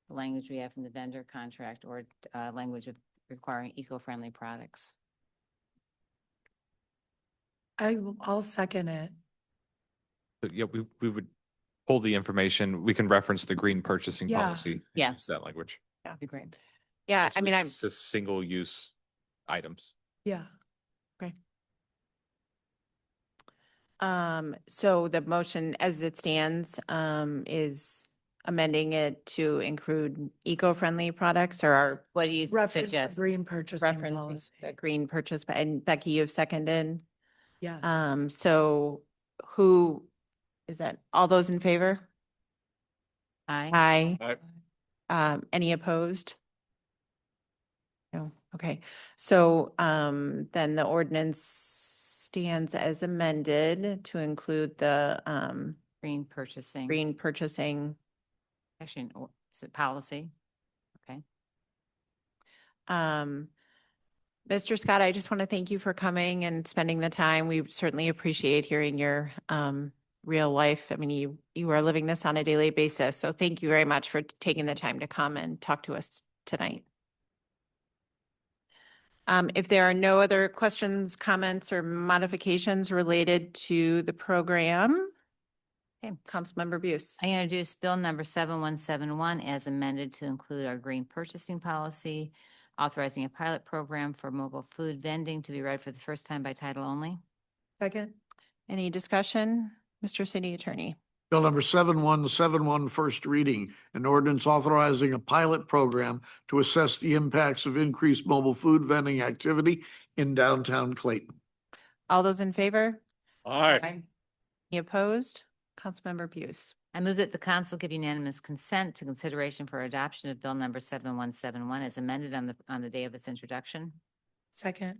Speaker 10: the language we have from the vendor contract or language of requiring eco-friendly products.
Speaker 13: I'll second it.
Speaker 5: But yeah, we would pull the information. We can reference the green purchasing
Speaker 13: Yeah.
Speaker 5: policy. and
Speaker 10: Yeah.
Speaker 5: use that language.
Speaker 10: That'd be great.
Speaker 1: Yeah,
Speaker 5: So
Speaker 1: I mean,
Speaker 5: it's just single use items.
Speaker 13: Yeah.
Speaker 1: so the motion as it stands, is amending it to include eco-friendly products or
Speaker 10: What do you
Speaker 13: Reference the
Speaker 10: suggest?
Speaker 13: green purchasing
Speaker 1: reference
Speaker 13: policy.
Speaker 1: the green purchase, and Becky, you've seconded.
Speaker 13: Yes.
Speaker 1: So who is that? All those in favor?
Speaker 10: Aye.
Speaker 1: Any opposed? No, okay. So, then the ordinance stands as amended to include the,
Speaker 10: Green purchasing.
Speaker 1: green purchasing.
Speaker 10: Actually, or is it policy? Okay.
Speaker 1: Mr. Scott, I just want to thank you for coming and spending the time. We certainly appreciate hearing your, real life. I mean, you are living this on a daily basis. So thank you very much for taking the time to come and talk to us tonight. If there are no other questions, comments, or modifications related to the program, okay, Councilmember Buse.
Speaker 10: I introduce Bill number 7171 as amended to include our green purchasing policy, authorizing a pilot program for mobile food vending to be read for the first time by title only.
Speaker 13: Second.
Speaker 1: Any discussion? Mr. City Attorney.
Speaker 14: Bill number 7171, first reading, an ordinance authorizing a pilot program to assess the impacts of increased mobile food vending activity in downtown Clayton.
Speaker 1: All those in favor?
Speaker 4: Aye.
Speaker 1: Any opposed? Councilmember Buse.
Speaker 10: I move that the council give unanimous consent to consideration for adoption of Bill number 7171 as amended on the day of its introduction.
Speaker 13: Second.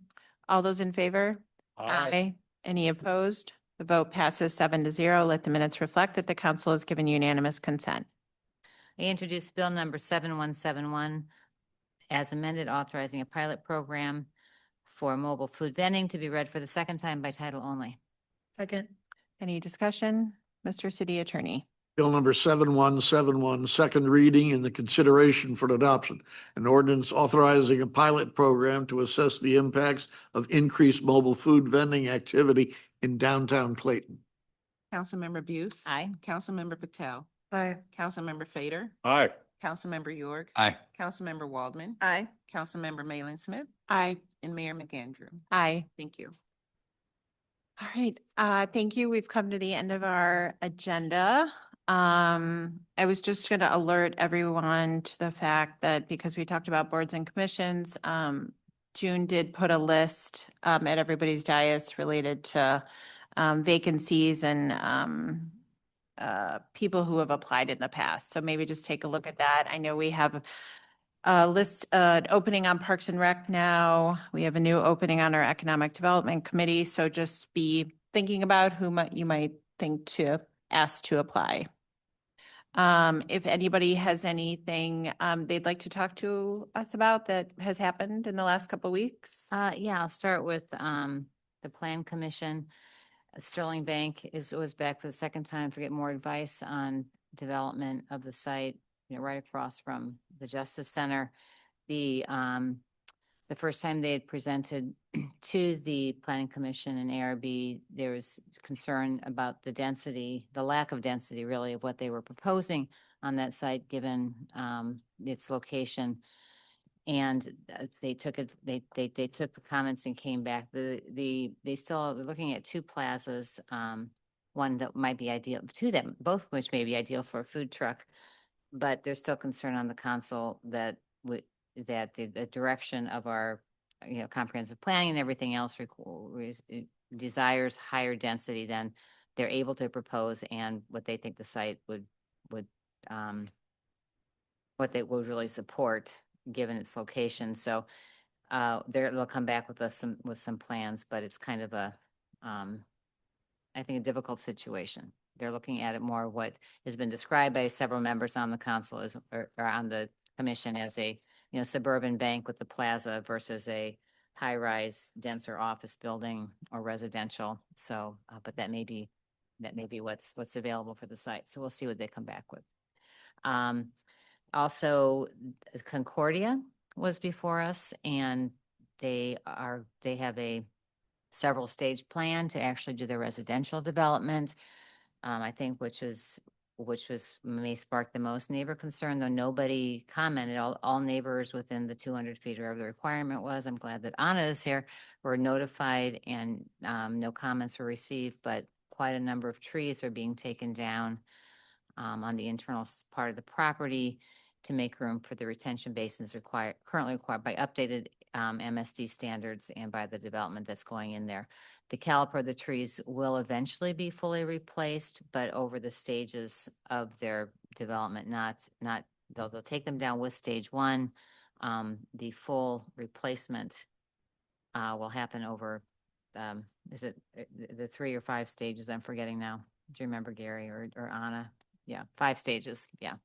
Speaker 1: All those in favor? Any opposed? The vote passes 7-0. Let the minutes reflect that the council has given unanimous consent.
Speaker 10: I introduce Bill number 7171 as amended, authorizing a pilot program for mobile food vending to be read for the second time by title only.
Speaker 13: Second.
Speaker 1: Any discussion? Mr. City Attorney.
Speaker 14: Bill number 7171, second reading and the consideration for adoption. An ordinance authorizing a pilot program to assess the impacts of increased mobile food vending activity in downtown Clayton.
Speaker 9: Councilmember Buse.
Speaker 10: Aye.
Speaker 9: Councilmember Patel.
Speaker 13: Aye.
Speaker 9: Councilmember Fader.
Speaker 4: Aye.
Speaker 9: Councilmember York.
Speaker 3: Aye.
Speaker 9: Councilmember Waldman.
Speaker 7: Aye.
Speaker 9: Councilmember Malin Smith.
Speaker 8: Aye.
Speaker 9: And Mayor McAndrew.
Speaker 1: Aye.
Speaker 9: Thank you.
Speaker 1: All right, thank you. We've come to the end of our agenda. I was just going to alert everyone to the fact that because we talked about boards and commissions, June did put a list at everybody's dais related to vacancies and people who have applied in the past. So maybe just take a look at that. I know we have a list, opening on Parks and Rec now. We have a new opening on our Economic Development Committee. So just be thinking about who you might think to ask to apply. If anybody has anything they'd like to talk to us about that has happened in the last couple of weeks.
Speaker 10: Yeah, I'll start with the Plan Commission. Sterling Bank was back for the second time to get more advice on development of the site, right across from the Justice Center. The first time they had presented to the Planning Commission and ARB, there was concern about the density, the lack of density really of what they were proposing on that site, given its location. And they took it, they took the comments and came back. They still are looking at two plazas, one that might be ideal, both of which may be ideal for a food truck. But there's still concern on the council that the direction of our, comprehensive planning and everything else desires higher density than they're able to propose and what they think the site would what they would really support given its location. So they'll come back with us with some plans, but it's kind of a I think a difficult situation. They're looking at it more what has been described by several members on the council or on the commission as a suburban bank with the plaza versus a high-rise, denser office building or residential. So, but that may be what's available for the site. So we'll see what they come back with. Also, Concordia was before us, and they have a several stage plan to actually do their residential development. I think which may spark the most neighbor concern, though nobody commented. All neighbors within the 200 feet or whatever the requirement was. I'm glad that Anna is here. Were notified and no comments were received, but quite a number of trees are being taken down on the internal part of the property to make room for the retention basins currently required by updated MSD standards and by the development that's going in there. The caliper of the trees will eventually be fully replaced, but over the stages of their development, they'll take them down with stage one. The full replacement will happen over, is it the 3 or 5 stages? I'm forgetting now. Do you remember, Gary or Anna? Yeah, 5 stages. Yeah.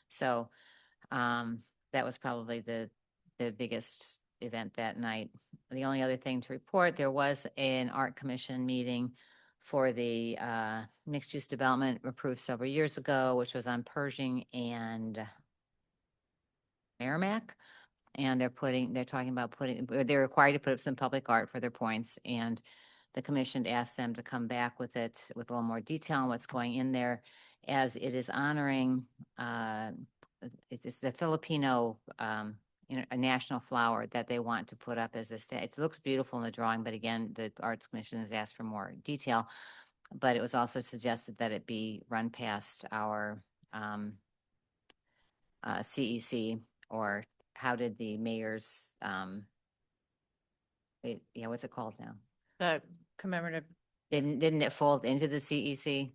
Speaker 10: So that was probably the biggest event that night. The only other thing to report, there was an art commission meeting for the mixed use development approved several years ago, which was on Pershing and Merrimack. And they're required to put up some public art for their points. And the commission asked them to come back with it with a little more detail on what's going in there, as it is honoring it's the Filipino a national flower that they want to put up as it looks beautiful in the drawing, but again, the Arts Commission has asked for more detail. But it was also suggested that it be run past our CEC, or how did the mayor's what's it called now?
Speaker 1: The commemorative.
Speaker 10: Didn't it fold into the CEC?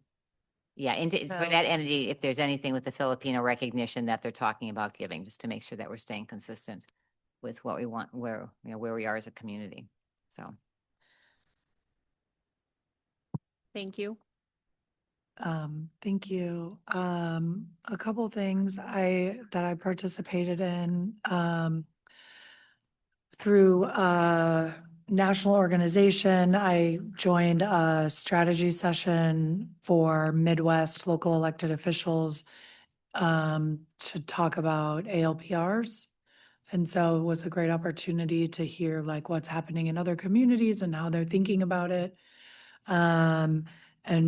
Speaker 10: Yeah, for that entity, if there's anything with the Filipino recognition that they're talking about giving, just to make sure that we're staying consistent with what we want, where we are as a community. So.
Speaker 1: Thank you.
Speaker 13: Thank you. A couple of things that I participated in through national organization. I joined a strategy session for Midwest local elected officials to talk about ALPRs. And so it was a great opportunity to hear what's happening in other communities and how they're thinking about it. And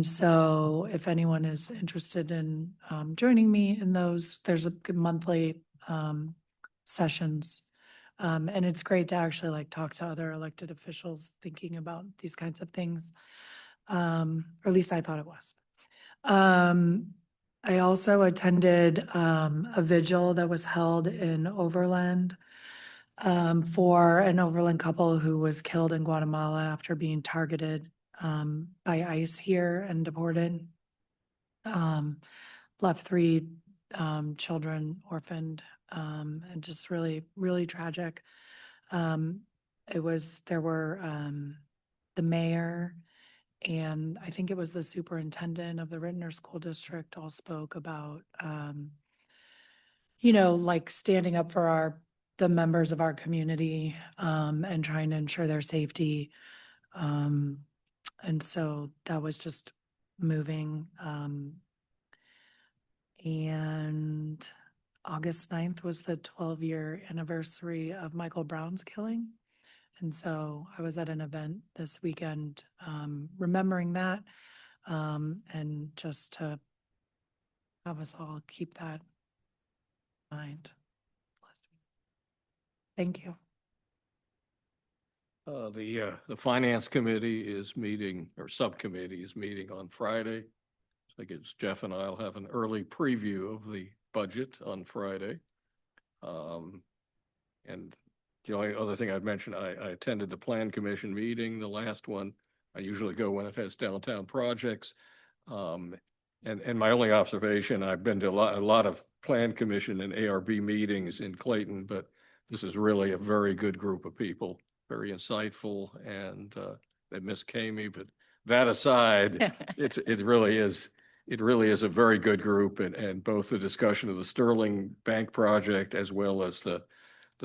Speaker 13: so if anyone is interested in joining me in those, there's a good monthly sessions. And it's great to actually talk to other elected officials thinking about these kinds of things. Or at least I thought it was. I also attended a vigil that was held in Overland for an Overland couple who was killed in Guatemala after being targeted by ICE here and deported. Left 3 children orphaned, and just really, really tragic. There were the mayor and I think it was the superintendent of the Rittner School District all spoke about, standing up for the members of our community and trying to ensure their safety. And so that was just moving. And August 9th was the 12-year anniversary of Michael Brown's killing. And so I was at an event this weekend, remembering that, and just to have us all keep that in mind. Thank you.
Speaker 4: The finance committee is meeting, or subcommittee is meeting on Friday. I guess Jeff and I'll have an early preview of the budget on Friday. And the only other thing I'd mention, I attended the Plan Commission meeting, the last one. I usually go when it has downtown projects. And my only observation, I've been to a lot of Plan Commission and ARB meetings in Clayton, but this is really a very good group of people, very insightful, and they miss Kami, but that aside, it really is a very good group, and both the discussion of the Sterling Bank project as well as the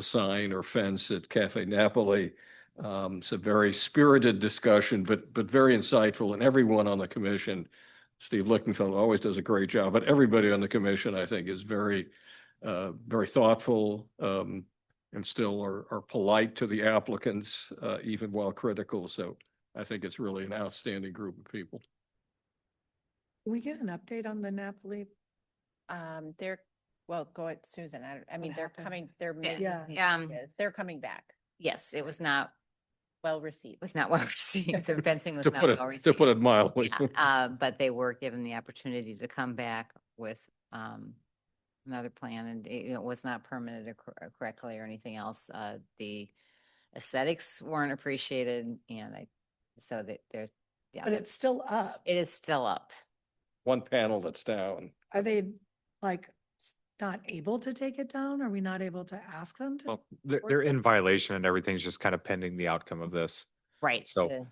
Speaker 4: sign or fence at Cafe Napoli. It's a very spirited discussion, but very insightful, and everyone on the commission, Steve Lichtenfeld always does a great job, but everybody on the commission, I think, is very thoughtful, and still are polite to the applicants, even while critical. So I think it's really an outstanding group of people.
Speaker 13: Can we get an update on the Napoli?
Speaker 1: Well, go ahead, Susan. I mean,
Speaker 13: What
Speaker 1: they're
Speaker 13: happened?
Speaker 1: coming, they're
Speaker 10: Yeah.
Speaker 1: they're coming back.
Speaker 10: Yes, it was not,
Speaker 1: Well received.
Speaker 10: was not well received. The fencing was
Speaker 4: To
Speaker 10: not
Speaker 4: put it,
Speaker 10: well
Speaker 4: to
Speaker 10: received.
Speaker 4: put it mildly.
Speaker 10: Yeah, but they were given the opportunity to come back with another plan, and it was not permitted correctly or anything else. The aesthetics weren't appreciated, and so that there's, yeah.
Speaker 13: But it's still up.
Speaker 10: It is still up.
Speaker 4: One panel that's down.
Speaker 13: Are they like not able to take it down? Are we not able to ask them to?
Speaker 5: Well, they're in violation and everything's just kind of pending the outcome of this.
Speaker 10: Right.
Speaker 5: So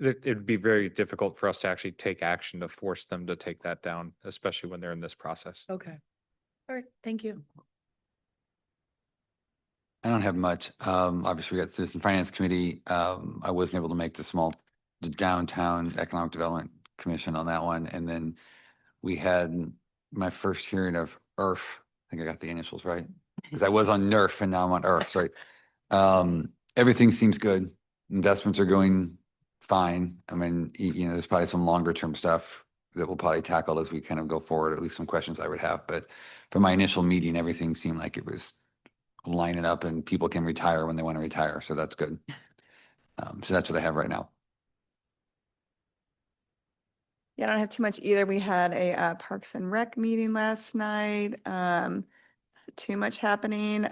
Speaker 5: it'd be very difficult for us to actually take action to force them to take that down, especially when they're in this process.
Speaker 13: Okay. All right. Thank you.
Speaker 3: I don't have much. Obviously, we got Citizen Finance Committee. I wasn't able to make the Downtown Economic Development Commission on that one. And then we had my first hearing of IRF. I think I got the initials right, because I was on NERF and now I'm on IRF. So everything seems good. Investments are going fine. I mean, there's probably some longer term stuff that we'll probably tackle as we kind of go forward, at least some questions I would have. But for my initial meeting, everything seemed like it was lining up and people can retire when they want to retire. So that's good. So that's what I have right now.
Speaker 7: Yeah, I don't have too much either. We had a Parks and Rec meeting last night. Too much happening.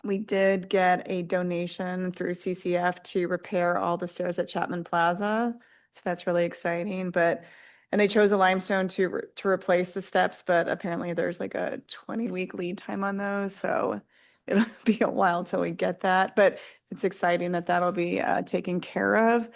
Speaker 7: We did get a donation through CCF to repair all the stairs at Chapman Plaza. So that's really exciting. And they chose a limestone to replace the steps, but apparently there's like a 20-week lead time on those. So it'll be a while till we get that, but it's exciting that that'll be taken care of.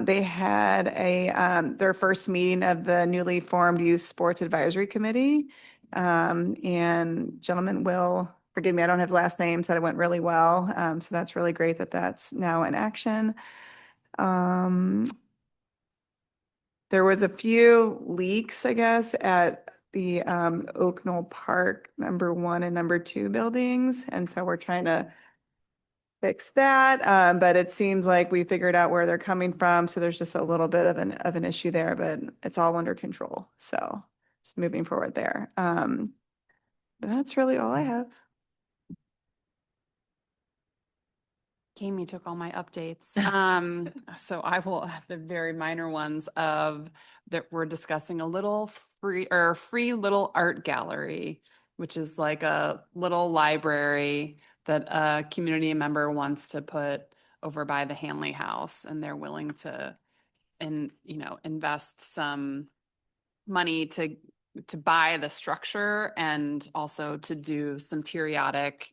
Speaker 7: They had their first meeting of the newly formed Youth Sports Advisory Committee. And gentleman Will, forgive me, I don't have last name, said it went really well. So that's really great that that's now in action. There was a few leaks, I guess, at the Oak Knoll Park #1 and #2 buildings. And so we're trying to fix that. But it seems like we figured out where they're coming from. So there's just a little bit of an issue there, but it's all under control. So just moving forward there. But that's really all I have.
Speaker 8: Kami took all my updates. So I will have the very minor ones of that we're discussing a little free little art gallery, which is like a little library that a community member wants to put over by the Hanley House, and they're willing to invest some money to buy the structure and also to do some periodic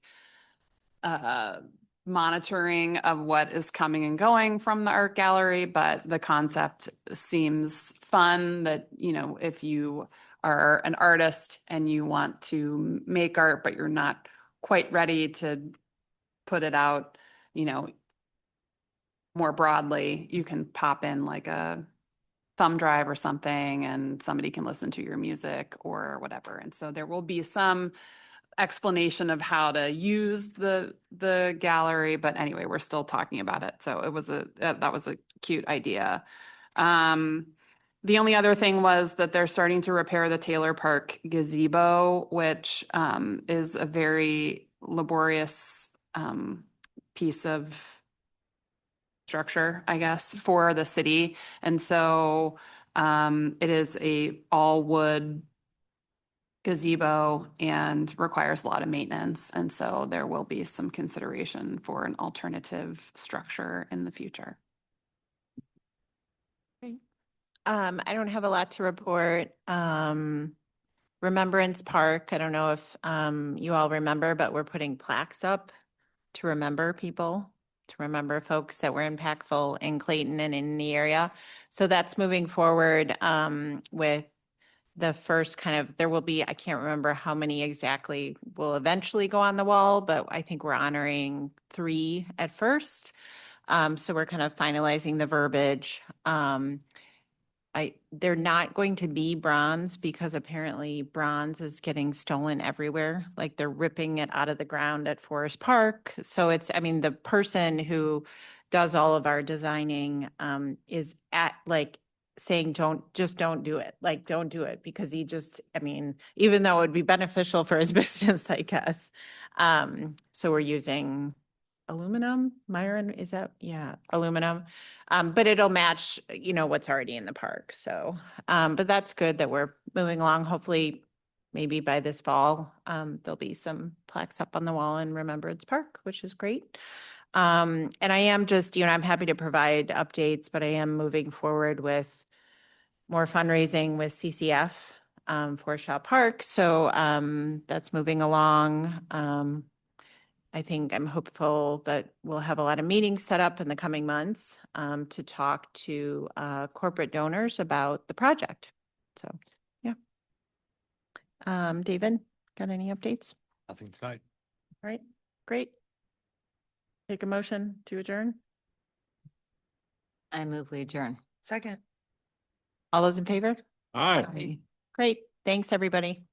Speaker 8: monitoring of what is coming and going from the art gallery. But the concept seems fun that, if you are an artist and you want to make art, but you're not quite ready to put it out, more broadly, you can pop in like a thumb drive or something and somebody can listen to your music or whatever. And so there will be some explanation of how to use the gallery, but anyway, we're still talking about it. So it was that was a cute idea. The only other thing was that they're starting to repair the Taylor Park gazebo, which is a very laborious piece of structure, I guess, for the city. And so it is a all wood gazebo and requires a lot of maintenance. And so there will be some consideration for an alternative structure in the future.
Speaker 1: I don't have a lot to report. Remembrance Park, I don't know if you all remember, but we're putting plaques up to remember people, to remember folks that were impactful in Clayton and in the area. So that's moving forward with the first there will be, I can't remember how many exactly will eventually go on the wall, but I think we're honoring 3 at first. So we're kind of finalizing the verbiage. They're not going to be bronze because apparently bronze is getting stolen everywhere. Like they're ripping it out of the ground at Forest Park. So the person who does all of our designing is saying, don't do it. Like, don't do it because even though it would be beneficial for his business, I guess. So we're using aluminum, Myron, is that? Yeah, aluminum. But it'll match, what's already in the park. So, but that's good that we're moving along. Hopefully, maybe by this fall, there'll be some plaques up on the wall in Remembrance Park, which is great. And I am just, I'm happy to provide updates, but I am moving forward with more fundraising with CCF for Shaw Park. So that's moving along. I'm hopeful that we'll have a lot of meetings set up in the coming months to talk to corporate donors about the project. So, yeah. David, got any updates?
Speaker 5: Nothing tonight.
Speaker 1: All right, great. Take a motion to adjourn.
Speaker 10: I move we adjourn.
Speaker 13: Second.
Speaker 1: All those in favor?
Speaker 4: Aye.
Speaker 1: Great. Thanks, everybody.